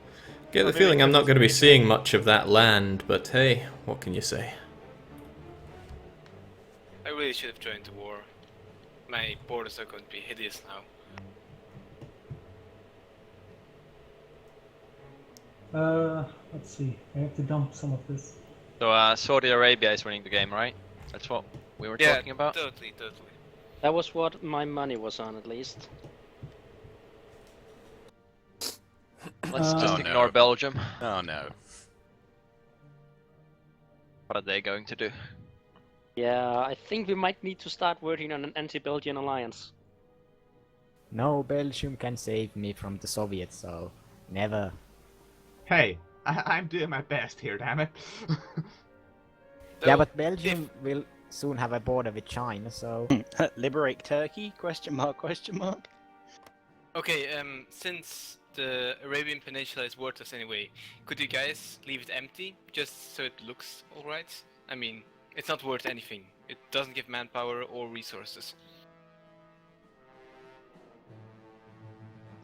Get Or the maybe feeling I'm because not it's going to be big. seeing much of that land, but hey, what can you say? I really should have joined the war. My borders are going to be hideous now. Let's see. I have to dump some of this. So Saudi Arabia is winning the game, right? That's what we were Yeah, talking about. totally. That was what my money was on, at least. Let's just Oh, ignore no. Belgium. Oh no. What are they going to do? Yeah, I think we might need to start working on an anti-Belgian alliance. No, Belgium can save me from the Soviets, so never. Hey, I'm doing my best here, damn it. Yeah, but Belgium will soon have a border with China, so... Liberate Turkey? Question mark, question mark. Okay, since the Arabian Peninsula is worthless anyway, could you guys leave it empty, just so it looks alright? I mean, it's not worth anything. It doesn't give manpower or resources.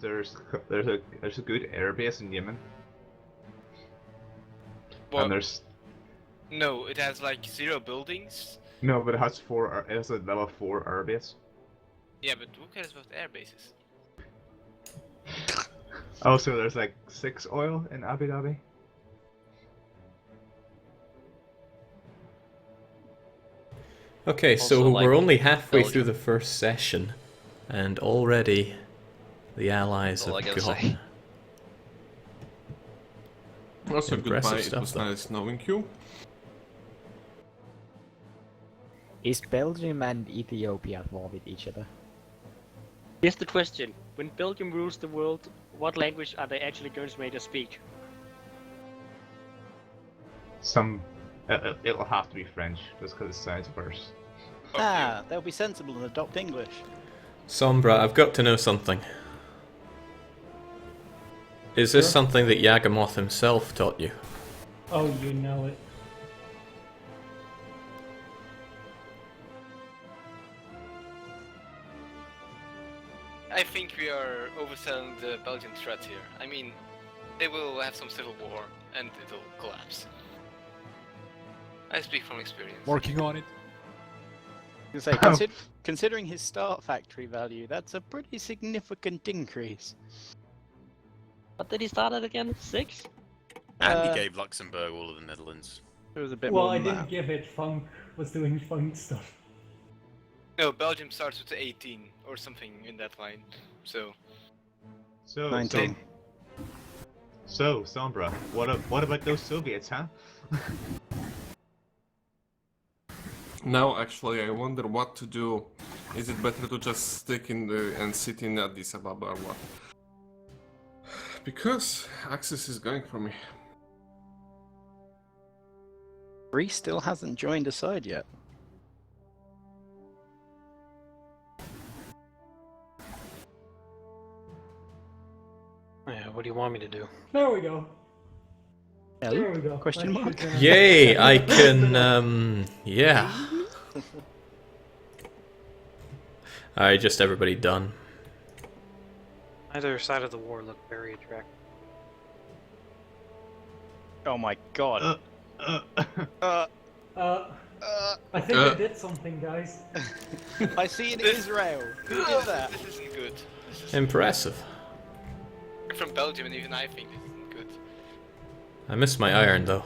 There's a good airbase in Yemen. Well, And there's no, it has like 0 buildings. no, but it has it has a level 4 airbase. Yeah, but who cares about air bases? Also, there's like 6 oil in Abu Dhabi. Okay, so Also, like, we're only halfway Belgium. through the first session, and already the Allies All I have gotta gone. say. Also, Impressive goodbye. It stuff, was though. nice knowing you. Is Belgium and Ethiopia at war with each other? Here's the question. When Belgium rules the world, what language are they actually going to make us speak? It'll have to be French, just because it sounds worse. Ah, they'll be sensible and adopt English. Sombra, I've got to know something. Is this Sure. something that Yagamoth himself taught you? Oh, you know it. I think we are overselling the Belgian threat here. I mean, they will have some civil war and it'll collapse. I speak from experience. Working on it. I say, considering his start factory value, that's a pretty significant increase. What did he start at again? 6? And he gave Luxembourg all of the Netherlands. It was a bit Well, more I than didn't that. give it. Funk was doing funk stuff. No, Belgium starts with 18 or something in that line. So 19. So, Sombra, what about those Soviets, huh? Now, actually, I wonder what to do. Is it better to just stick in and sit in Addis Ababa or what? Because Axis is going for me. Greece still hasn't joined a side yet. Yeah, what do you want me to do? There we go. Yeah, There we go. question I mark? should, Yay, I can, yeah. Alright, just everybody done. Either side of the war looked very attractive. Oh my god. I think I did something, guys. I see in Israel. Who did that? this isn't good. Impressive. From Belgium, and even I think this isn't good. I miss my iron, though.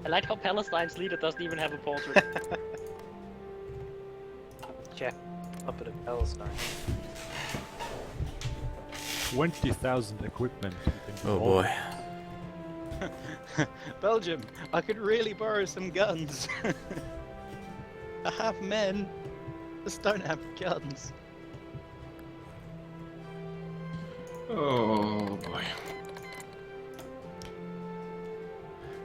I like how Palestine's leader doesn't even have a portrait. Check. Puppet of Palestine. 20,000 equipment. Oh boy. Belgium, I could really borrow some guns. I have men, just don't have guns. Oh boy.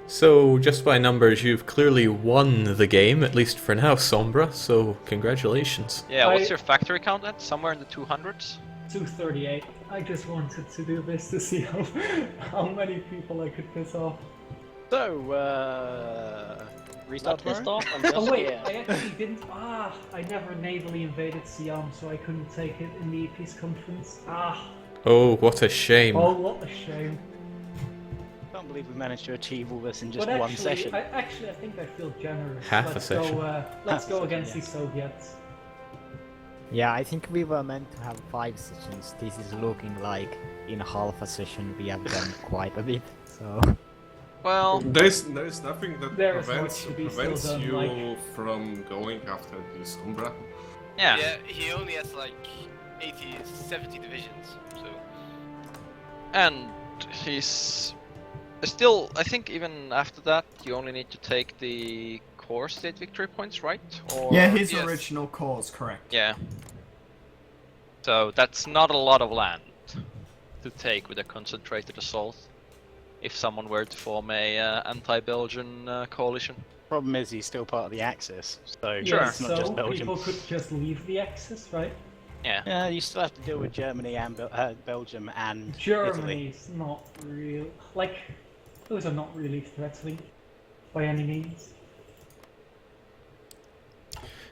So, just by numbers, you've clearly won the game, at least for now, Sombra, so congratulations. Yeah, what's your factory count at? Somewhere in the 200s? 238. I just wanted to do this to see how many people I could piss off. So, restart Not pissed tomorrow? off, I'm just Oh wait, scared. I actually didn't. I never navally invaded Siam, so I couldn't take it in the peace conference. Oh, what a shame. Oh, what a shame. I can't believe we managed to achieve all this in just But one actually, session. I think I feel generous. Half a let's session. Go, let's Half a go session, against yeah. the Soviets. Yeah, I think we were meant to have 5 sessions. This is looking like in half a session we have done quite a bit, so... Well, there's nothing that There is prevents much to be still done, you like- from going after this Umbra. Yeah. Yeah, he only has like 80, 70 divisions, so. And he's still, I think even after that, you only need to take the core state victory points, right? Or Yeah, his Yes. original cause, correct. yeah. So that's not a lot of land to take with a concentrated assault. If someone were to form a anti-Belgian coalition. Problem is, he's still part of the Axis, so Yeah, it's not so just Belgium. people could just leave the Axis, right? Yeah. Yeah, you still have to deal with Germany and Belgium and Italy. Germany's not real. Like, those are not really threatening by any means.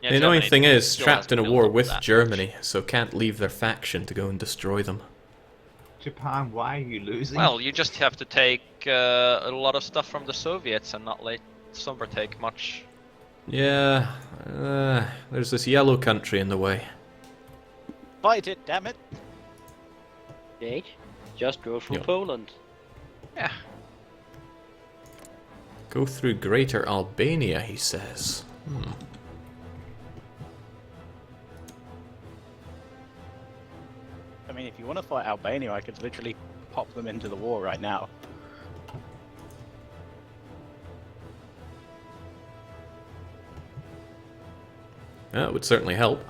Yeah, The annoying Germany thing is, still trapped has in a built war up with that Germany, so can't leave their faction to go and destroy them. Japan, why are you losing? Well, you just have to take a lot of stuff from the Soviets and not let Sombra take much. Yeah, there's this yellow country in the way. Fight it, damn it! Jake, just go through Yeah. Poland. Yeah. Go through Greater Albania, he says. I mean, if you want to fight Albania, I could literally pop them into the war right now. That would certainly help.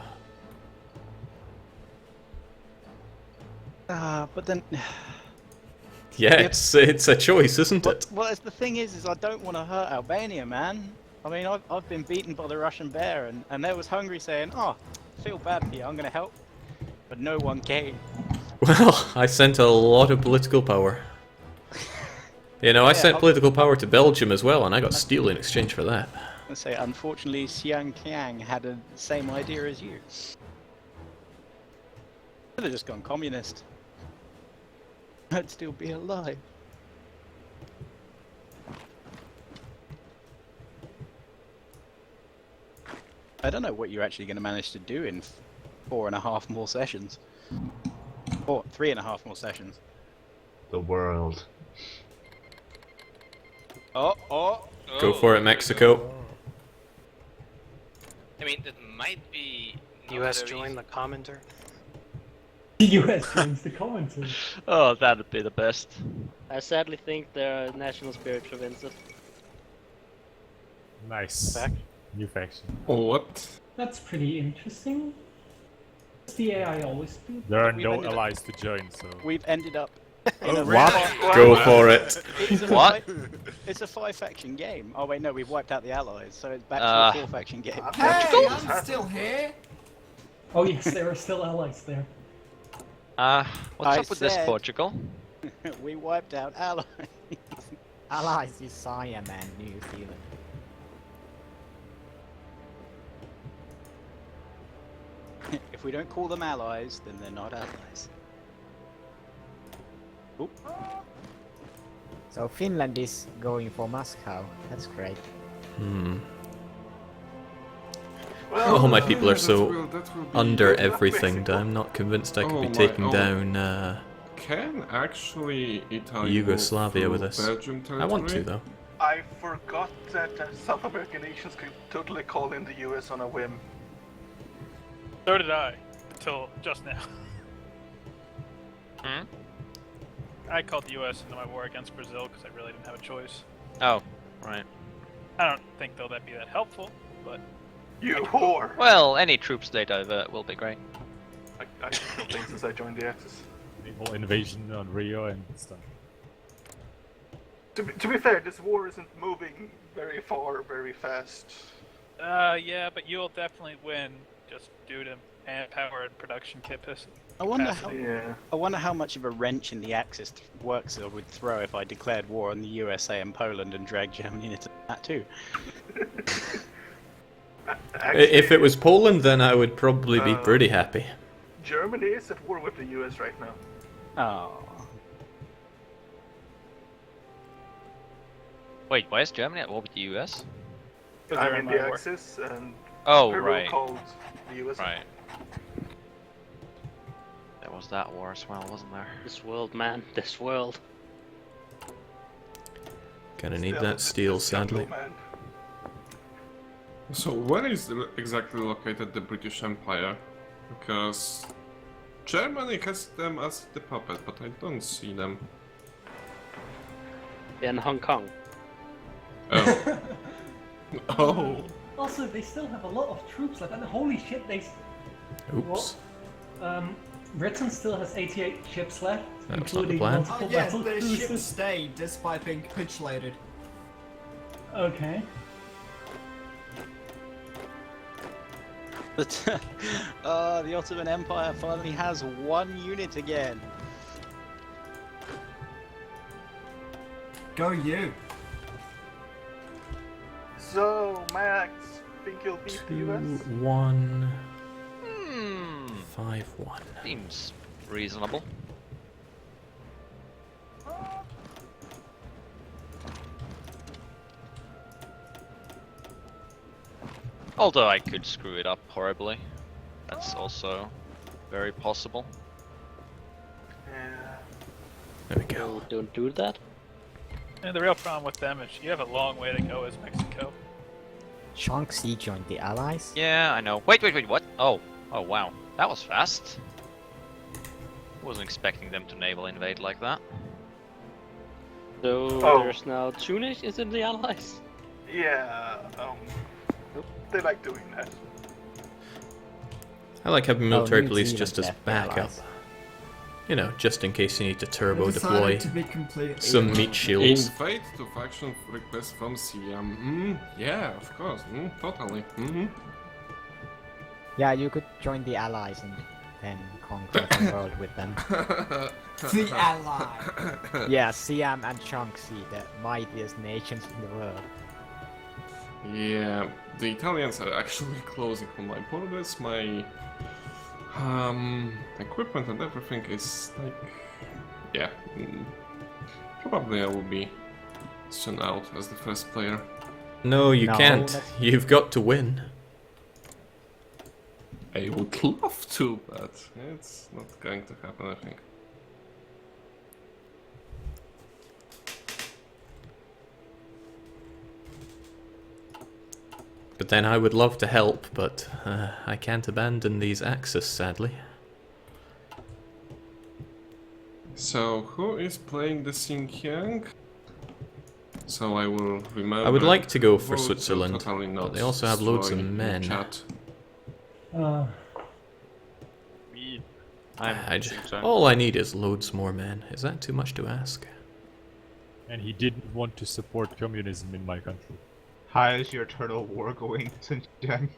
But then... Yeah, it's a choice, isn't it? Well, the thing is I don't want to hurt Albania, man. I mean, I've been beaten by the Russian bear, and there was Hungary saying, "Oh, feel bad for you, I'm gonna help," but no one came. Well, I sent a lot of political power. You know, I sent political power to Belgium as well, and I got steel in exchange for that. I say, unfortunately, Xiang Qiang had the same idea as you. Could have just gone communist. I'd still be alive. I don't know what you're actually going to manage to do in 4.5 more sessions. Or 3.5 more sessions. The world. Go for it, Mexico. I mean, that might be. US join the commenter. The US joins the commentary. Oh, that'd be the best. I sadly think their national spirit prevents it. Nice. New faction. What? That's pretty interesting. Does the AI always do? There are We've no ended up- allies to join, so. We've ended up in Oh, a what? Go for it. It's a What? It's a 5-faction game. Oh wait, no, we've wiped out the allies, so it's back to a 4-faction game. Hey, I'm still here. Oh yes, there are still allies there. What's I up with this, said- Portugal? We wiped out allies. Allies is Siam and New Zealand. If we don't call them allies, then they're not allies. Oop. So Finland is going for Moscow. That's great. Oh, my people are so that will be under everything that I'm not convinced I could be taking down Can actually Italy Yugoslavia move with through this. Belgium I want to, territory? though. I forgot that South American nations could totally call in the US on a whim. So did I, until just now. I called the US into my war against Brazil because I really didn't have a choice. Oh, right. I don't think though that'd be that helpful, but... You whore! Well, any troops they divert will be great. I think since I joined the Axis. The whole invasion on Rio and stuff. To be fair, this war isn't moving very far, very fast. Yeah, but you'll definitely win just due to manpower and production capacity. I wonder capacity. I wonder how much of a wrench in the Axis works it would throw if I declared war on the USA and Poland and dragged Germany into that too. If it was Poland, then I would probably be pretty happy. Germany is at war with the US right now. Oh. Wait, why is Germany at war with the US? I'm in the Axis and Oh, Peru right. called the US. Right. There was that war as well, wasn't there? This world, man. This world. Gonna need that steel, sadly. So where is exactly located the British Empire? Because Germany has them as the puppet, but I don't see them. In Hong Kong. Oh. Oh. Also, they still have a lot of troops left, and holy shit, they. Oops. What? Britain still has 88 ships left, That was not the including plan. multiple Oh yes, battle the ship cruisers. stayed despite being capitulated. Okay. But the Ottoman Empire finally has one unit again. Go you. So, Max, think you'll beat the US? 2-1. 5-1. Seems reasonable. Although I could screw it up horribly. That's also very possible. There we go. Don't do that. And the real problem with them is you have a long way to go as Mexico. Shaanxi joined the Allies. Yeah, I know. Wait, what? Oh, wow. That was fast. Wasn't expecting them to naval invade like that. So Oh. there's now two nations in the Allies. Yeah, they like doing that. I like having military New police Zealand just as left the backup. Allies. You know, just in case you need to turbo They decided deploy to be completely some meat shields. Invade to faction request from Siam. Yeah, of course. Totally. Yeah, you could join the Allies and then conquer the world with them. The Ally. Yeah, Siam and Shaanxi, the mightiest nations in the world. Yeah, the Italians are actually closing on my borders. My equipment and everything is like, yeah, probably I will be soon out as the first player. No, you No, can't. that's- You've got to win. I would love to, but it's not going to happen, I think. But then I would love to help, but I can't abandon these Axis, sadly. So, who is playing the Xinjiang? So I will remember. I would like to go for vote, so Switzerland, totally but not they also have loads of destroy the men. Chat. All I need is loads more men. Is that too much to ask? And he didn't want to support communism in my country. How is your eternal war going, Xinjiang?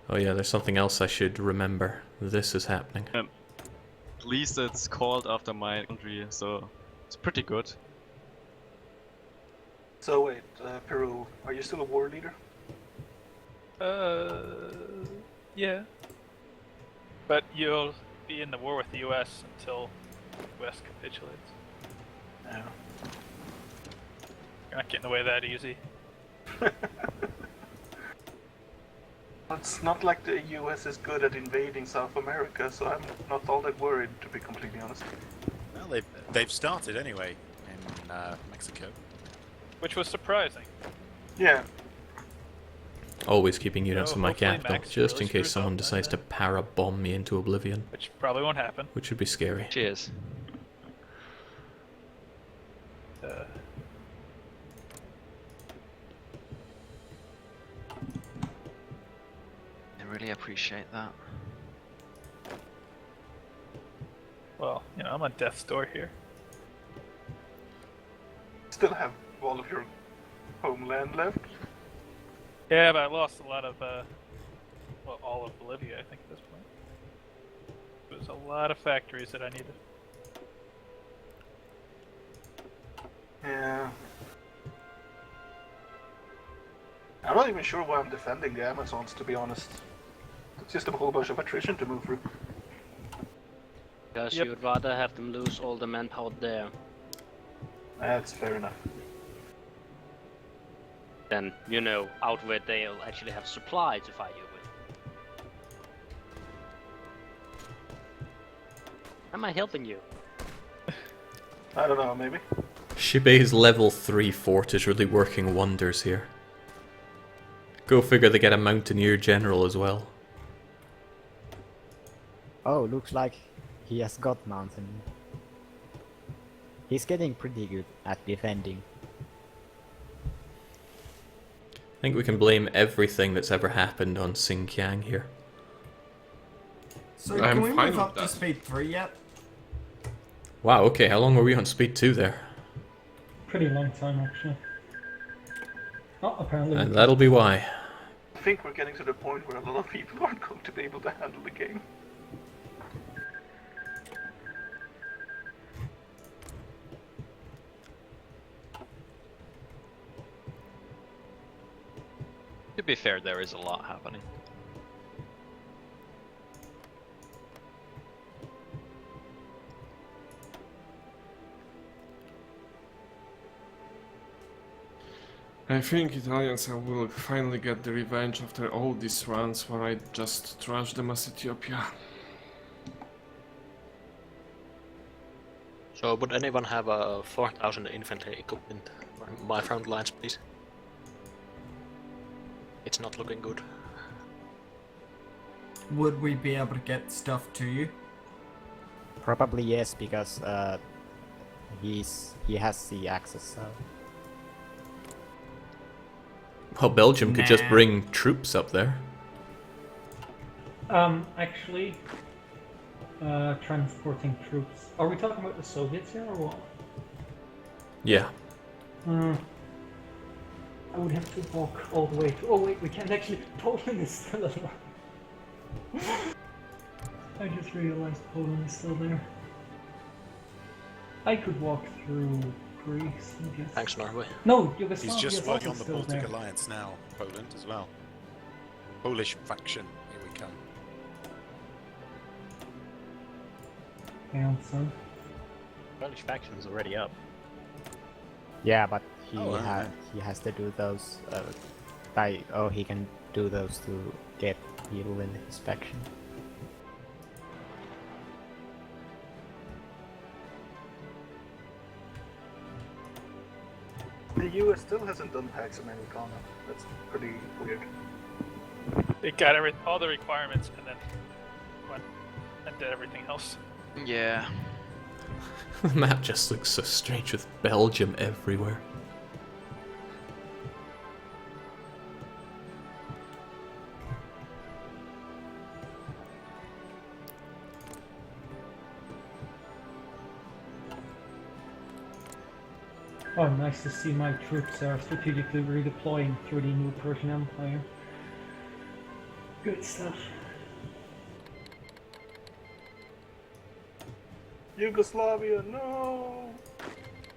Oh yeah, there's something else I should remember. This is happening. At least it's called after my country, so it's pretty good. So wait, Peru, are you still a war leader? Yeah. But you'll be in the war with the US until the US capitulates. Yeah. You're not getting away that easy. It's not like the US is good at invading South America, so I'm not all that worried, to be completely honest. Well, they've started anyway in Mexico. Which was surprising. Yeah. Always keeping units So in my hopefully capital, Max just in really case screws someone up decides to para-bomb me into oblivion. Which probably won't happen. Which would be scary. Cheers. I really appreciate that. Well, you know, I'm on death's door here. Still have all of your homeland left? Yeah, but I lost a lot of, well, all of Bolivia, I think, at this point. There's a lot of factories that I needed. Yeah. I'm not even sure why I'm defending the Amazons, to be honest. It's just a whole bunch of attrition to move through. Because you'd rather have them lose all the manpower there. That's fair enough. Then, you know, out where they'll actually have supply to fight you with. Am I helping you? I don't know, maybe. Shibe's level 3 fort is really working wonders here. Go figure they get a Mountaineer general as well. Oh, looks like he has got mountain. He's getting pretty good at defending. I think we can blame everything that's ever happened on Xinjiang here. So can we move up to speed 3 yet? Wow, okay, how long were we on speed 2 there? Pretty long time, actually. Oh, apparently. And that'll be why. I think we're getting to the point where a lot of people aren't going to be able to handle the game. To be fair, there is a lot happening. I think Italians will finally get the revenge after all these runs where I just trashed them as Ethiopia. So, would anyone have a 4,000 infantry equipment on my front lines, please? It's not looking good. Would we be able to get stuff to you? Probably yes, because he has the access. So. Well, Belgium could just bring troops up there. Actually, transporting troops. Are we talking about the Soviets here or what? Yeah. I would have to walk all the way to. Oh wait, we can't actually. Poland is still alive. I just realized Poland is still there. I could walk through Greece, I guess. Thanks, Norway. No, Yugoslavia. He's just working on the still Baltic there. Alliance now, Poland as well. Polish faction, here we come. Yeah, so. Polish faction's already up. Yeah, but he yeah. he has to do those. He can do those to get people in his faction. The US still hasn't done Pax Americana. That's pretty weird. They got all the requirements and then went and did everything else. Yeah. The map just looks so strange with Belgium everywhere. Oh, nice to see my troops are strategically redeploying through the new Persian Empire. Good stuff. Yugoslavia, no!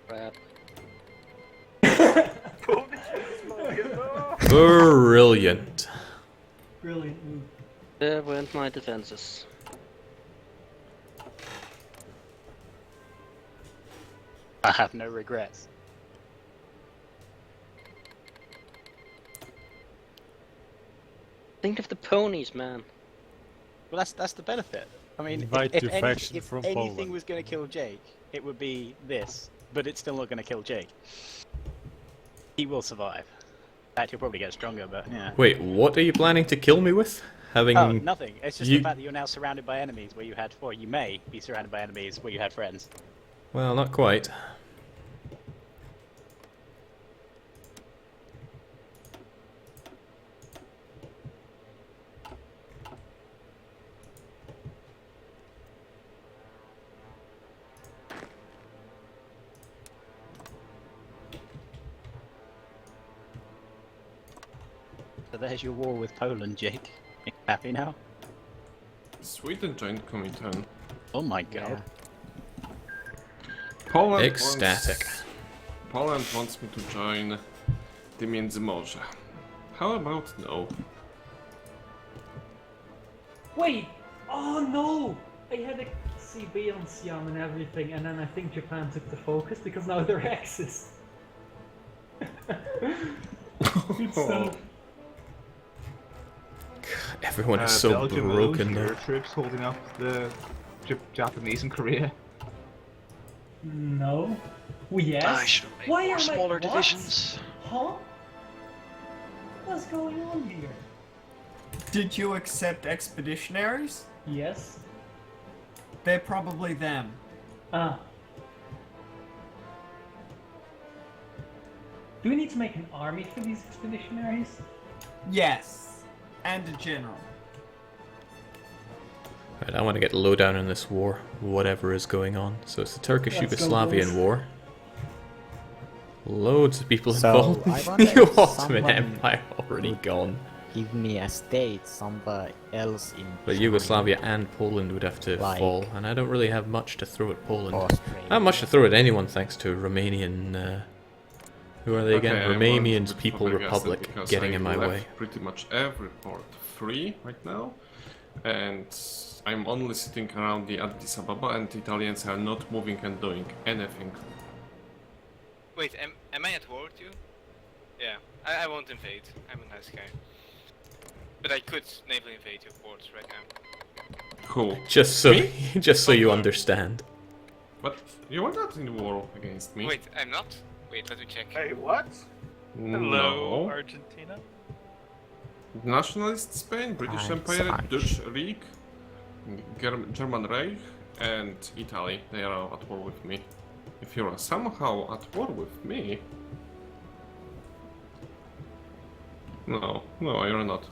Crap. Polish Yugoslavia, no! Brilliant. Brilliant move. There went my defenses. I have no regrets. Think of the ponies, man. Well, that's the benefit. I mean, Invite if defection from anything Poland. was going to kill Jake, it would be this. But it's still not going to kill Jake. He will survive. In fact, he'll probably get stronger, but yeah. Wait, what are you planning to kill me with? Having Oh, nothing. It's just the fact that you're now surrounded by enemies where you had, or you may be surrounded by enemies where you had friends. Well, not quite. So there's your war with Poland, Jake. You happy now? Sweden joined Comintern. Oh my god. Poland Ecstatic. Poland wants me to join the Międzymorze. How about no? Wait! Oh no! I had a CB on Siam and everything, and then I think Japan took the focus because now they're Axis. Good stuff. Everyone is so Belgium broken owns there. your troops holding up the Japanese in Korea. No. Oh, yes. I should have made Why more am I- smaller what? divisions. Huh? What's going on here? Did you accept expeditionaries? Yes. They're probably them. Ah. Do we need to make an army for these expeditionaries? Yes. And a general. Right, I want to get low down in this war, whatever is going on. So it's the Turkish-Yugoslavian boys. war. Loads of people So, involved. I wonder The if Ottoman someone Empire already gone. Give me a state somewhere else in But China. Yugoslavia and Poland would have to Like fall, and I don't really have much to throw at Poland. Australia. Not much to throw at anyone thanks to Romanian... who are they again? Okay, I want Romanian's to People probably guess it Republic because getting I in my left way. Pretty much every port free right now, and I'm only sitting around the Addis Ababa, and the Italians are not moving and doing anything. Wait, am I at war with you? Yeah, I won't invade. I'm a nice guy. But I could naval invade your ports right now. Cool. Just so, Me? just so you understand. But you are not in war against me. Wait, I'm not? Wait, let me check. Hey, what? Hello, No. Argentina. Nationalist Spain, British Empire, Dutch Reich, German Reich, and Italy. They are at war with me. If you are somehow at war with me... No, you're not.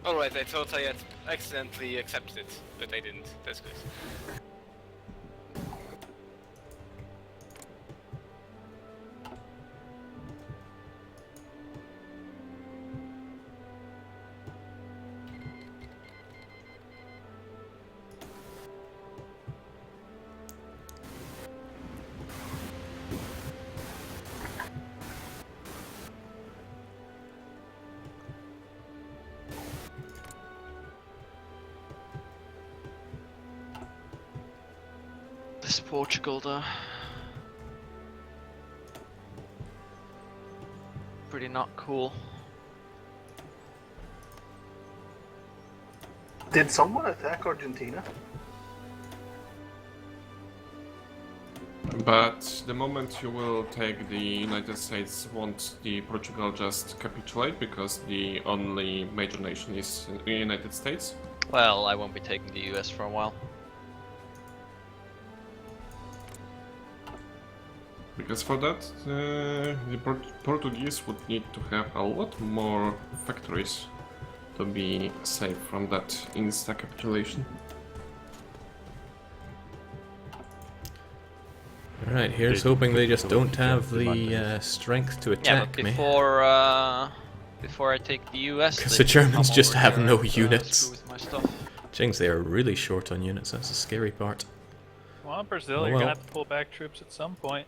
Alright, I thought I had accidentally accepted it, but I didn't. That's good. This Portugal though. Pretty not cool. Did someone attack Argentina? But the moment you will take the United States, won't the Portugal just capitulate because the only major nation is the United States? Well, I won't be taking the US for a while. Because for that, the Portuguese would need to have a lot more factories to be safe from that insta-capitulation. Alright, here's hoping they just don't have the strength to attack yeah, but me. before I take the US, Because they the can Germans come just over have here no and, units. screw with my stuff. Jings, they are really short on units, that's the scary part. Well, Brazil, Oh, you're well. gonna have to pull back troops at some point.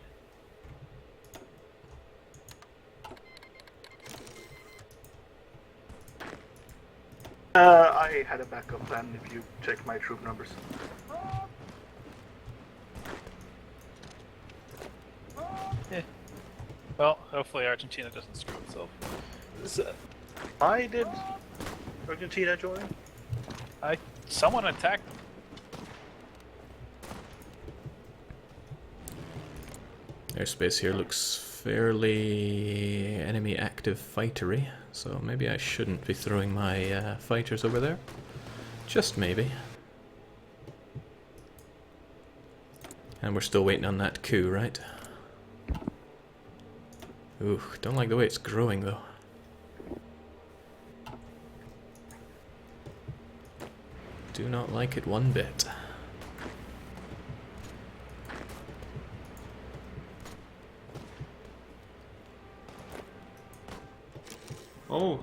I had a backup plan if you check my troop numbers. Well, hopefully Argentina doesn't screw itself. Why did Argentina join? Someone attacked. Airspace here looks fairly enemy active fightery, so maybe I shouldn't be throwing my fighters over there. Just maybe. And we're still waiting on that coup, right? Ooh, don't like the way it's growing though. Do not like it one bit. Oh!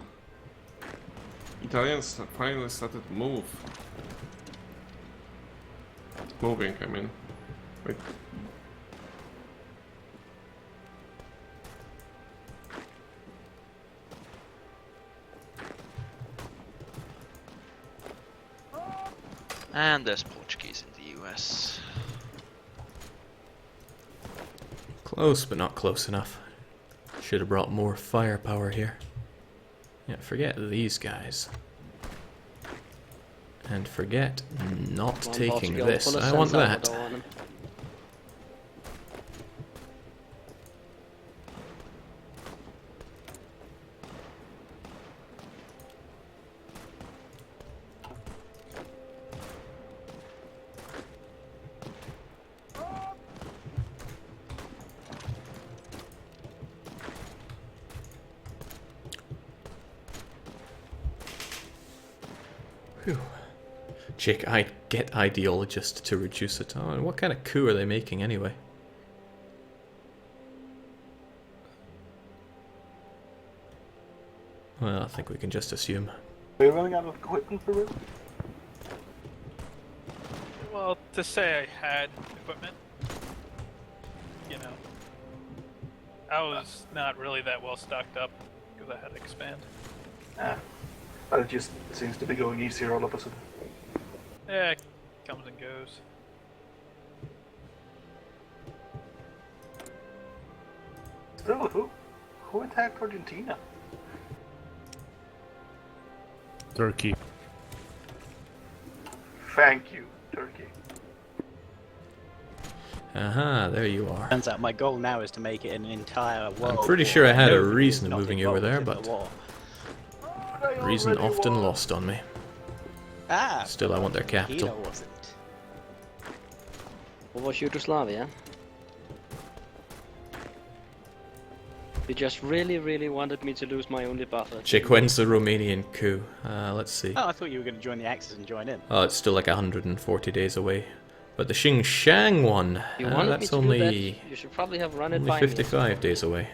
Italians finally started to move. Moving, I mean. Wait. And there's Portuguese in the US. Close, but not close enough. Should have brought more firepower here. Yeah, forget these guys. And forget not taking this. I want that. Whew. Chick, I get ideologist to reduce it. Oh, and what kind of coup are they making anyway? Well, I think we can just assume. Are you running out of equipment for this? Well, to say I had equipment, you know, I was not really that well stocked up because I had to expand. But it just seems to be going easier all of a sudden. Yeah, it comes and goes. Still, who attacked Argentina? Turkey. Thank you, Turkey. Aha, there you are. Turns out my goal now is to make it an entire world. I'm pretty sure I had a Nobody reason is not moving you over there, involved in but the war. reason often lost on me. Ah, Still, I want their Hitler capital. wasn't. What was Yugoslavia? You just really wanted me to lose my only buffer. Chick, when's the Romanian coup? Let's see. Oh, I thought you were going to join the Axis and join in. Oh, it's still like 140 days away. But the Xinjiang one, You wanted me that's to do only, that, you should probably have run it only by me. 55 days away.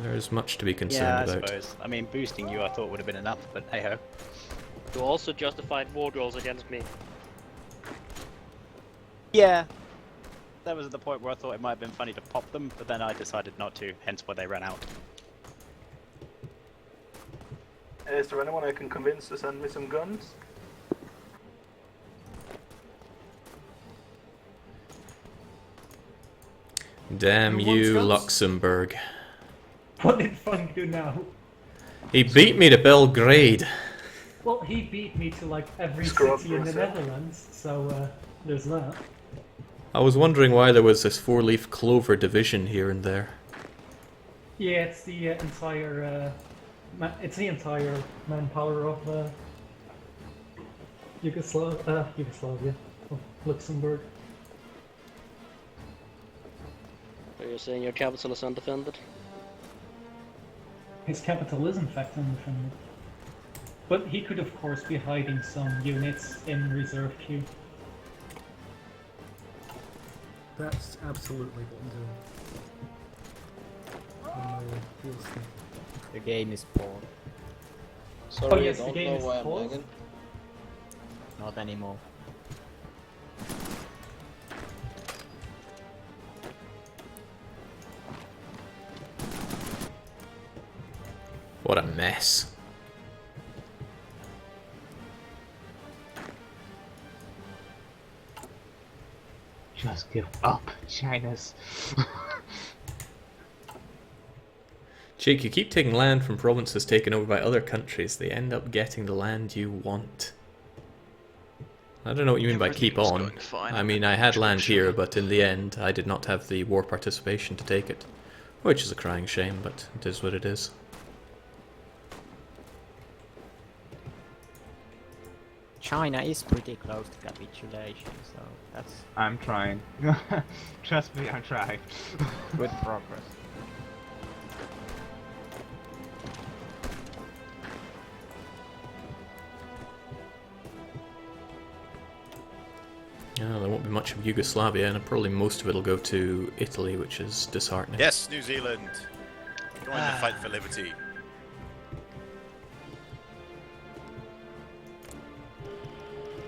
There's much to be concerned Yeah, I about. suppose. I mean, boosting you I thought would have been enough, but hey ho. You also justified war goals against me. Yeah. That was at the point where I thought it might have been funny to pop them, but then I decided not to, hence why they ran out. Is there anyone I can convince to send me some guns? Damn Who wants you, guns? Luxembourg. What did Funk do now? He beat me to Belgrade. Well, he beat me to like every Screw up city in the yourself. Netherlands, so there's that. I was wondering why there was this four-leaf clover division here and there. Yeah, it's the entire manpower of Yugoslavia, of Luxembourg. So you're saying your capital is undefended? His capital is in fact undefended. But he could of course be hiding some units in reserve queue. That's absolutely what I'm doing. The game is paused. Oh, Sorry, yes, I the don't game know is why I'm paused. lagging. Not anymore. What a mess. Just give up, China's. Jake, you keep taking land from provinces taken over by other countries. They end up getting the land you want. I don't know what you mean by keep Everything's on. going fine I in mean, the I had country, land here, actually. but in the end, I did not have the war participation to take it. Which is a crying shame, but it is what it is. China is pretty close to capitulation, so that's I'm trying. Trust me, I'm trying. good progress. Yeah, there won't be much of Yugoslavia, and probably most of it will go to Italy, which is disheartening. Yes, New Zealand. Join the fight for liberty.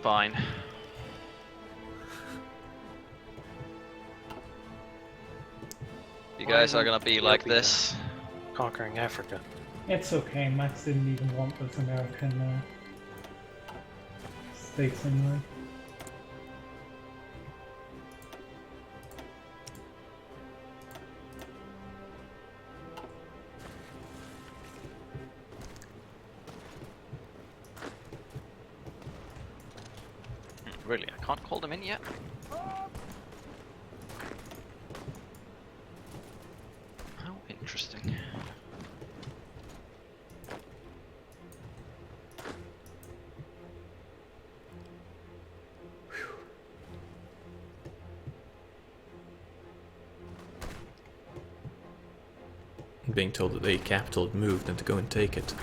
Fine. You guys are gonna be like this. Conquering Africa. It's okay, Max didn't even want those American states anyway. Really, I can't call them in yet. How interesting. Being told that the capital had moved and to go and take it.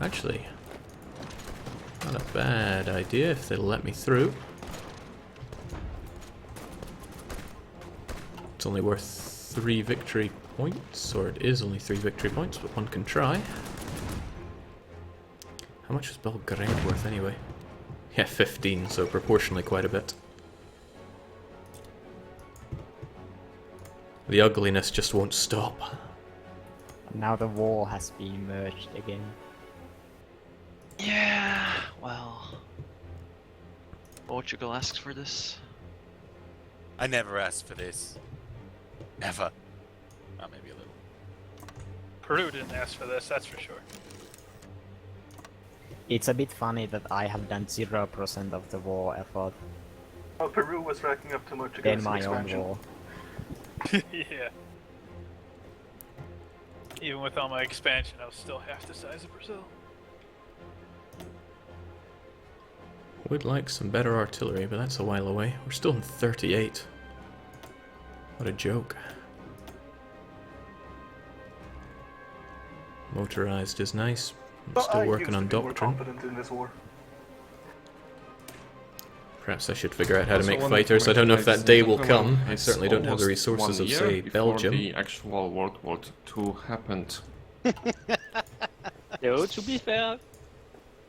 Actually, Not a bad idea if they'll let me through. It's only worth 3 victory points, or it is only 3 victory points, but one can try. How much is Belgrade worth anyway? Yeah, 15, so proportionally quite a bit. The ugliness just won't stop. Now the war has been merged again. Yeah, well... Portugal asks for this. I never asked for this. Never. Well, maybe a little. Peru didn't ask for this, that's for sure. It's a bit funny that I have done 0% of the war effort Well, Peru was racking up too much in against my own expansion. war. Yeah. Even with all my expansion, I was still half the size of Brazil. Would like some better artillery, but that's a while away. We're still in 38. What a joke. Motorized is nice. I'm still working on doctrine. In this war. Perhaps I should figure out how to Also make wanted to fighters. I don't know if mention that day will that come. I it's certainly don't have the almost resources 1 of, year say, before Belgium. the actual World War II happened. No, to be fair,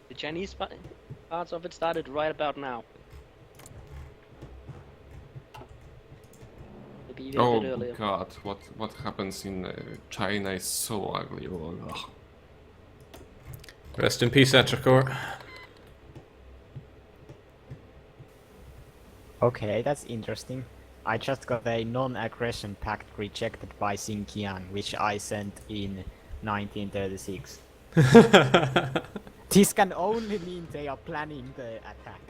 the Chinese parts of it started right about now. Maybe even a Oh bit earlier. god, what happens in China is so ugly. Ugh. Rest in peace, Atracor. Okay, that's interesting. I just got a non-aggression pact rejected by Xinjiang, which I sent in 1936. This can only mean they are planning the attack.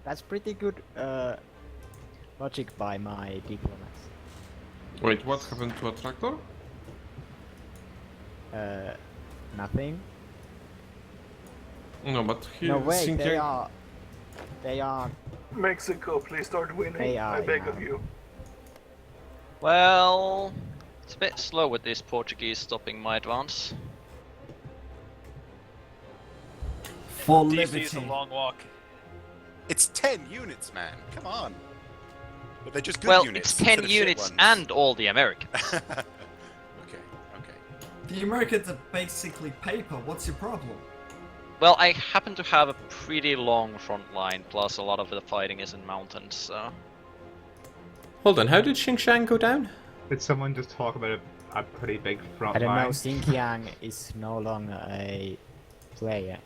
That's pretty good logic by my diplomats. Wait, what happened to a tractor? Nothing. No, but here No, wait, Xinjiang... they are... Mexico, please start winning. They are I beg now. of you. Well... It's a bit slow with these Portuguese stopping my advance. For DC liberty. is a long walk. It's 10 units, man. Come on. But they're just good Well, units. it's 10 instead of shit units ones. and all the Americans. Okay. The Americans are basically paper. What's your problem? Well, I happen to have a pretty long front line, plus a lot of the fighting is in mountains, so... Hold on, how did Xinjiang go down? Did someone just talk about a pretty big front I don't know, line? Xinjiang is no longer a player.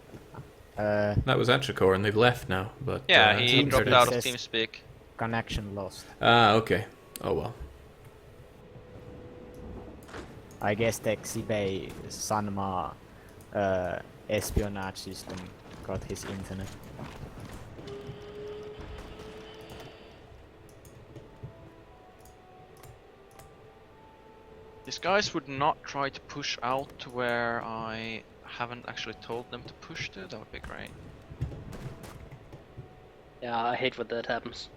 That was Atracor, and they've left now, but... Yeah, he Teams dropped are out of Says TeamSpeak. Connection lost. Ah, okay. Oh well. I guess the Xibei Sanma espionage system got his internet. These guys would not try to push out to where I haven't actually told them to push to. That would be great. Yeah, I hate when that happens.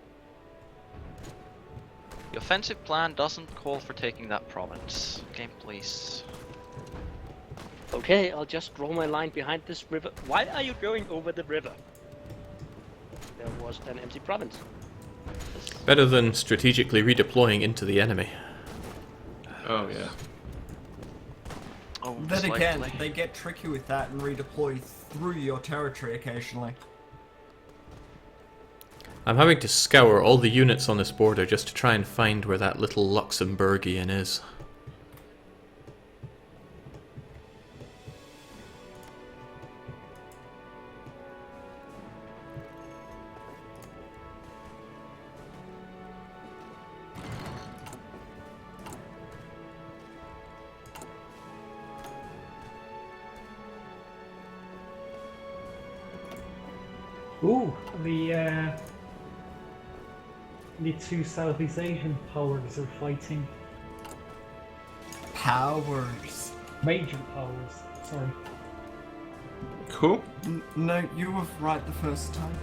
The offensive plan doesn't call for taking that province. Game, please. Okay, I'll just draw my line behind this river. Why are you going over the river? There was an empty province. Better than strategically redeploying into the enemy. Oh yeah. Oh, Then again, slightly. they get tricky with that and redeploy through your territory occasionally. I'm having to scour all the units on this border just to try and find where that little Luxembourgian is. Ooh, the two Southeast Asian powers are fighting. Powers. Major powers, sorry. Who? No, you were right the first time.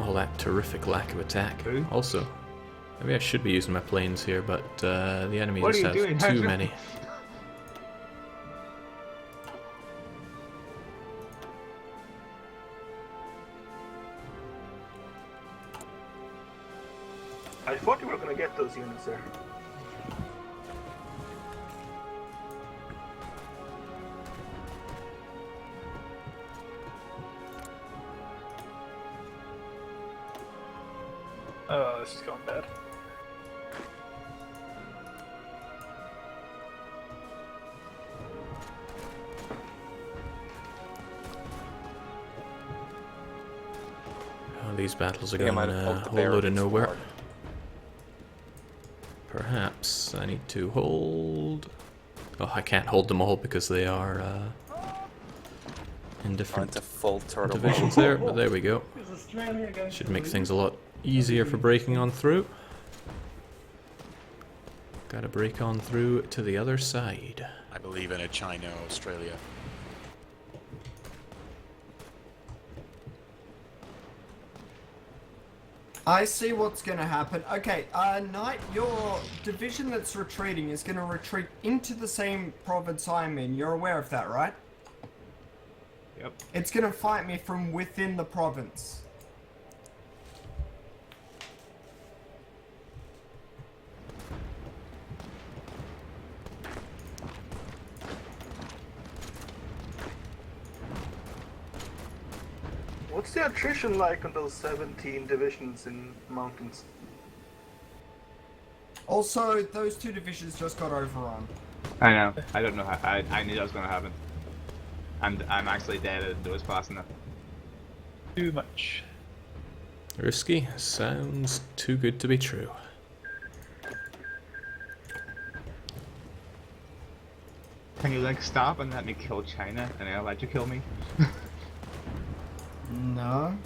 All that terrific lack of attack. Also, maybe I should be using my planes here, but the enemy What just are you has doing? too How's many. I thought you were gonna get those units there. Oh, this is going bad. Oh, these battles are think I going might have a poked the whole bear load a of bit too nowhere. hard. Perhaps I need to hold... Oh, I can't hold them all because they are in different full turtle divisions ball. there, but there we go. Is Australia going Should to make lose? things a lot easier for breaking on through. Gotta break on through to the other side. I believe in a China, Australia. I see what's going to happen. Okay, Knight, your division that's retreating is going to retreat into the same province I'm in. You're aware of that, right? Yep. It's going to fight me from within the province. What's the attrition like on those 17 divisions in mountains? Also, those two divisions just got overrun. I know. I don't know how. I knew that was gonna happen. I'm actually dead. I didn't do it fast enough. Too much. Risky? Sounds too good to be true. Can you like stop and let me kill China, and I'll let you kill me? No.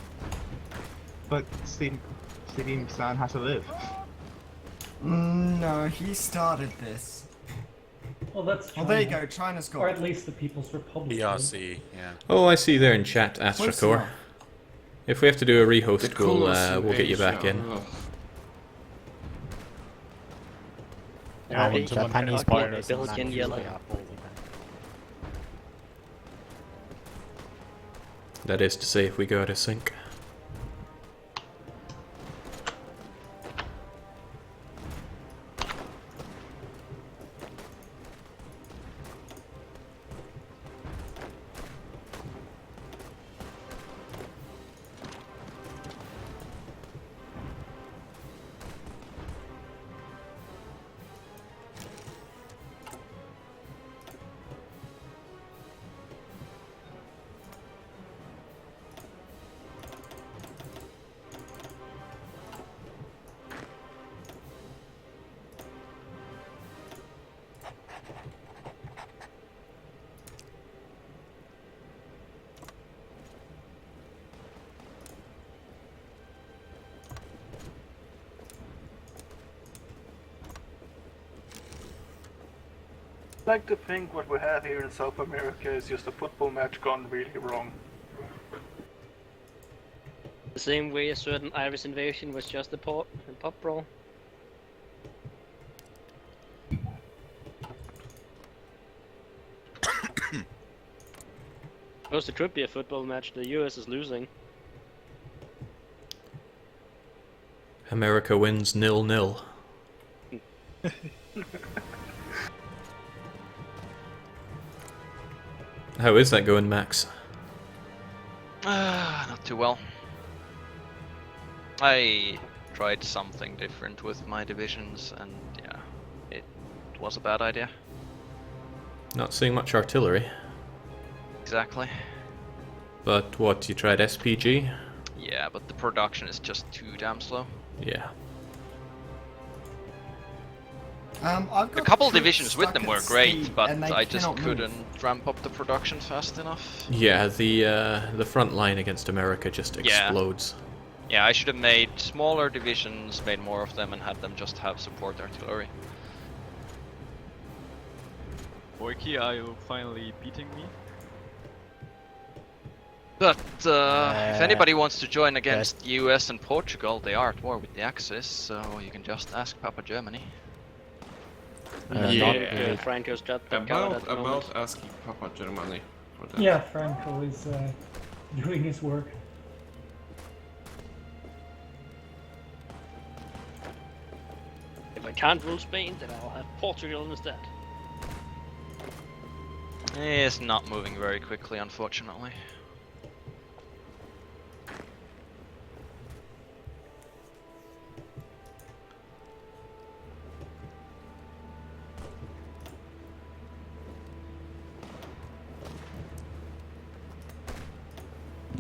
But Steve San has to live. No, he started this. Well, that's China. Well, there you go. China's got Or it. at least the People's Republic. PRC, yeah. Oh, I see there in chat, Close Astracor. enough. If we have to do a rehost, The we'll get you back in. Yeah, Okay. Japanese Okay. borders in Belgian Nigeria yellow. are folding. That is to say, if we go out of sync. I like to think what we have here in South America is just a football match gone really wrong. The same way a certain Irish invasion was just a pop brawl. Suppose it could be a football match. The US is losing. America wins 0-0. How is that going, Max? Not too well. I tried something different with my divisions, and yeah, it was a bad idea. Not seeing much artillery. Exactly. But what, you tried SPG? Yeah, but the production is just too damn slow. Yeah. I've A got couple troops divisions with stuck them at were great, sea, but and they I just cannot move. couldn't ramp up the production fast enough. Yeah, the front line against America just Yeah. explodes. Yeah, I should have made smaller divisions, made more of them, and had them just have support artillery. Boyki, are you finally beating me? But if anybody wants to join against US and Portugal, they are at war with the Axis, so you can just ask Papa Germany. Franco's got the guard at the moment. About asking Papa Germany for that. Yeah, Franco is doing his work. can't rule Spain, then I'll have Portugal instead. It's not moving very quickly, unfortunately.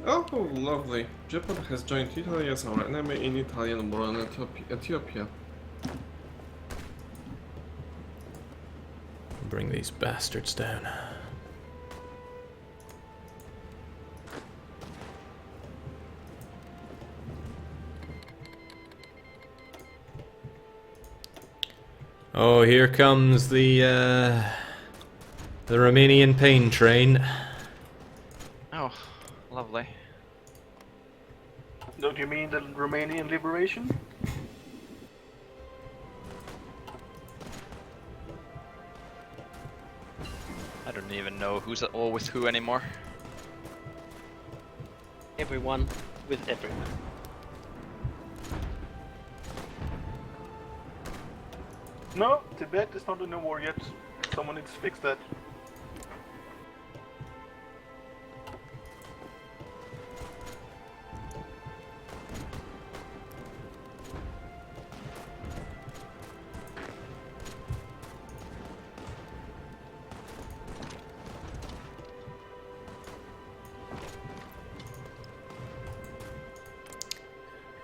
Oh, lovely. Japan has joined Italy as our enemy in Italian war on Ethiopia. Bring these bastards down. Oh, here comes the Romanian pain train. Oh, lovely. Don't you mean the Romanian liberation? I don't even know who's at war with who anymore. Everyone with everyone. No, Tibet is not in a war yet. Someone needs to fix that.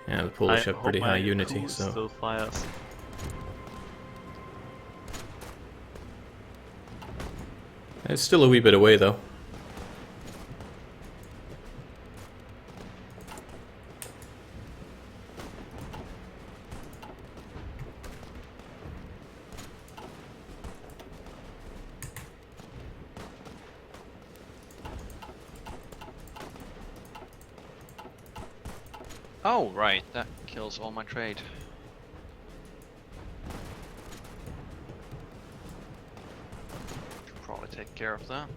Yeah, the Polish I have pretty hope high my unity, coup so... still fires. It's still a wee bit away, though. Oh, right, that kills all my trade. Should probably take care of that.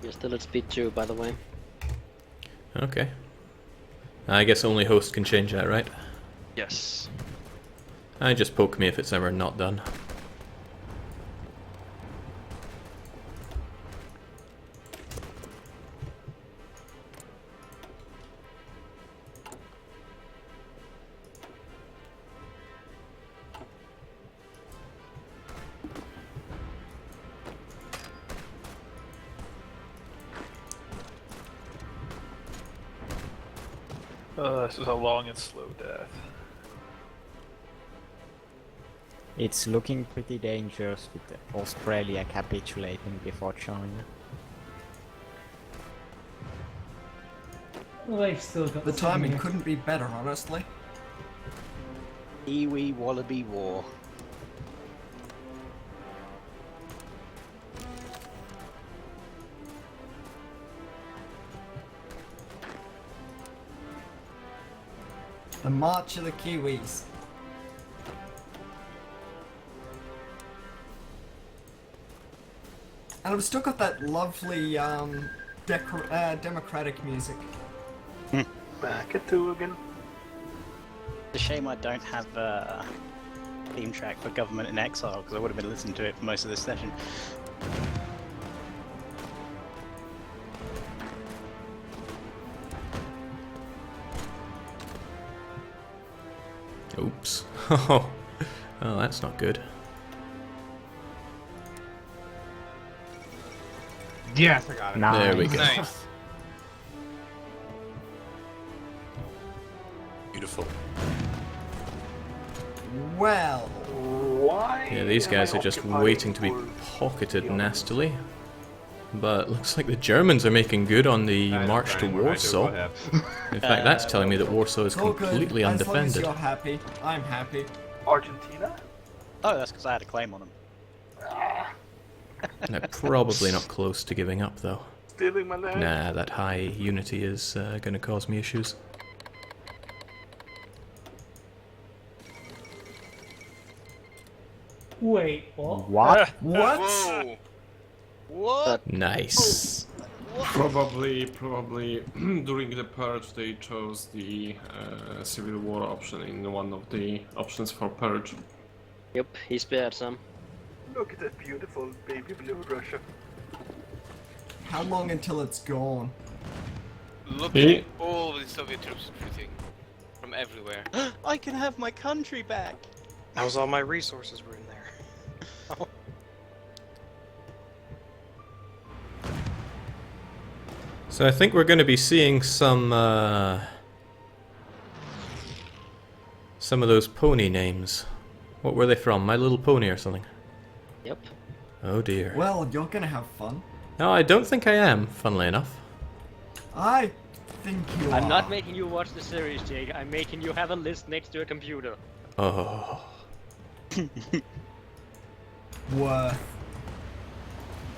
You're still at speed 2, by the way. Okay. I guess only host can change that, right? Yes. Just poke me if it's ever not done. This is a long and slow death. It's looking pretty dangerous with Australia capitulating before China. Well, they've still got The timing Sydney. couldn't be better, honestly. Iwi Wallaby War. The March of the Kiwis. And I've still got that lovely democratic music. Back at 2 again. It's a shame I don't have a theme track for Government in Exile, because I would have been listening to it for most of this session. Oops. Oh, that's not good. Yes, I got it. Nice. There we go. Nice. Beautiful. Well, Why? Yeah, these am guys I are just occupying waiting to be for- pocketed nastily. But looks like the Germans are making good on the I march don't to anymore, I do, Warsaw. go ahead. In fact, that's telling me that Warsaw is It's all good. completely As long as undefended. you're happy, I'm happy. Argentina? Oh, that's because I had a claim on them. They're probably not close to giving up, though. Stealing my land? Nah, that high unity is going to cause me issues. Wait, what? What? What? Whoa! What? Nice. Probably during the purge they chose the civil war option in one of the options for purge. Yep, he spared some. Look at that beautiful baby blue Russia. How long until it's gone? Look Yeah. at all the Soviet troops retreating from everywhere. I can have my country back. That was all my resources were in there. So I think we're going to be seeing some of those pony names. What were they from? My Little Pony or something? Yep. Oh dear. Well, you're gonna have fun. No, I don't think I am, funnily enough. I think you are. I'm not making you watch the series, Jake. I'm making you have a list next to a computer. Oh. Worth.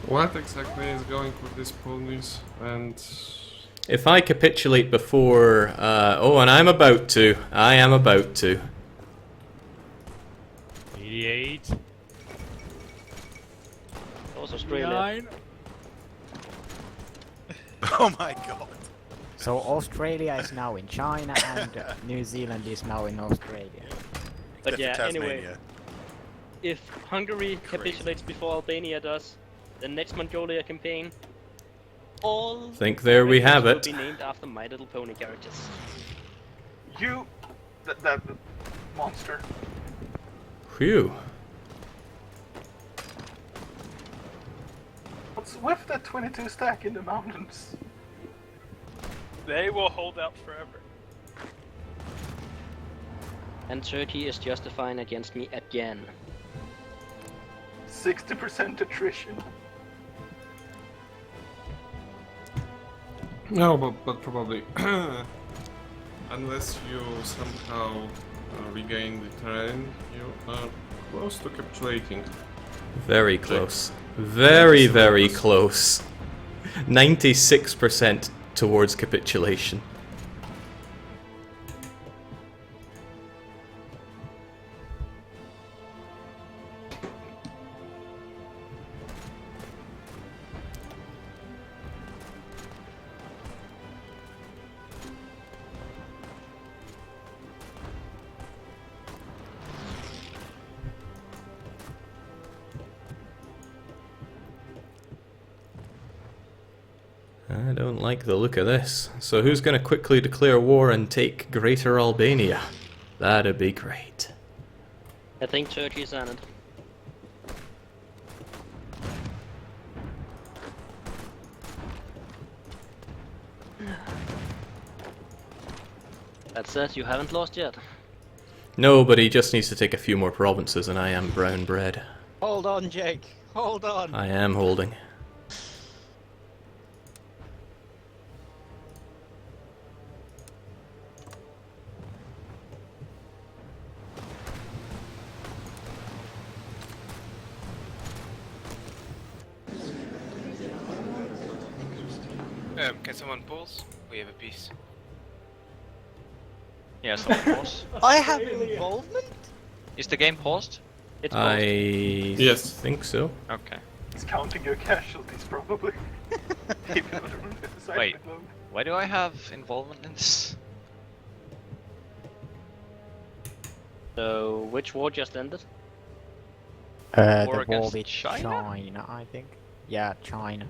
What exactly is going with these ponies? And If I capitulate before... oh, and I'm about to. I am about to. 88. Also Australia. 9. Oh my god. So Australia is now in China and New Zealand is now in Australia. But Except yeah, for anyway, Tasmania. if Hungary capitulates before Albania does, the next Mongolia campaign, all Think there we have will it. be named after My Little Pony characters. You, that monster. Phew. What's with that 22 stack in the mountains? They will hold out forever. And Turkey is justifying against me again. 60% attrition. no, but probably unless you somehow regain the terrain, you are close to capitulating. Very close. Very, very close. 96% towards capitulation. I don't like the look of this. So who's going to quickly declare war and take Greater Albania? That'd be great. I think Turkey is on it. That said, you haven't lost yet. No, but he just needs to take a few more provinces and I am brown bread. Hold on, Jake. Hold on. I am holding. Can someone pause? We have a piece. Yes, of course. I have involvement? Is the game paused? It's I Yes. think so. Okay. It's counting your casualties, probably. Wait, why do I have involvement in this? So, which war just ended? The War war against with China? China, I think. Yeah, China.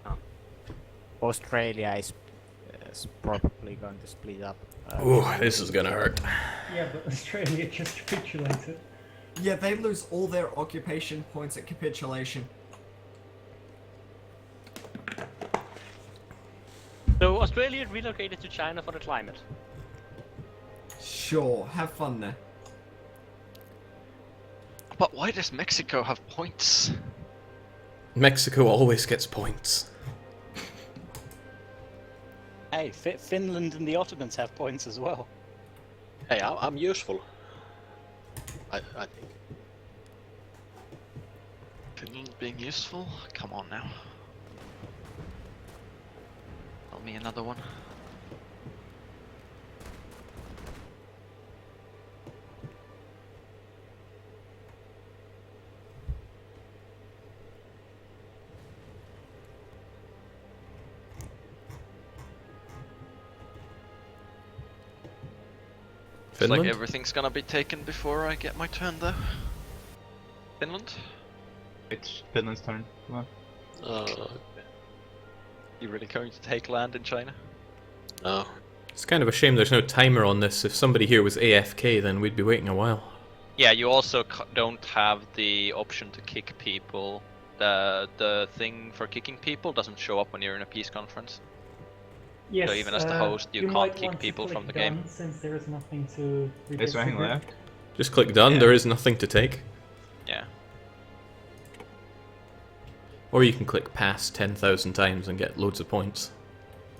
Oh. Australia is probably going to split up. Ooh, this is gonna hurt. Yeah, but Australia just capitulated. Yeah, they lose all their occupation points at capitulation. So, Australia relocated to China for the climate. Sure, have fun there. But why does Mexico have points? Mexico always gets points. Hey, Finland and the Ottomans have points as well. Hey, I'm useful. I think. Finland being useful? Come on now. Tell me another one. Looks like everything's gonna be taken before I get my turn though. Finland? It's Finland's turn. Come on. You really going to take land in China? No. It's kind of a shame there's no timer on this. If somebody here was AFK, then we'd be waiting a while. Yeah, you also don't have the option to kick people. The thing for kicking people doesn't show up when you're in a peace conference. Yes, So even as the host, you can't might kick want to people from the click game. done, since there is nothing to Is there anything left? Just click done, there is nothing to take. Yeah. Or you can click pass 10,000 times and get loads of points.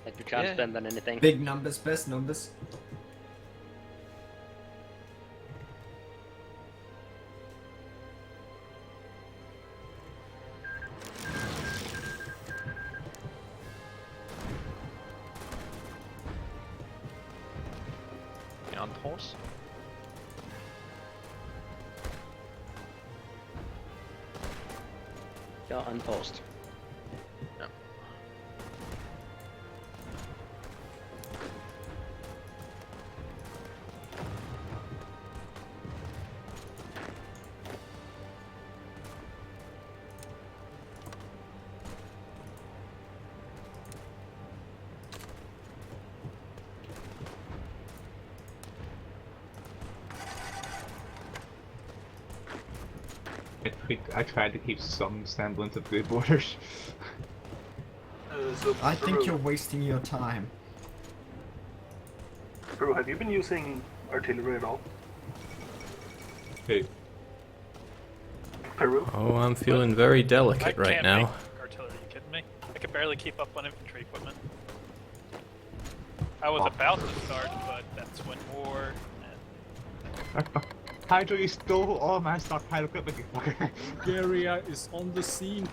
Like you can't spend on anything. Big numbers, best numbers. On pause. Yeah, unpaused. Yep. I tried to keep some semblance of good borders. I think you're wasting your time. Peru, have you been using artillery at all? Who? Peru? Oh, I'm feeling very I delicate right can't now. make artillery, you kidding me? I can barely keep up on infantry equipment. I was about to start, but that's when war Hydro, you stole all my stockpile equipment, you fucker. Bulgaria is on the scene.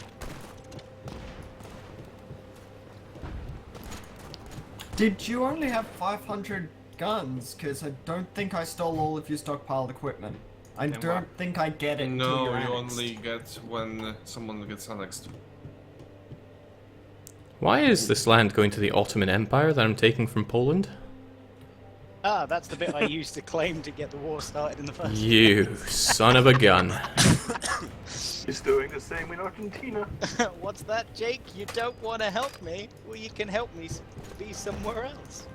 Did you only have 500 guns? Because I don't think I stole all of your stockpiled equipment. I Then don't think I get it until No, you're you annexed. only get when someone gets annexed. Why is this land going to the Ottoman Empire that I'm taking from Poland? Ah, that's the bit I used to claim to get the war started in the first You son of a gun. He's doing the same in Argentina. What's that, Jake? You don't want to help me? Well, you can help me be somewhere else.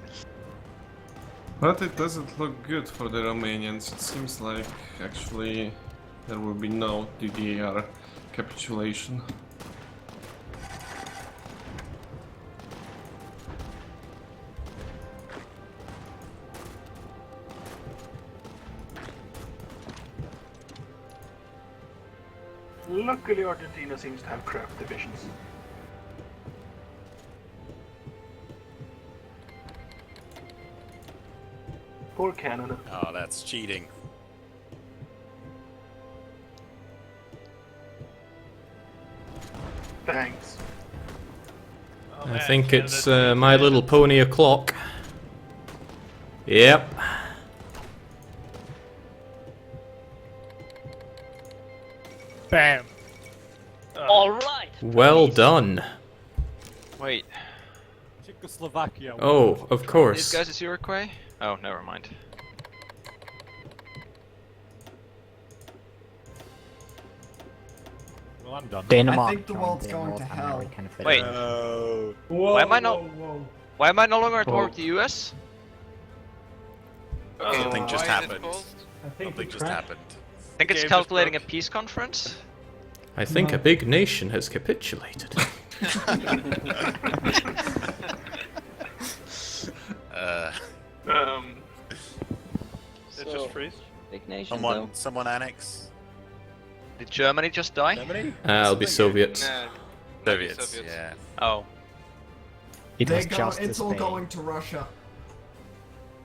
But it doesn't look good for the Romanians. It seems like actually there will be no DDR capitulation. Luckily, Argentina seems to have crap divisions. Poor Canada. Oh, that's cheating. Thanks. I think it's My Little Pony o'clock. Yep. Bam. All right. Well done. Wait. Czechoslovakia. Oh, of course. These guys is Uruguay? Oh, never mind. Well, I'm done. Denmark I think the joined world's the going North to hell. American Wait. Federation. Why am I not? Whoa. Why am I no longer at war with the US? Something just happened. I think Something we just crashed. happened. I think it's calculating a peace conference. I think a big nation has capitulated. Did it just freeze? Big nation, someone annex. Did Germany just die? Germany? It'll be Soviets. Soviets, yeah. Oh. It was They go, just it's the all Spain. going to Russia.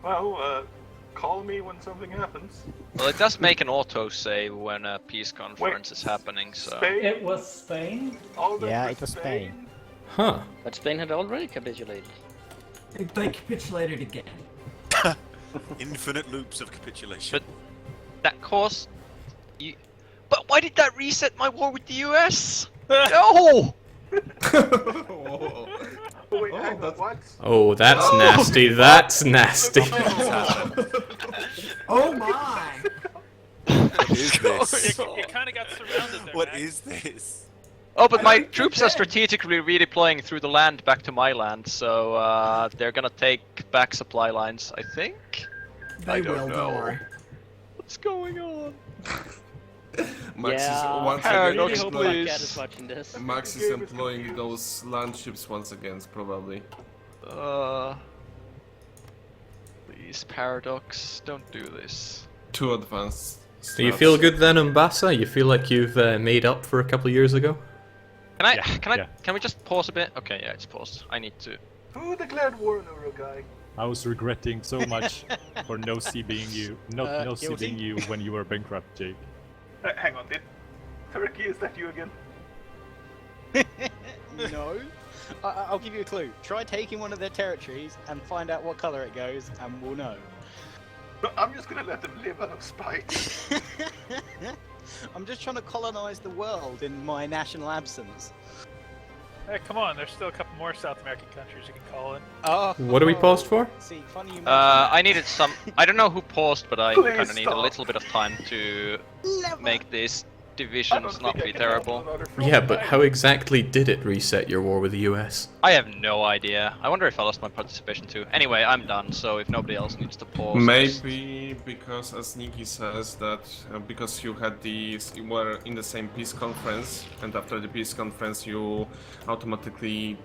Well, call me when something happens. Well, it does make an auto-save when a peace conference is happening, so... It was Spain? Yeah, it was Spain. Huh. But Spain had already capitulated. They capitulated again. Infinite loops of capitulation. That caused... You... But why did that reset my war with the US? No! Oh, wait, hang on, what? Oh, that's nasty. That's nasty. Oh my! What is this? You kind of got surrounded there. What Max. is this? Oh, but my troops are strategically redeploying through the land back to my land, so they're gonna take back supply lines, I think? They will, don't worry. What's going on? Max Yeah, is once I again really hope employing. my cat is watching this. Max is employing those land ships once again, probably. Please, Paradox, don't do this. Too advanced. Do you feel good then, Umbasa? You feel like you've made up for a couple of years ago? Can we just pause a bit? Okay, yeah, it's paused. I need to. Who declared war on Uruguay? I was regretting so much for no CBing you, no guilty. CBing you when you were bankrupt, Jake. Hang on, did Turkey, is that you again? No. I'll give you a clue. Try taking one of their territories and find out what color it goes, and we'll know. No, I'm just gonna let them live out of spite. I'm just trying to colonize the world in my national absence. Hey, come on, there's still a couple more South American countries you can call in. Oh. What are we paused for? See, funny you mention I needed some. I don't know who paused, but I Please kind of need a stop. little bit of time to make these divisions not be terrible. Yeah, but how exactly did it reset your war with the US? I have no idea. I wonder if I lost my participation too. Anyway, I'm done, so if nobody else needs to pause. Maybe because, as Nikki says, that because you were in the same peace conference, and after the peace conference you automatically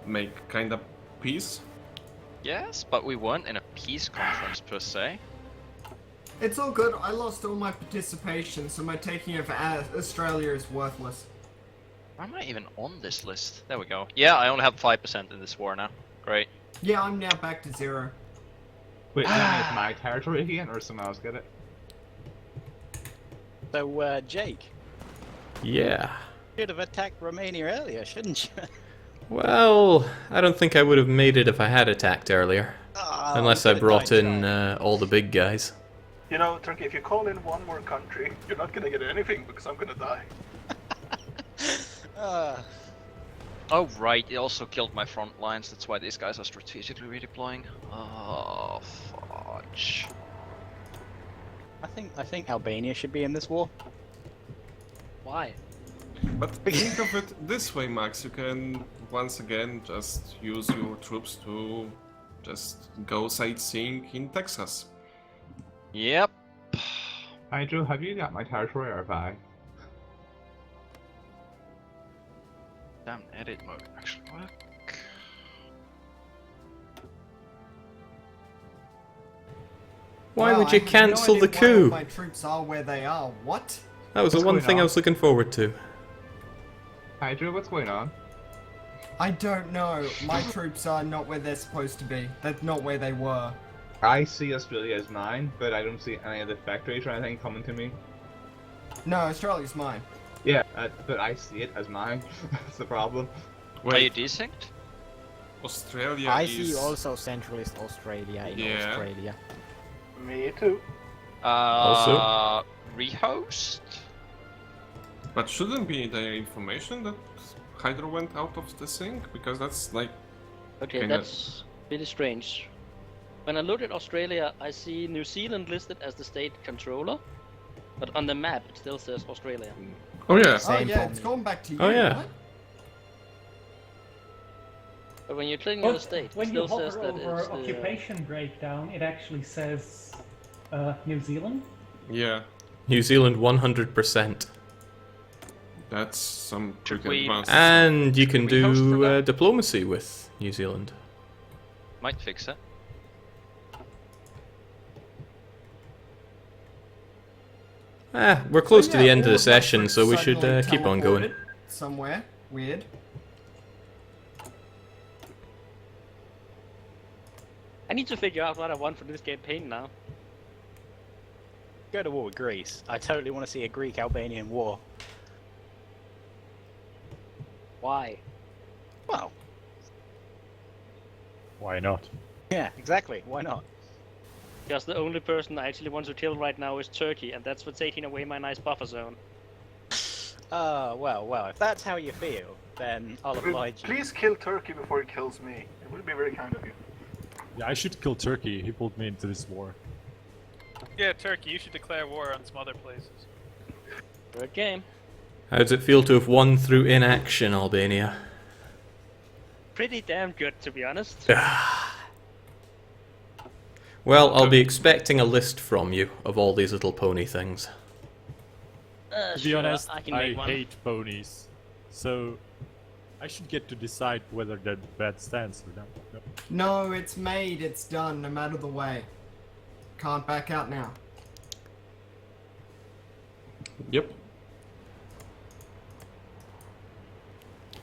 make kind of peace. Yes, but we weren't in a peace conference per se. It's all good. I lost all my participation, so my taking of Australia is worthless. Why am I even on this list? There we go. Yeah, I only have 5% in this war now. Great. Yeah, I'm now back to 0. Wait, that means my territory again, or someone else get it? So, Jake, Yeah. you should have attacked Romania earlier, shouldn't you? Well, I don't think I would have made it if I had attacked earlier. Unless I brought in all the big guys. You know, Turkey, if you call in one more country, you're not gonna get anything because I'm gonna die. Oh right, it also killed my front lines. That's why these guys are strategically redeploying. Oh fudge. I think Albania should be in this war. Why? But think of it this way, Max. You can once again just use your troops to just go sightseeing in Texas. Yep. Hydro, have you got my territory or have I? Damn, edit mode actually work. Why Wow, would you I have cancel no the idea why all coup? my troops are where they are. What? That was the What's one going thing I on? was looking forward to. Hydro, what's going on? I don't know. My troops are not where they're supposed to be. That's not where they were. I see Australia as mine, but I don't see any of the factories or anything coming to me. No, Australia's mine. Yeah, but I see it as mine. That's the problem. Are you desynced? Australia I is... see also Centralist Australia in Yeah. Australia. Me too. Also? Rehost? But shouldn't be the information that Hydro went out of the sync? Because that's like... Okay, kinda- that's really strange. When I look at Australia, I see New Zealand listed as the state controller, but on the map it still says Australia. Oh yeah. Oh yeah, it's gone back to you. Oh, yeah. What? But when you're clicking Well, on the state, it when you still says hover that over it's the... occupation breakdown, it actually says New Zealand. Yeah. New Zealand 100%. That's some Should pretty we- advanced. And you can we host for do that? diplomacy with New Zealand. Might fix it. We're close to yeah, the end of all the of my session, troops so we should suddenly keep on going. teleported somewhere weird. I need to figure out what I want for this campaign now. Go to war with Greece. I totally want to see a Greek-Albanian war. Why? Well, Why not? yeah, exactly. Why not? Because the only person I actually want to kill right now is Turkey, and that's for taking away my nice buffer zone. Well, if that's how you feel, then I'll oblige you. Please kill Turkey before he kills me. It would be very kind of you. Yeah, I should kill Turkey. He pulled me into this war. Yeah, Turkey, you should declare war on some other places. Good game. How does it feel to have won through inaction, Albania? Pretty damn good, to be honest. Well, I'll be expecting a list from you of all these little pony things. To be Sure, honest, I can I make one. hate ponies. So, I should get to decide whether they're bad stance or not. No. No, it's made, it's done, no matter the way. Can't back out now. Yep.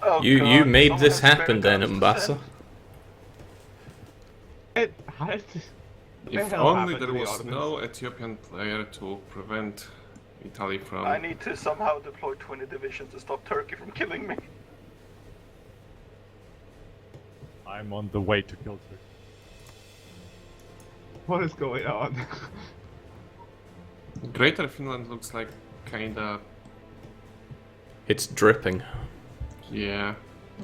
Oh, You God, made someone this has happen then, spare guns to Umbasa. send. How did this... If the hell only happened there to the was Ottomans? no Ethiopian player to prevent Italy from... I need to somehow deploy 20 divisions to stop Turkey from killing me. I'm on the way to kill Turkey. What is going on? Greater Finland looks like kinda... It's dripping. yeah,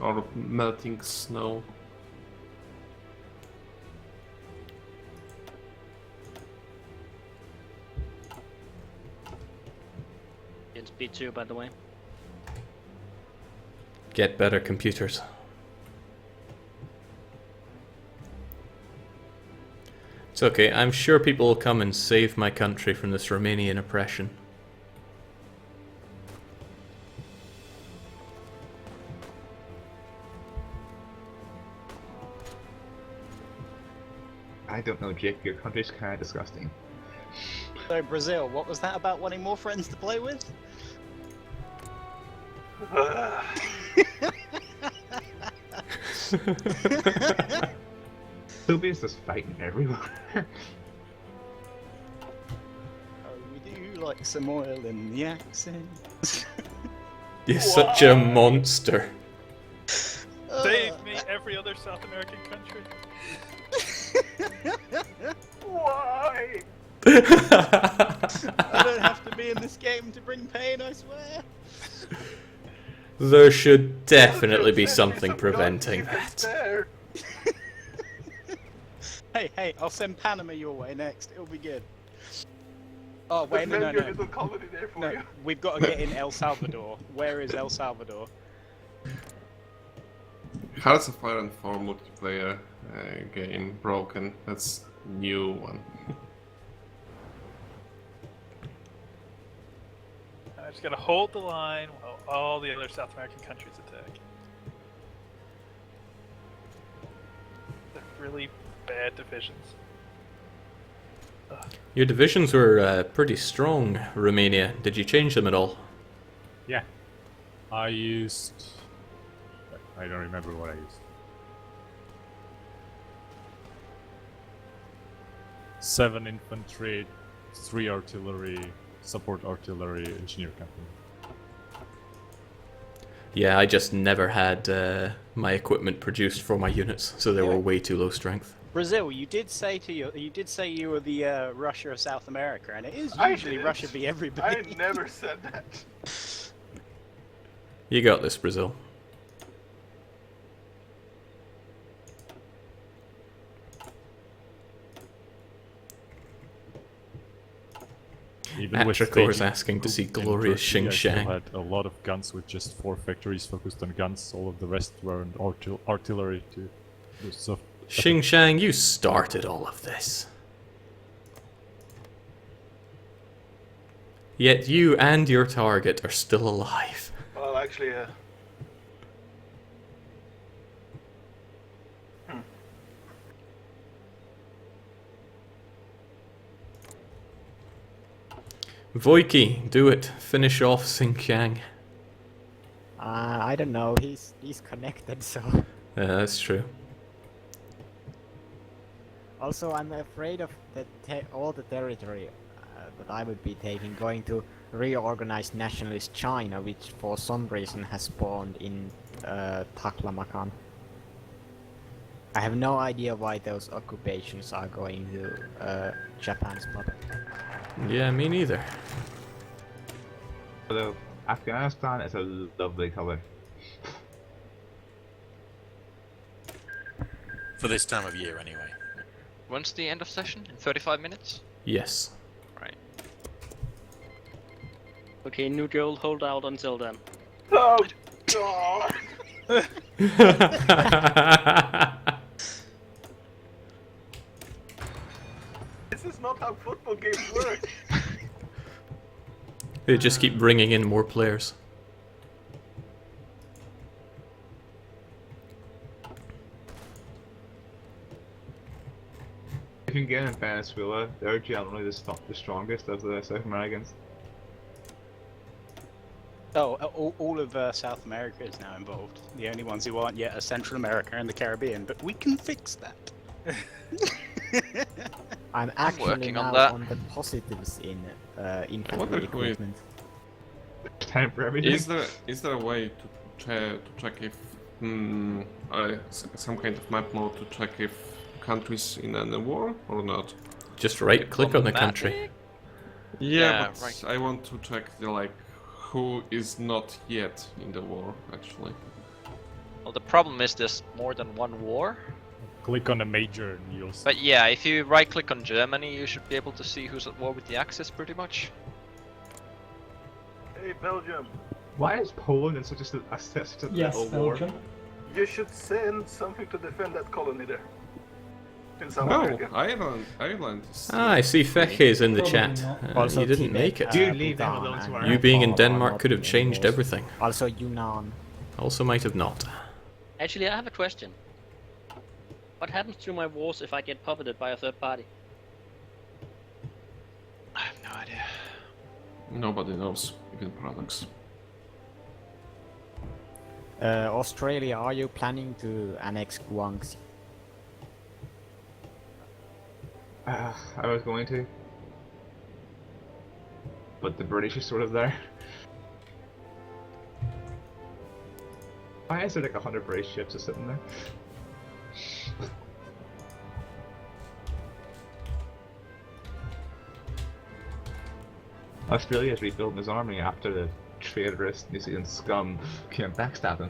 or melting snow. In speed 2, by the way. Get better computers. It's okay, I'm sure people will come and save my country from this Romanian oppression. I don't know, Jake. Your country's kind of disgusting. So Brazil, what was that about wanting more friends to play with? Serbia's just fighting everywhere. Oh, we do like some oil in the accent. You're such a monster. Save me, every other South American country. Why? I don't have to be in this game to bring pain, I swear. There should definitely be something preventing that. Hey, I'll send Panama your way next. It'll be good. Oh wait, no. Little colony there for No, you. we've got to get in El Salvador. Where is El Salvador? Hearts of Iron 4 multiplayer game broken. That's new one. I just gotta hold the line while all the other South American countries attack. They're really bad divisions. Ugh. Your divisions were pretty strong, Romania. Did you change them at all? Yeah. I used... I don't remember what I used. 7 infantry, 3 artillery, support artillery, engineer company. Yeah, I just never had my equipment produced for my units, so they were way too low strength. Brazil, you did say you were the Russia of South America, and it is I usually didn't. Russia be everybody. I never said that. You got this, Brazil. Even with Atricor is taking asking to see coup in glorious Turkey, I still Xinjiang. had a lot of guns with just 4 factories focused on guns. All of the rest were on artillery to do stuff. Xinjiang, you started all of this. Yet you and your target are still alive. Well, actually, Voiki, do it. Finish off Xinjiang. I don't know. He's connected, so. Yeah, that's true. Also, I'm afraid of all the territory that I would be taking going to reorganize nationalist China, which for some reason has spawned in Taklamakan. I have no idea why those occupations are going to Japan's mother. Yeah, me neither. Although Afghanistan is a lovely colour. For this time of year, anyway. When's the end of session? In 35 minutes? Yes. Right. Okay, New Joel, hold out until then. Oh god! This is not how football games work. They just keep bringing in more players. You can get in Venezuela, they're generally the strongest of the South Americans. Oh, all of South America is now involved. The only ones who aren't yet are Central America and the Caribbean, but we can fix that. I'm actually working now on that. on the positives in Wonder infantry who it- equipment. Time for everything. Is there a way to check if some kind of map mode to check if countries in a war or not? Just right click on the country. Yeah, but right. I want to check the who is not yet in the war actually. Well, the problem is there's more than one war. Click on a major and you'll see. But yeah, if you right click on Germany, you should be able to see who's at war with the Axis pretty much. Hey, Belgium. Why is Poland in such a Yes, little war? Belgium. You should send something to defend that colony there. In South No, America. Ireland is Ah, I see Feche is in the Probably chat. not. Also You didn't Tibet, make it. Dude, leave them Bhutan alone to and our You being in Nepal are Denmark not could have in changed wars. everything. Also Yunnan. Also might have not. Actually, I have a question. What happens to my wars if I get puppeted by a third party? I have no idea. Nobody knows, even products. Australia, are you planning to annex Guangxi? I was going to. But the British are sort of there. Why is there 100 British ships just sitting there? Australia's rebuilding his army after the traitorous New Zealand scum came backstabbing.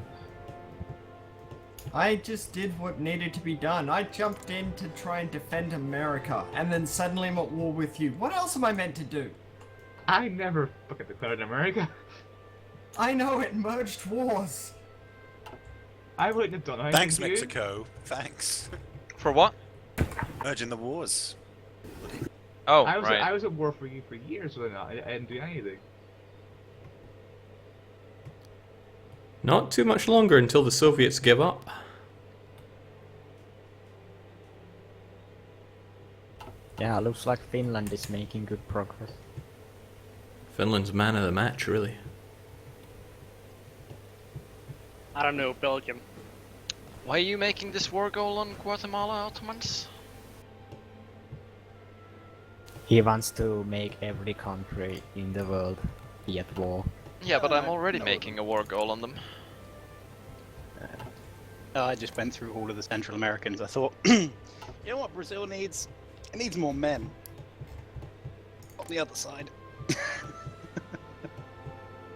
I just did what needed to be done. I jumped in to try and defend America, and then suddenly I'm at war with you. What else am I meant to do? I never fucking declared America. I know it merged wars. I wouldn't have done anything. Thanks, to you. Mexico. Thanks. For what? Merging the wars. Oh, I right. was at war for you for years, wasn't I? I didn't do anything. Not too much longer until the Soviets give up. Yeah, looks like Finland is making good progress. Finland's man of the match, really. I don't know, Belgium. Why are you making this war goal on Guatemala Ottomans? He wants to make every country in the world be at war. Yeah, but I'm already making a war goal on them. I just went through all of the Central Americans. I thought, you know what Brazil needs? It needs more men. On the other side.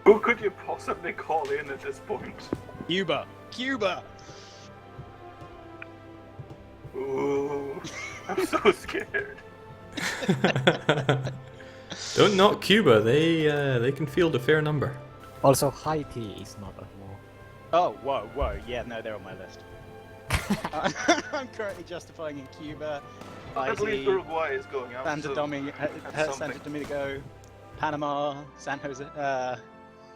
Who could you possibly call in at this point? Cuba! Cuba! Ooh, I'm so scared. Don't knock Cuba. They can field a fair number. Also, Haiti is not at war. Oh, whoa. Yeah, no, they're on my list. I'm currently justifying in Cuba, At least Haiti, Uruguay is going out. Santo so Domingo, that's Santo something. Domingo, Panama, San Jose,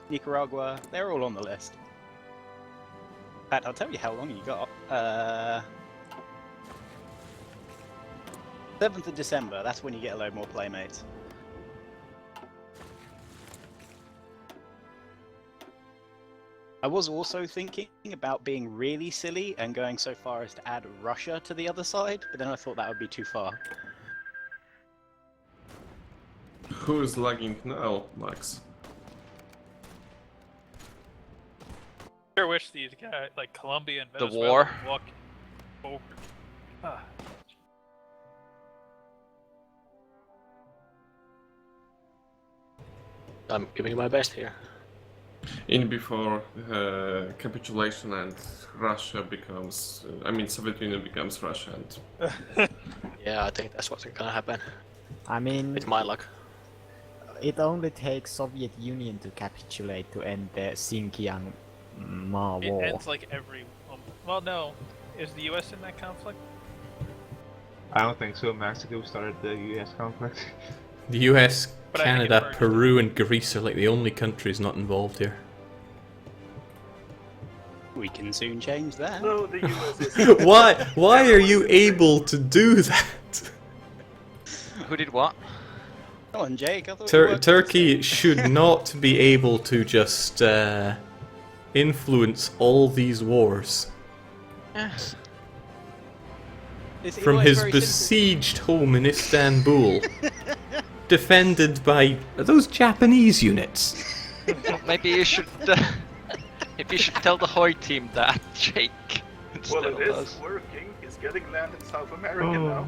Nicaragua. They're all on the list. In fact, I'll tell you how long you got. 7th of December. That's when you get a load more playmates. I was also thinking about being really silly and going so far as to add Russia to the other side, but then I thought that would be too far. Who is lagging now, Max? I wish these guys, like Colombia and The Venezuela, war? would walk forward. Ah. I'm giving my best here. In before capitulation and Russia becomes, I mean Soviet Union becomes Russia and... Yeah, I think that's what's gonna happen. I mean, With my luck. it only takes Soviet Union to capitulate to end the Xinjiang Ma It war. ends like every. Well, no. Is the U.S. in that conflict? I don't think so. Mexico started the US conflict. The US, But I think it Canada, merged. Peru, and Greece are like the only countries not involved here. We can soon change that. No, the US is. Why are you able to do that? Who did what? Come on, Jake. I thought you worked Turkey should not be able to just influence all these wars. Yes. From his besieged home in Istanbul, defended by those Japanese units. Maybe you should. Maybe you should tell the Hoy team that, Jake. Well, instead it of is us. working. He's getting land in South America Oh. now.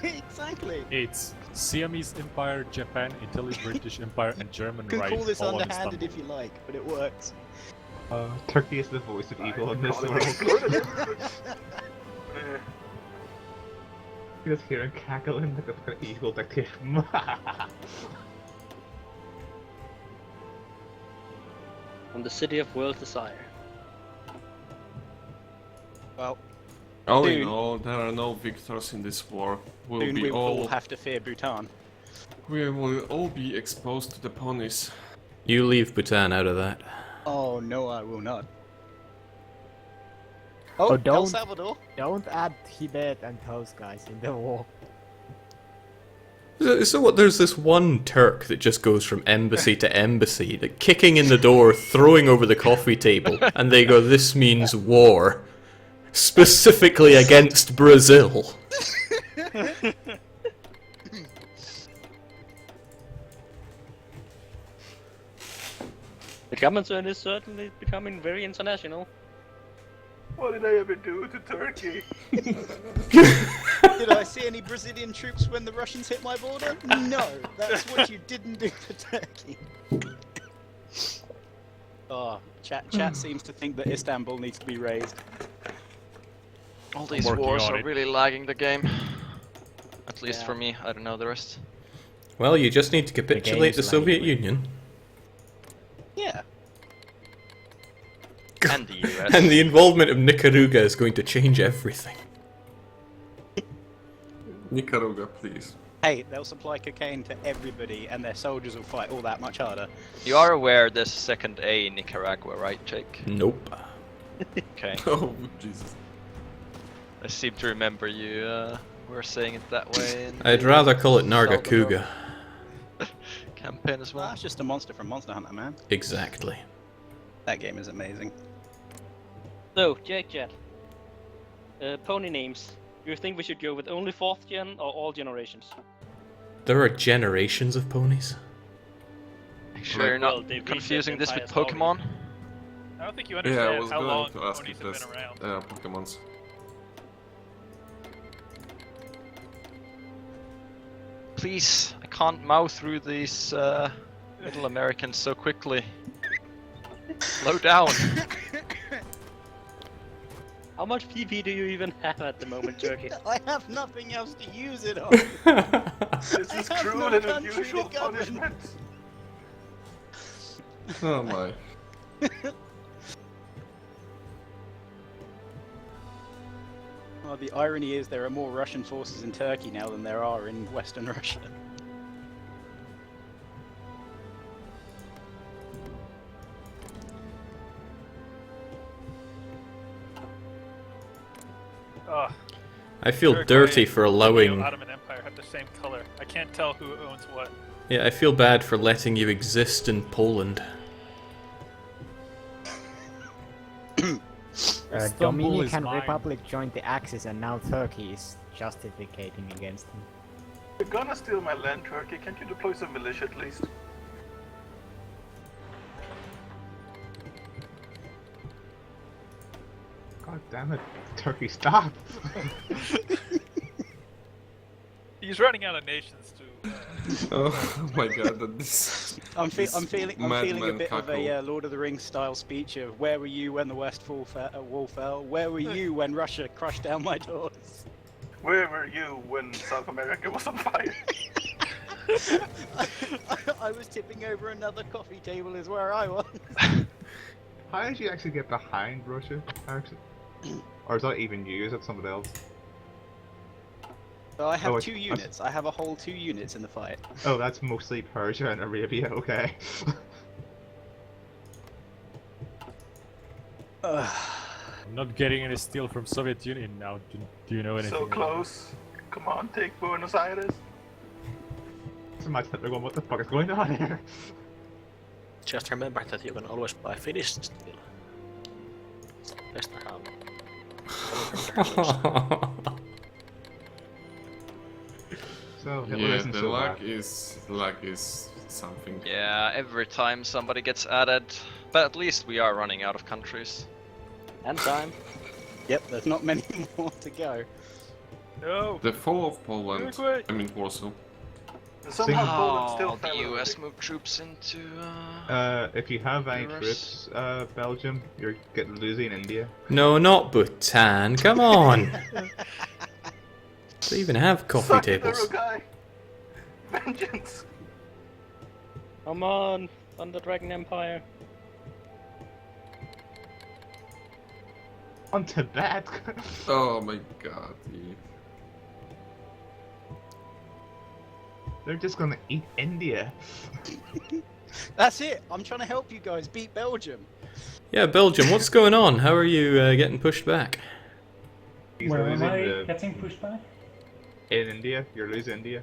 Exactly. It's Siamese Empire, Japan, Italy, British Empire, and German You can Reich. call this all on underhanded Istanbul. if you like, but it works. Turkey is the voice of evil in this call it world. Eh, You just hear him cackling like a fucking evil dictator. From the city of world desire. Well, All in Soon. all, there are no victors in this war. soon we will all have to fear Bhutan. We will all be exposed to the ponies. You leave Bhutan out of that. Oh no, I will not. Oh, Oh, El don't- Salvador. Don't add Tibet and those guys in the war. So what? There's this one Turk that just goes from embassy to embassy, like kicking in the door, throwing over the coffee table, and they go, "This means war, specifically against Brazil." The Commonwealth is certainly becoming very international. What did I ever do to Turkey? Did I see any Brazilian troops when the Russians hit my border? No, that's what you didn't do to Turkey. Oh, chat seems to think that Istanbul needs to be raised. All these working wars on are it. really lagging the game. At least Yeah. for me. I don't know the rest. Well, you just need to capitulate the game's Soviet lagging. Union, Yeah. And the US. and the involvement of Nicaragua is going to change everything. Nicaragua, please. Hey, they'll supply cocaine to everybody, and their soldiers will fight all that much harder. You are aware there's second A in Nicaragua, right, Jake? Nope. Okay. Oh, Jesus. I seem to remember you were saying it that way. In I'd the rather call it Salvador Nargacuga. campaign as well. That's just a monster from Monster Hunter, man. Exactly. That game is amazing. So, Jake Jet. Pony names. Do you think we should go with only 4th gen or all generations? There are generations of ponies. Sure, you're Well, not they reset confusing this with entire story. Pokemon? I don't think you Yeah, I understand was how going long to ask ponies if have there's been around. Pokemons. Please, I can't mow through these Middle Americans so quickly. Slow down. How much PP do you even have at the moment, Turkey? I have nothing else to use it on. This is I have cruel no and country unusual to govern. punishment. Oh my. Well, the irony is there are more Russian forces in Turkey now than there are in Western Russia. Ugh. I feel Uruguay dirty and for the allowing... Ottoman Empire have the same color. I can't tell who owns what. Yeah, I feel bad for letting you exist in Poland. Istanbul is Dominican mine. Republic joined the Axis and now Turkey is justificating against him. You're gonna steal my land, Turkey. Can't you deploy some militia at least? God damn it. Turkey, stop! He's running out of nations too. Oh my god, this. I'm feeling a madman bit of cackle. a Lord of the Rings style speech of where were you when the West Wall fell? Where were you when Russia crushed down my doors? Where were you when South America was on fire? I was tipping over another coffee table is where I was. How did you actually get behind Russia, actually? Or is that even you? Is that somebody else? So I have Oh, two units. I have a whole 2 units in the fight. Oh, that's mostly Persia and Arabia, okay. I'm not getting any steel from Soviet Union now. Do you know anything? So about close. Come on, take Buenos Aires. So my Hitler going, what the fuck is going on here? Just remember that you can always buy Finnish steel. It's best to have. So Hitler Yeah, isn't the so lag bad. is something. Yeah, every time somebody gets added, but at least we are running out of countries. And time. Yep, there's not many more to go. No. The fall of Poland. Uruguay. I mean Warsaw. Somehow Poland still Oh, the fell US moved troops into. If you have any Euros. troops, Belgium, you're losing India. No, not Bhutan. Come on. They even have coffee Suck it, tables. Uruguay. Vengeance. Come on, Thunder Dragon Empire. On Tibet. Oh my god. They're just gonna eat India. That's it. I'm trying to help you guys beat Belgium. Yeah, Belgium, what's going on? How are you getting pushed back? Where am losing I the- getting pushed back? In India, you're losing India.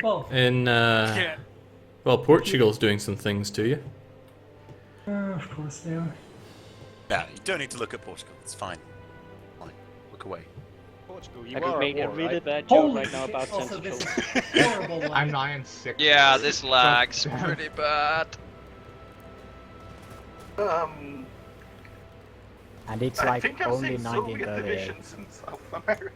Well, In, well, Portugal's doing some things to you. of course they are. Nah, you don't need to look at Portugal. It's fine. Fine. Look away. Portugal, you I are could at make a war, really right? bad joke Holy right now shit, about also Central. this is horrible. Like, I'm 9-6. Yeah, this lags pretty bad. And it's I like think I've only seen Soviet 1938. divisions in South America.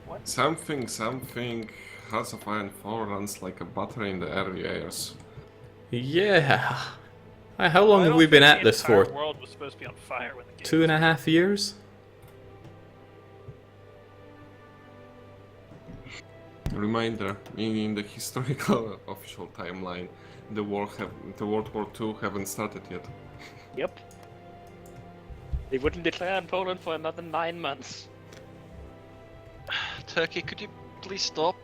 What? Something Hearts of Iron 4 runs like a butter in the early years. Yeah. How long I have don't we been think at the this entire for? world was supposed to be on fire when the game 2.5 years? Reminder: in the historical official timeline, the World War II haven't started yet. Yep. They wouldn't declare in Poland for another 9 months. Turkey, could you please stop?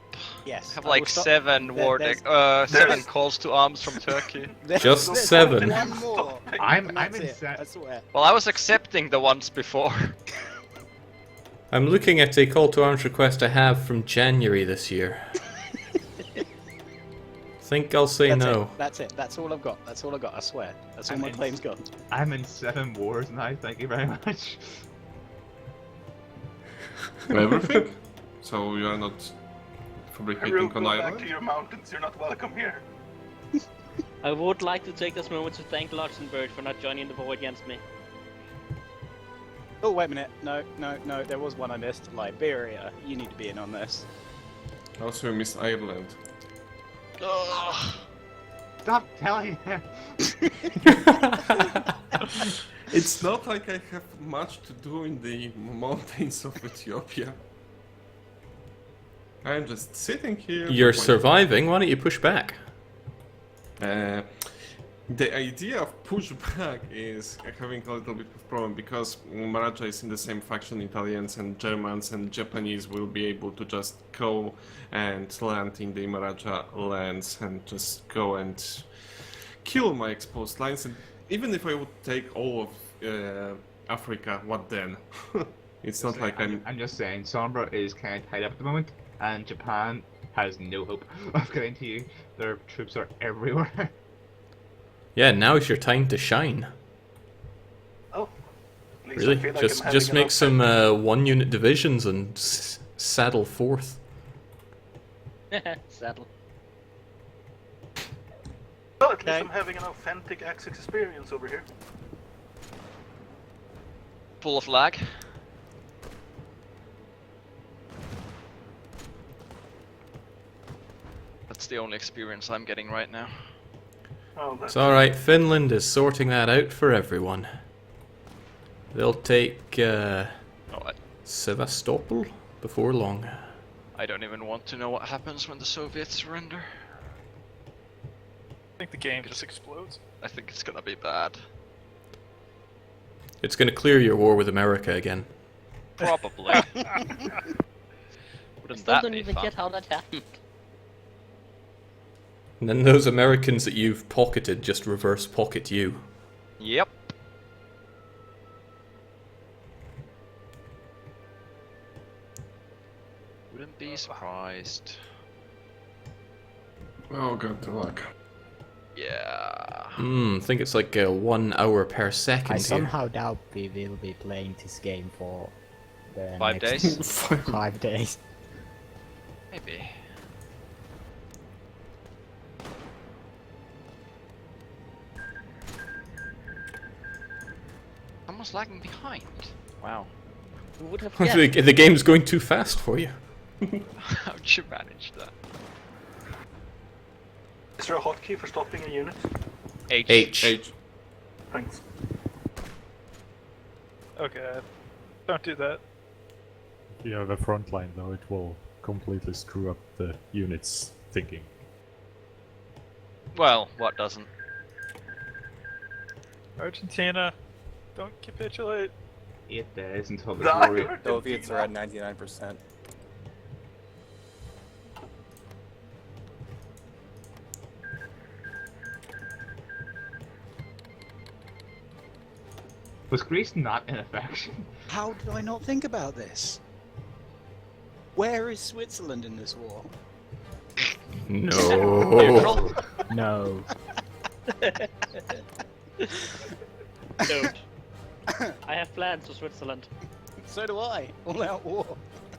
Yes. I have I like will stop. 7 There's- 7 calls to arms from Turkey. Just There's 7. One more. I'm That's in it, set. I swear. Well, I was accepting the ones before. I'm looking at a call to arms request I have from January this year. Think I'll say That's no. It. That's it. That's all I've got. That's all I got. I swear. That's all I'm my in- claims got. I'm in 7 wars now, thank you very much. Everything? So you are not fabricating Haru, on go back to island? your mountains. You're not welcome here. I would like to take this moment to thank Luxembourg for not joining the war against me. Oh, wait a minute. No. There was one I missed. Liberia. You need to be in on this. Also, you miss Ireland. Stop telling him. It's not like I have much to do in the mountains of Ethiopia. I'm just sitting here. You're with my- surviving, why don't you push back? The idea of pushback is having a little bit of problem because Maharaja is in the same faction. Italians and Germans and Japanese will be able to just go and land in the Maharaja lands and just go and kill my exposed lines. And even if I would take all of Africa, what then? It's not like I'm just saying, Sombra is kind of tied up at the moment, and Japan has no hope of getting to you. Their troops are everywhere. Yeah, now's your time to shine. Oh, at least Really? I feel like Just I'm having make enough some 1-unit divisions and saddle fourth. Saddle. Well, at least I'm having an authentic Axis experience over here. Full of lag. That's the only experience I'm getting right now. Oh, It's alright, Finland is sorting that out for everyone. They'll take Sevastopol before long. I don't even want to know what happens when the Soviets surrender. I think the game just explodes. I think it's gonna be bad. It's going to clear your war with America again. Probably. I Wouldn't still that don't be even fun? get how that happened. And then those Americans that you've pocketed just reverse pocket you. Yep. Wouldn't be surprised. Oh, good luck. Yeah. I think it's like 1 hour per second I here. somehow doubt we will be playing this game for the 5 next days? 5 days. Maybe. Someone's lagging behind. Wow. Who would have The game's going too fast for you. How'd you manage that? Is there a hotkey for stopping a unit? H. Thanks. Okay, don't do that. If you have a front line, though, it will completely screw up the unit's thinking. Well, what doesn't? Argentina, don't capitulate. It is until the Die, glory. Soviets are at 99%. Was Greece not in a faction? How did I not think about this? Where is Switzerland in this war? No. No. Don't. I have plans for Switzerland. So do I. All out war.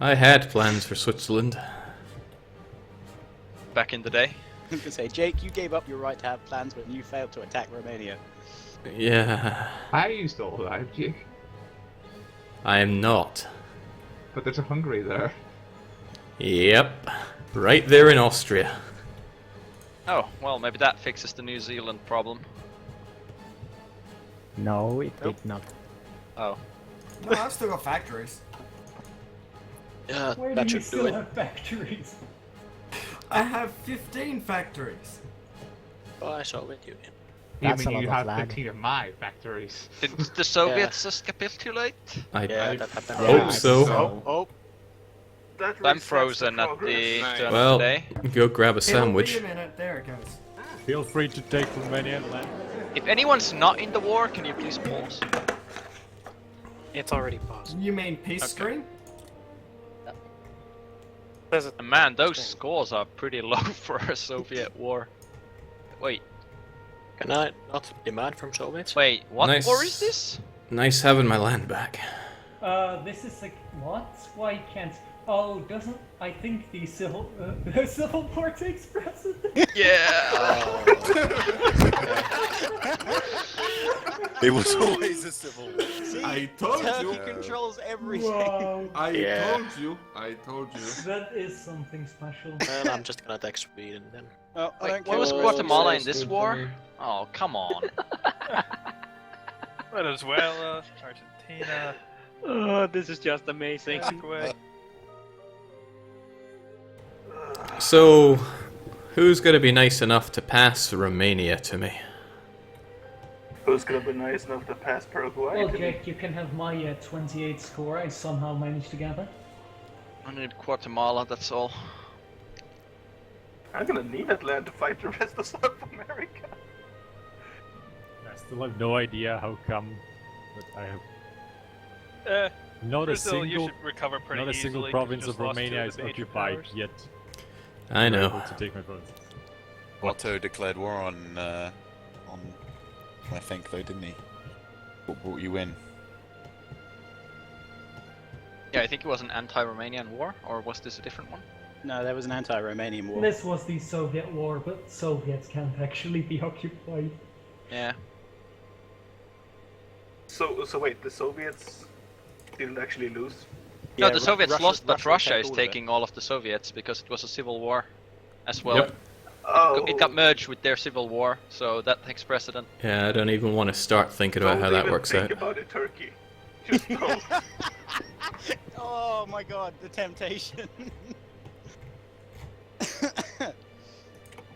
I had plans for Switzerland. Back in the day? I was gonna say, Jake, you gave up your right to have plans when you failed to attack Romania. Yeah. Are you still alive, Jake? I am not. But there's a Hungary there. Yep. Right there in Austria. Oh, well, maybe that fixes the New Zealand problem. No, it did not. Oh. No, I've still got factories. Yeah, Why that do you should do still it. have factories? I have 15 factories. Oh, I saw with you. That's you a mean you lot of have lag. 15 of my factories? Did the Soviets just capitulate? I Yeah, that happened. hope so. Oh, That I'm resets frozen the at the progress. turn Well, of the day. go grab a It'll sandwich. be a minute. There it goes. Feel free to take Romania and land. If anyone's not in the war, can you please pause? It's already paused. You mean peace screen? And man, those scores are pretty low for a Soviet war. Wait, Can I not demand from Soviets? wait, what Nice. war is this? Nice having my land back. This is like what? Why can't? Oh, doesn't I think the civil civil war takes precedent? Yeah. It was always a civil war. See, I told Turkey you. controls everything. Wow, I Yeah. told you. I told you. that is something special. Well, I'm just gonna attack Sweden then. Oh, I Wait, don't what care was what Guatemala in says. this war? Oh, come on. Venezuela, Argentina, Oh, this is just amazing. Paraguay. So, who's gonna be nice enough to pass Romania to me? Who's gonna be nice enough to pass Paraguay? Well, Jake, you can have my 28 score. I somehow managed to gather. I need Guatemala, that's all. I'm gonna need that land to fight the rest of South America. I still have no idea how come that I have not Brazil, a you single, should recover pretty not a easily, single 'cause you province just of lost two Romania of is the major occupied powers. yet. I I'm know. able to take my province. Otto declared war on I think though, didn't he? What brought you in? Yeah, I think it was an anti-Romanian war, or was this a different one? No, there was an anti-Romanian war. This was the Soviet war, but Soviets can't actually be occupied. Yeah. So wait, the Soviets didn't actually lose? No, Yeah, the Soviets Russia- lost, but Russia Russia take is all of it. taking all of the Soviets because it was a civil war as well. Yep. Oh. It got merged with their civil war, so that takes precedent. Yeah, I don't even want to start thinking about how that works out. About it, Turkey. Just don't. Oh my god, the temptation.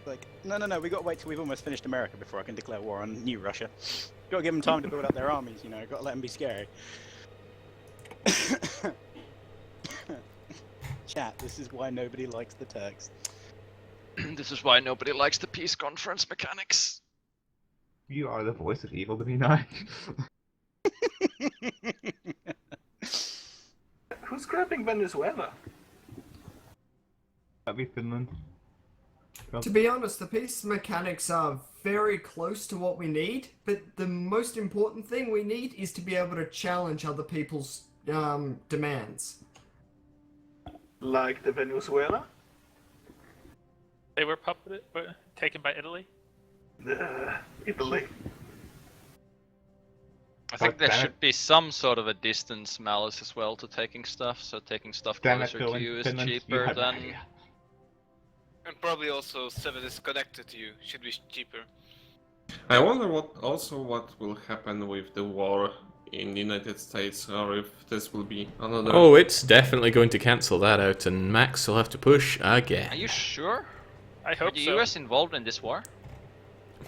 Like, no, we gotta wait till we've almost finished America before I can declare war on New Russia. Gotta give them time to build up their armies, you know, gotta let them be scary. Chat, this is why nobody likes the Turks. This is why nobody likes the peace conference mechanics. You are the voice of evil to me now. Who's grabbing Venezuela? That'd be Finland. To be honest, the peace mechanics are very close to what we need, but the most important thing we need is to be able to challenge other people's demands. Like the Venezuela? They were taken by Italy. Italy. I think there damn it. should be some sort of a distance malice as well to taking stuff, so taking stuff Damn it, closer to Finland, you is Finland, you cheaper had an than... idea. And probably also stuff that is connected to you should be cheaper. I wonder what will happen with the war in the United States, or if this will be another... Oh, it's definitely going to cancel that out, and Max will have to push again. Are you sure? I hope Are the so. US involved in this war?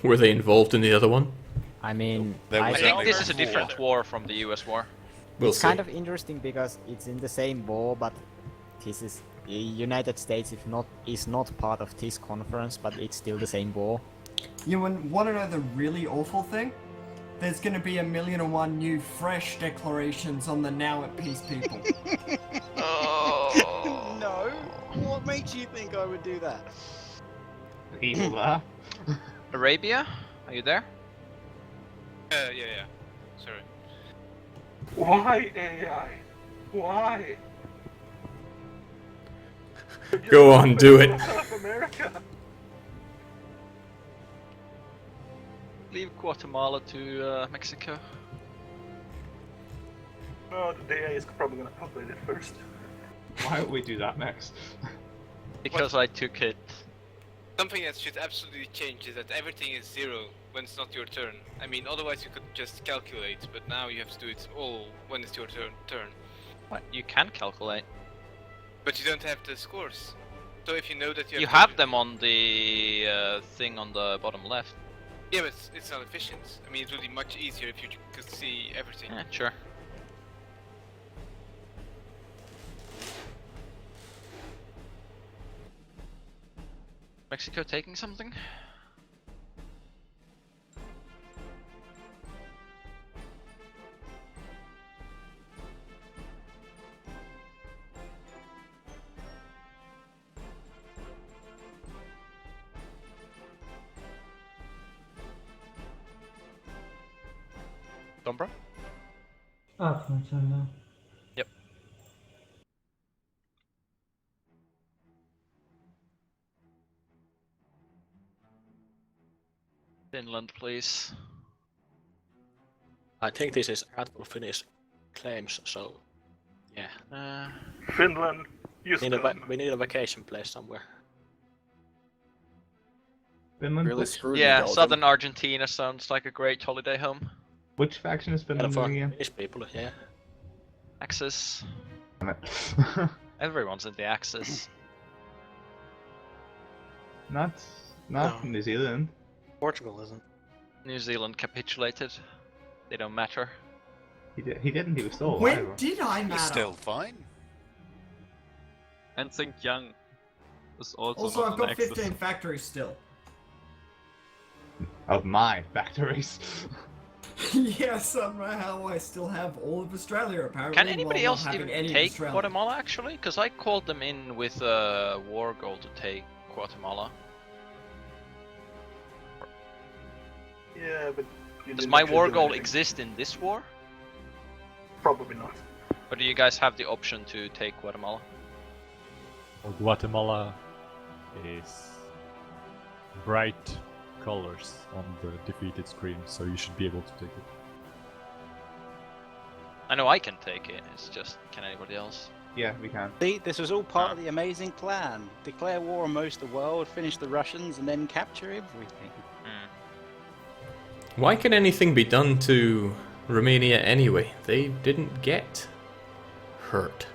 Were they involved in the other one? I mean, I think this is a different war from the US war. It's kind of interesting because it's in the same war, but this is the United States is not part of this conference, but it's still the same war. You want to know the really awful thing? There's going to be 1,000,001 new fresh declarations on the Now at Peace people. Oh. No? What makes you think I would do that? Evil there. Arabia? Are you there? Yeah. Sorry. Why AI? Why? Go on, do it. South America. Leave Guatemala to Mexico. No, the DA is probably gonna upgrade it first. Why would we do that, Max? Because I took it. Something that should absolutely change is that everything is 0 when it's not your turn. I mean, otherwise you could just calculate, but now you have to do it all when it's your turn. What? You can calculate. But you don't have the scores. So if you know that You have them on the thing on the bottom left. Yeah, but it's not efficient. I mean, it would be much easier if you could see everything. Yeah, sure. Mexico taking something? Sombra? Ah, it's my turn now. Yep. Finland, please. I think this is Admiral Finnish claims, so yeah. Finland, you we need a vacation place somewhere. Finland? Really screwed Yeah, Belgium. southern Argentina sounds like a great holiday home. Which faction is Finland doing again? Finnish people, yeah. Axis. Damn it. Everyone's in the Axis. Not No. New Zealand. Portugal isn't. New Zealand capitulated. They don't matter. He didn't. He was still alive. When did I He's matter? still fine. And Xinjiang is also Also, not I've an got axis. 15 factories still. Of my factories. Yeah, somehow I still have all of Australia apparently. Can anybody while else not even having any of take Australia. Guatemala actually? Because I called them in with a war goal to take Guatemala. Yeah, but you Does didn't my actually war do goal anything. exist in this war? Probably not. But do you guys have the option to take Guatemala? Well, Guatemala is bright colors on the defeated screen, so you should be able to take it. I know I can take it, it's just, can anybody else? Yeah, we can. See, this was all part of the amazing plan. Declare war on most of the world, finish the Russians, and then capture everything. Why can anything be done to Romania anyway? They didn't get hurt.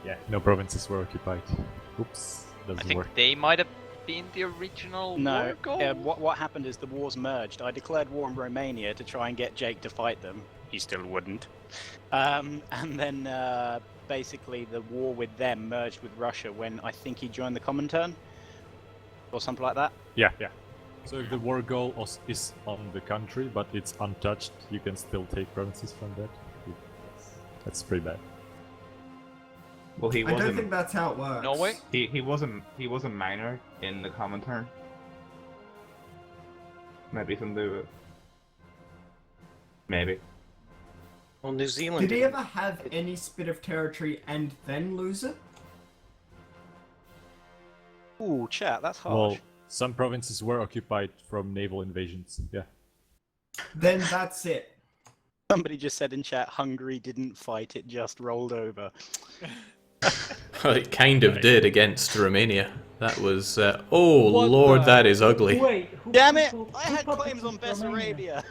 Yeah, no provinces were occupied. Oops, I doesn't think work. they might have been the original No, war goal? what happened is the wars merged. I declared war on Romania to try and get Jake to fight them. He still wouldn't. And then basically the war with them merged with Russia when I think he joined the Comintern or something like that. Yeah, yeah. So if the war goal is on the country, but it's untouched, you can still take provinces from that. That's pretty bad. Well, he I was don't think that's how it works. Norway? He was a minor in the Comintern. Maybe some do it. Maybe. Well, New Zealand. Did he ever have any spit of territory and then lose it? Ooh, chat, that's harsh. Well, some provinces were occupied from naval invasions. Yeah. Then that's it. Somebody just said in chat, Hungary didn't fight, it just rolled over. Well, it kind of did against Romania. That was... oh, What lord, the- that is ugly. Wait, Damn it! I had claims on Bessarabia!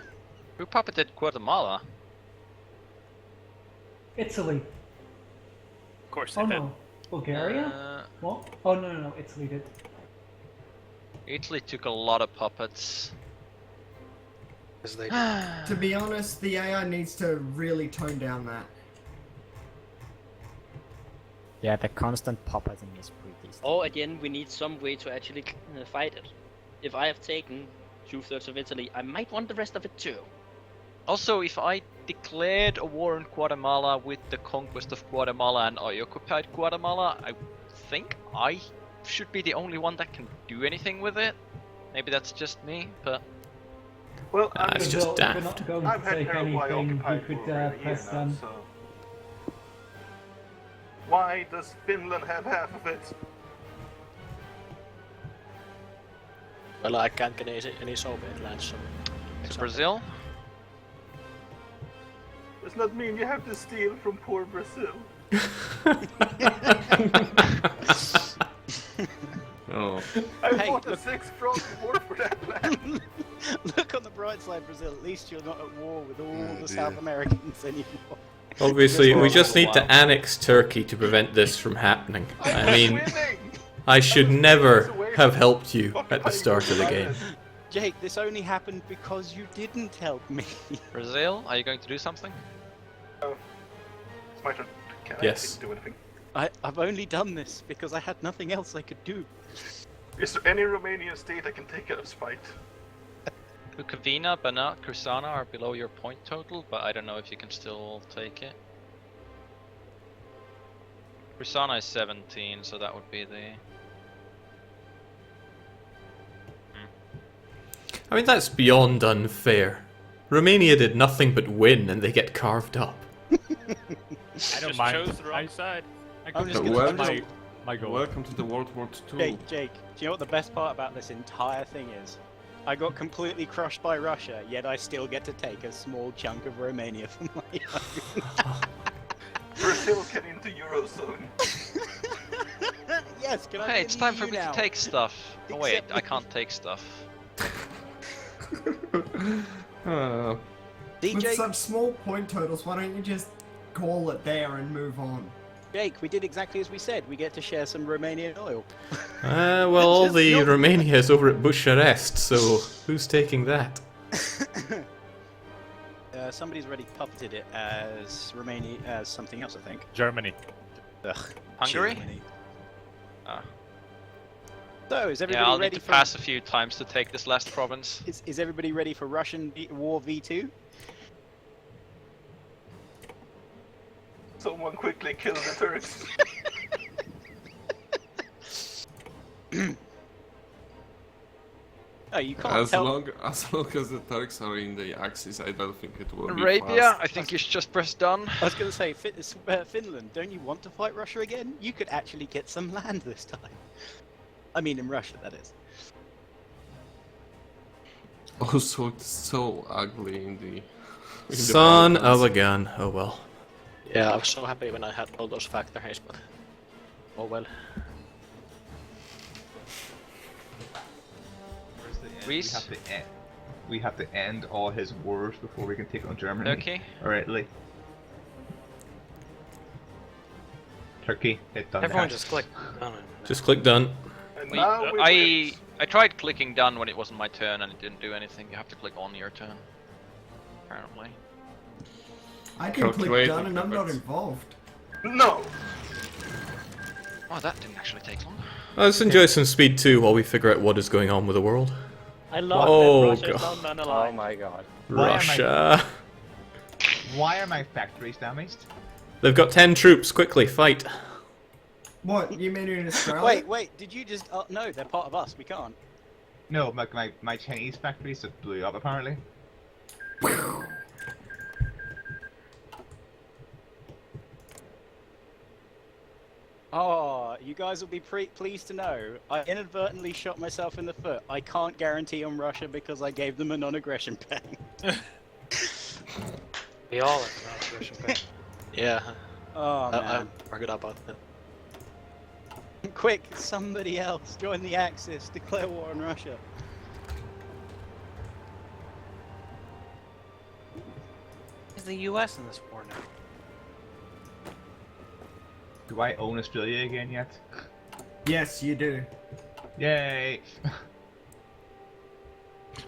Who puppeted Guatemala? Italy. Of course Oh they did. no. Bulgaria? What? Oh no, Italy did. Italy took a lot of puppets. To be honest, the AI needs to really tone down that. Yeah, the constant puppeting is pretty. Or again, we need some way to actually fight it. If I have taken 2/3 of Italy, I might want the rest of it too. Also, if I declared a war on Guatemala with the conquest of Guatemala and I occupied Guatemala, I think I should be the only one that can do anything with it. Maybe that's just me, but... Well, It's just If we're daft. not going I've to had take Paraguay anything, you occupied could for over a year press now, them. so... Why does Finland have half of it? Well, I can't get any Soviet lands, so... Is Brazil? Does not mean you have to steal from poor Brazil. Oh. I Hey, fought a look- 6-front war for that land. Look on the bright side, Brazil. At least you're not at war with all the dear. South Americans anymore. Obviously, we just need Wow. to annex Turkey to prevent this from happening. I mean, Winning! I should never have helped you at the start of the game. Jake, this only happened because you didn't help me. Brazil? Are you going to do something? It's my turn. Can Yes. I do anything? I've only done this because I had nothing else I could do. Is there any Romanian state I can take out of spite? Bukovina, Banat, Kursana are below your point total, but I don't know if you can still take it. Kursana is 17, so that would be the... I mean, that's beyond unfair. Romania did nothing but win, and they get carved up. I don't just mind. chose the wrong side. I'm just Well, gonna My goal. Welcome to the World War II. Jake, do you know what the best part about this entire thing is? I got completely crushed by Russia, yet I still get to take a small chunk of Romania for my own. Brazil get into Eurozone. Yes, can I Hey, be it's in time the for EU me now? to take stuff. Oh wait, Accept I me. can't take stuff. With DJ, such small point totals, why don't you just call it there and move on? Jake, we did exactly as we said. We get to share some Romanian oil. Well, all Just the no- Romania is over at Bucharest, so who's taking that? Somebody's already puppeted it as Romania, as something else, I think. Germany. Ugh, Hungary? Germany. Ah. So, is everybody Yeah, I'll need ready to for pass a few times to take this last province. Is everybody ready for Russian War V2? Someone quickly kill the Turks. Oh, you can't As tell. long as the Turks are in the Axis, I don't think it will be Arabia, fast. I think you should just press done. I was going to say, Finland, don't you want to fight Russia again? You could actually get some land this time. I mean, in Russia, that is. Also, it's so ugly in the. Son of a gun. Oh well. Yeah, I was so happy when I had all those factories, but oh well. Greece? We have to end all his wars before we can take on Germany. Turkey? Or Italy. Turkey, hit done. Everyone just click done. Just click done. I tried clicking done when it wasn't my turn and it didn't do anything. You have to click on your turn. Apparently. I can click done and I'm not involved. No! Oh, that didn't actually take long. Let's enjoy some speed 2 while we figure out what is going on with the world. I love Oh, that Russia's God. not non-aligned. Oh my god. Russia. Why are my factories damaged? They've got 10 troops. Quickly, fight. What, you mean in Australia? Wait, did you just... no, they're part of us, we can't. No, my Chinese factories just blew up apparently. Oh, you guys will be pleased to know, I inadvertently shot myself in the foot. I can't guarantee on Russia because I gave them a non-aggression pen. We all have non-aggression pen. Yeah. Oh, man. I forgot about that. Quick, somebody else, join the Axis, declare war on Russia. Is the US in this war now? Do I own Australia again yet? Yes, you do. Yay!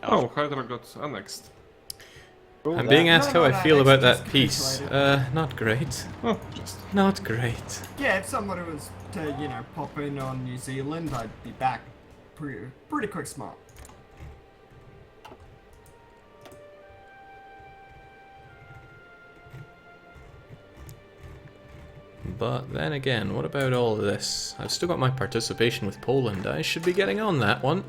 Oh, Hydra got annexed. I'm being asked how I feel about that piece. Not great. Oh, just not great. Yeah, if somebody was to, you know, pop in on New Zealand, I'd be back pretty quick smart. But then again, what about all of this? I've still got my participation with Poland. I should be getting on that one.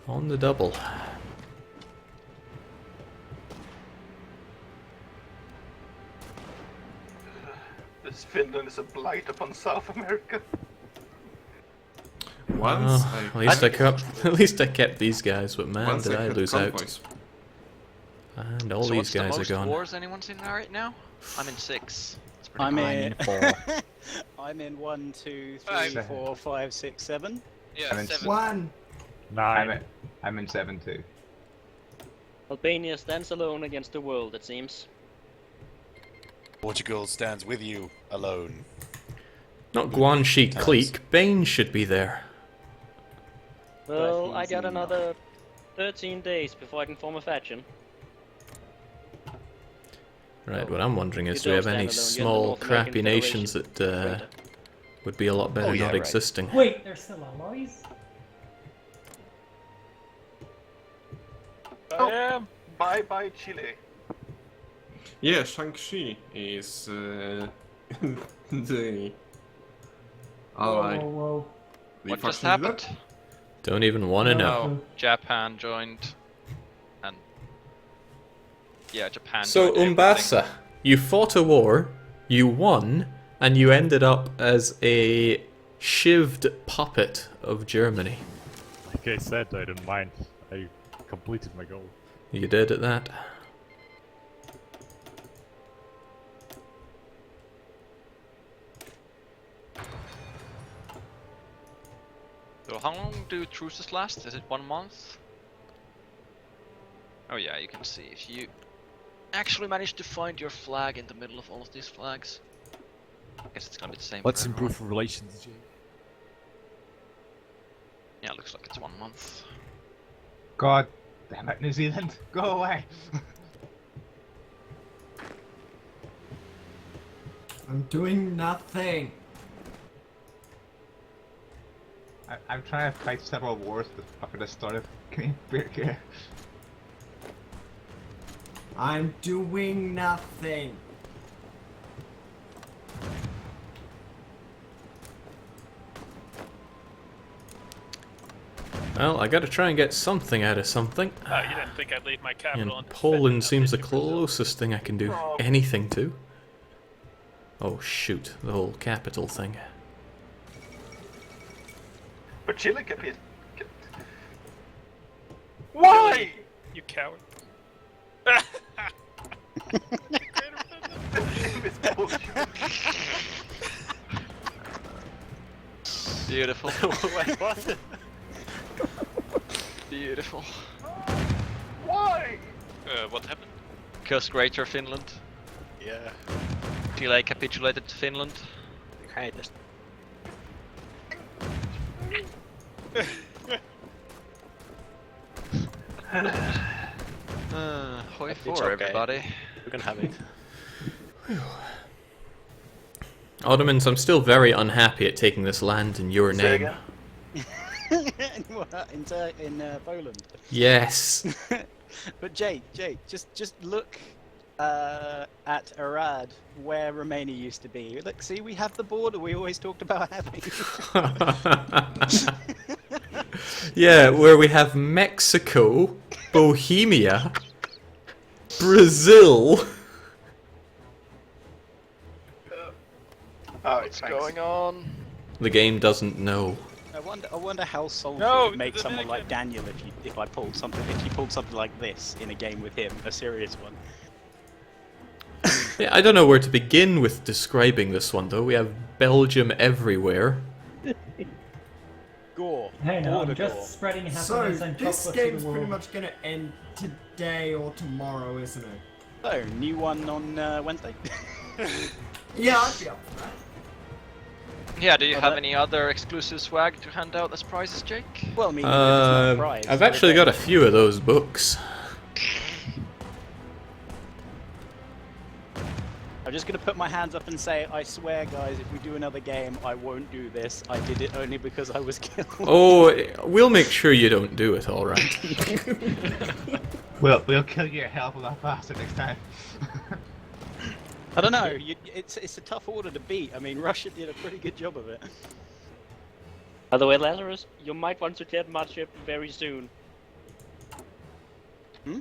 On the double. This Finland is a blight upon South America. Once at least I kept these guys, but man, did I lose out. And all So these guys are what's gone. the most wars anyone's in right now? I'm in 6. It's pretty I'm good. in 4. I'm in 1, 2, 3, I'm- 4, 5, 6, 7. Yeah, I'm in 7. 1. 9. I'm in 7 too. Albania stands alone against the world, it seems. Portugal stands with you alone. Not Guanxi clique, Bane should be there. Well, I he's got not. another 13 days before I can form a faction. Right, what I'm wondering is, You do we don't have any stand alone, you're the small, North American crappy nations Federation. that would be a lot better Oh, yeah, not right. existing? Wait, they're still allies? Bye bye Chile. yeah, Shang-Chi is the ally. Whoa. The What just faction leader? happened? Don't even want to know. Oh, Japan joined. And yeah, Japan So, joined everything. Umbasa, you fought a war, you won, and you ended up as a shivved puppet of Germany. Like I said, I don't mind. I completed my goal. You did at that. So how long do truces last? Is it 1 month? Oh yeah, you can see if you actually manage to find your flag in the middle of all of these flags. I guess it's gonna be the same. Let's for everyone. improve relations, Jay. Yeah, it looks like it's 1 month. God damn it, New Zealand, go away! I'm doing nothing. I'm trying to fight several wars that fucker just started. Can you bear care? I'm doing nothing. Well, I gotta try and get something out of something. You didn't think I'd leave my capital And and Poland seems the closest thing I can do anything to. Oh shoot, the whole capital thing. But Chile can be. Why? You coward. Beautiful. Wait, what? Beautiful. Why? What happened? Because Greater Finland. Yeah. Chile capitulated to Finland. Okay, this. Hoi It's for okay. everybody. We can have it. Ottomans, I'm still very unhappy at taking this land in your Say name. in Poland. Yes. But Jake, just look at Arad, where Romania used to be. Look, see, we have the border we always talked about having. Yeah, where we have Mexico, Bohemia, Brazil. What's going on? The game doesn't know. I wonder how Soldier No, would make the someone like Dominican. Daniel if you pulled something like this in a game with him, a serious one. Yeah, I don't know where to begin with describing this one though. We have Belgium everywhere. Gore. Hey, no, I'm Border just gore. spreading So, happiness and this chocolate to game's the pretty world. much gonna end today or tomorrow, isn't it? So, new one on Wednesday. Yeah, I'd be up for that. Yeah, do you have any other exclusive swag to hand out as prizes, Jake? Well, I mean, it's not a prize. I've actually got a few of those books. I'm just gonna put my hands up and say, I swear, guys, if we do another game, I won't do this. I did it only because I was killed. Oh, we'll make sure you don't do it, alright. We'll kill you a hell of a lot faster next time. I don't know. It's a tough order to beat. I mean, Russia did a pretty good job of it. By the way, Lazarus, you might want to get Marship very soon. Hmm?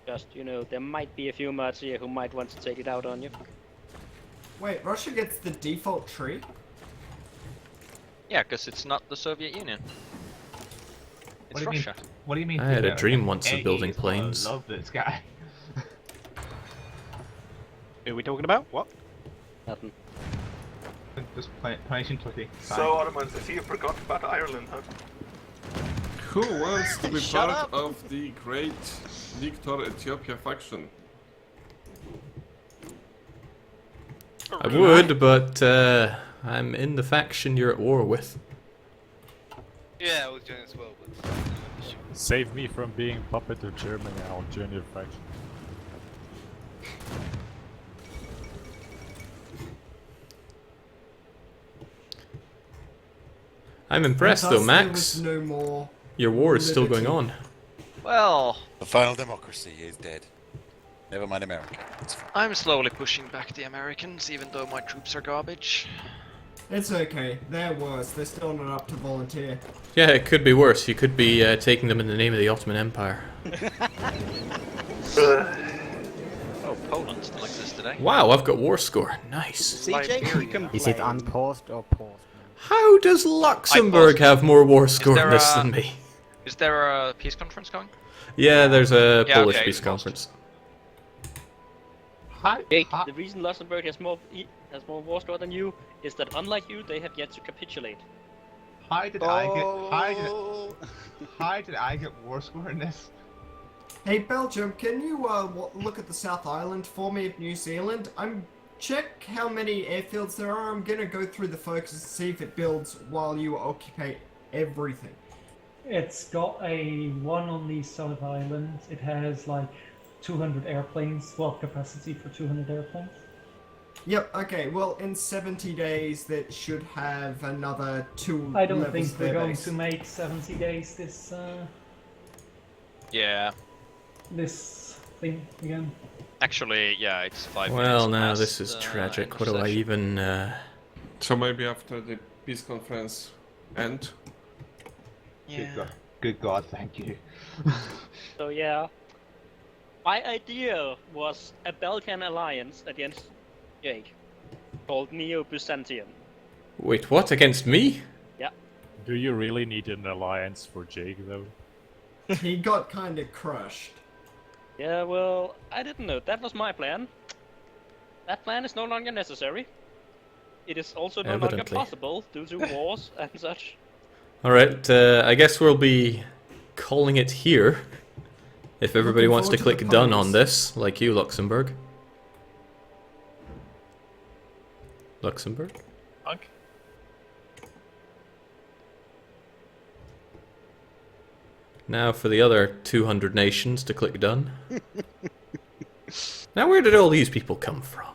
Just, you know, there might be a few mods here who might want to take it out on you. Wait, Russia gets the default tree? Yeah, because it's not the Soviet Union. It's Russia. What do you mean? I had a Hitler? dream once of building AE is gonna planes. Love this guy. Who are we talking about? What? Nothing. Just punishing Turkey. So, Ottomans, I see you forgot about Ireland, huh? Who wants to be Shut part up. of the great Victor Ethiopia faction? I would, but I'm in the faction you're at war with. Yeah, I will join as well, but... Save me from being puppet of Germany, I'll join your faction. I'm impressed though, Thus, Max. There was no more. Your war is still going on. Well, The final democracy is dead. Never mind America. It's fine. I'm slowly pushing back the Americans, even though my troops are garbage. It's okay. They're worse. They're still not up to volunteer. Yeah, it could be worse. You could be taking them in the name of the Ottoman Empire. Oh, Poland still exists today. Wow, I've got war score. Nice. CJ, you can Is it play. unpaused or paused? How does Luxembourg have more war score there in this a- than me? Is there a peace conference going? Yeah, there's a Yeah, Polish okay, peace it's conference. Jake, the reason Luxembourg has more war score than you is that unlike you, they have yet to capitulate. How did I get war score in this? Hey, Belgium, can you look at the South Island for me of New Zealand? Check how many airfields there are. I'm gonna go through the focus and see if it builds while you occupy everything. It's got a one on the South Island. It has like 200 airplanes, well, capacity for 200 airplanes. Yep, okay, well, in 70 days, that should have another 2 I don't levels think to we're their going base. to make 70 days this Yeah. this thing again. Actually, yeah, it's 5 Well, minutes now past, this is end tragic. of What do I session. even... So maybe after the peace conference end, Yeah. Good God, thank you. So yeah, my idea was a Balkan alliance against Jake, called Neo-Byzantium. Wait, what? Against me? Yeah. Do you really need an alliance for Jake, though? He got kind of crushed. Yeah, well, I didn't know. That was my plan. That plan is no longer necessary. It is also no longer Evidently. possible due to wars and such. Alright, I guess we'll be calling it here. If everybody Looking wants to forward to click the done puns. on this, like you, Luxembourg. Luxembourg? Punk. Now for the other 200 nations to click done. Now where did all these people come from?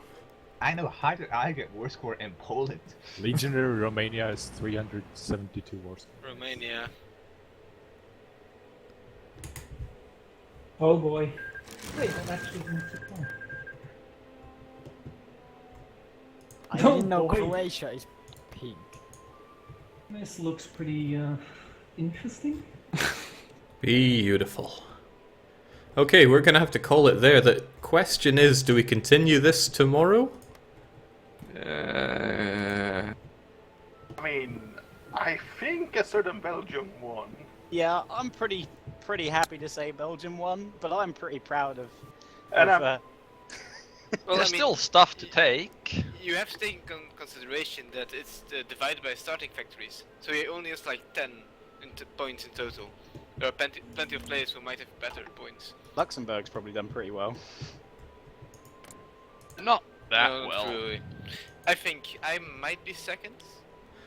I know, how did I get war score in Poland? Legionary Romania is 372 war score. Romania. Oh boy. Wait, that actually didn't take long. I Oh didn't know boy. Croatia is pink. This looks pretty interesting. Beautiful. Okay, we're gonna have to call it there. The question is, do we continue this tomorrow? I mean, I think a certain Belgium won. Yeah, I'm pretty happy to say Belgium won, but I'm pretty proud of. And of Well, there's I mean, still stuff to take. You have to take in consideration that it's divided by starting factories, so he only has like 10 points in total. There are plenty of players who might have better points. Luxembourg's probably done pretty well. Not that No, not well. really. I think I might be second,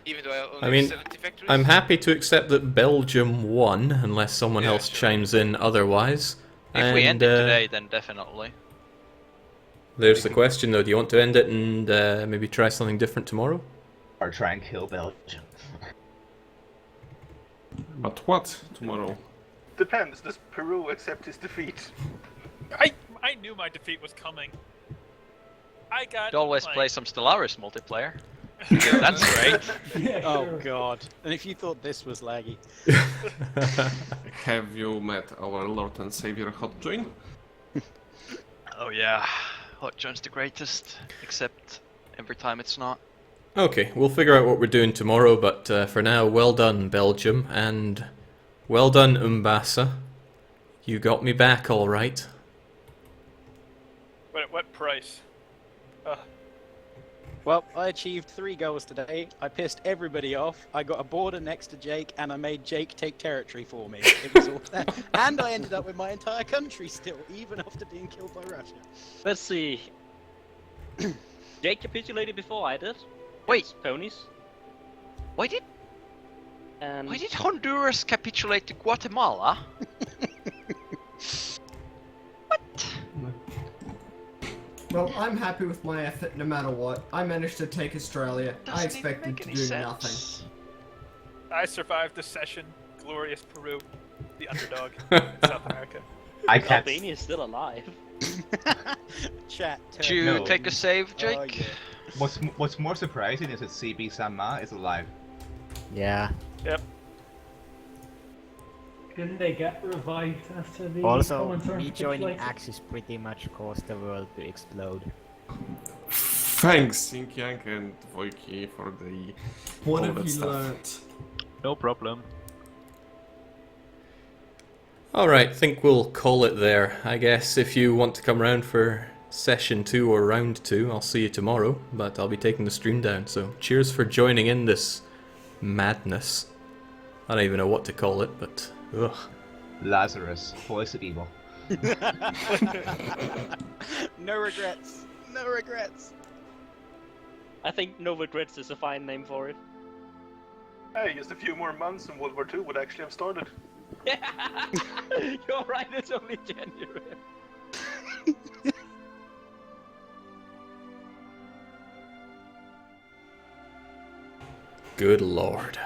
even though I only I mean, have 70 factories. I'm happy to accept that Belgium won, unless someone Yeah, else sure. chimes in otherwise. If we end it today, then definitely. There's the question though, do you want to end it and maybe try something different tomorrow? Or try and kill Belgium. But what tomorrow? Depends. Does Peru accept his defeat? I knew my defeat was coming. I got. You always like, play some Stellaris multiplayer. That's great. Yeah, Oh sure. god. And if you thought this was laggy. Have you met our Lord and Savior Hotjoin? Oh yeah, Hotjoin's the greatest, except every time it's not. Okay, we'll figure out what we're doing tomorrow, but for now, well done Belgium, and well done Umbasa. You got me back all right. But at what price? Well, I achieved 3 goals today. I pissed everybody off. I got a border next to Jake, and I made Jake take territory for me. It was all that. And I ended up with my entire country still, even after being killed by Russia. Let's see. Jake capitulated before I did. Wait. It's ponies. Why did And Honduras capitulate to Guatemala? Well, I'm happy with my effort no matter what. I managed to take Australia. I expected to do nothing. I survived the session. Glorious Peru, the underdog in South America. Albania is still alive. Chat. Did you take a save, Jake? Oh, yeah. What's more surprising is that CB Sama is alive. Yeah. Yep. Didn't they get revived after the Also, Comintern me joining capitulated? Axis pretty much caused the world to explode. Thanks, Xinjiang and Voiki, for the What all have that you stuff. learnt? No problem. Alright, think we'll call it there. I guess if you want to come round for session 2 or round 2, I'll see you tomorrow, but I'll be taking the stream down, so cheers for joining in this madness. I don't even know what to call it, but ugh. Lazarus, voice of evil. No regrets. No regrets. I think No Regrets is a fine name for it. Hey, just a few more months and World War II would actually have started. You're right, it's only January. Good lord.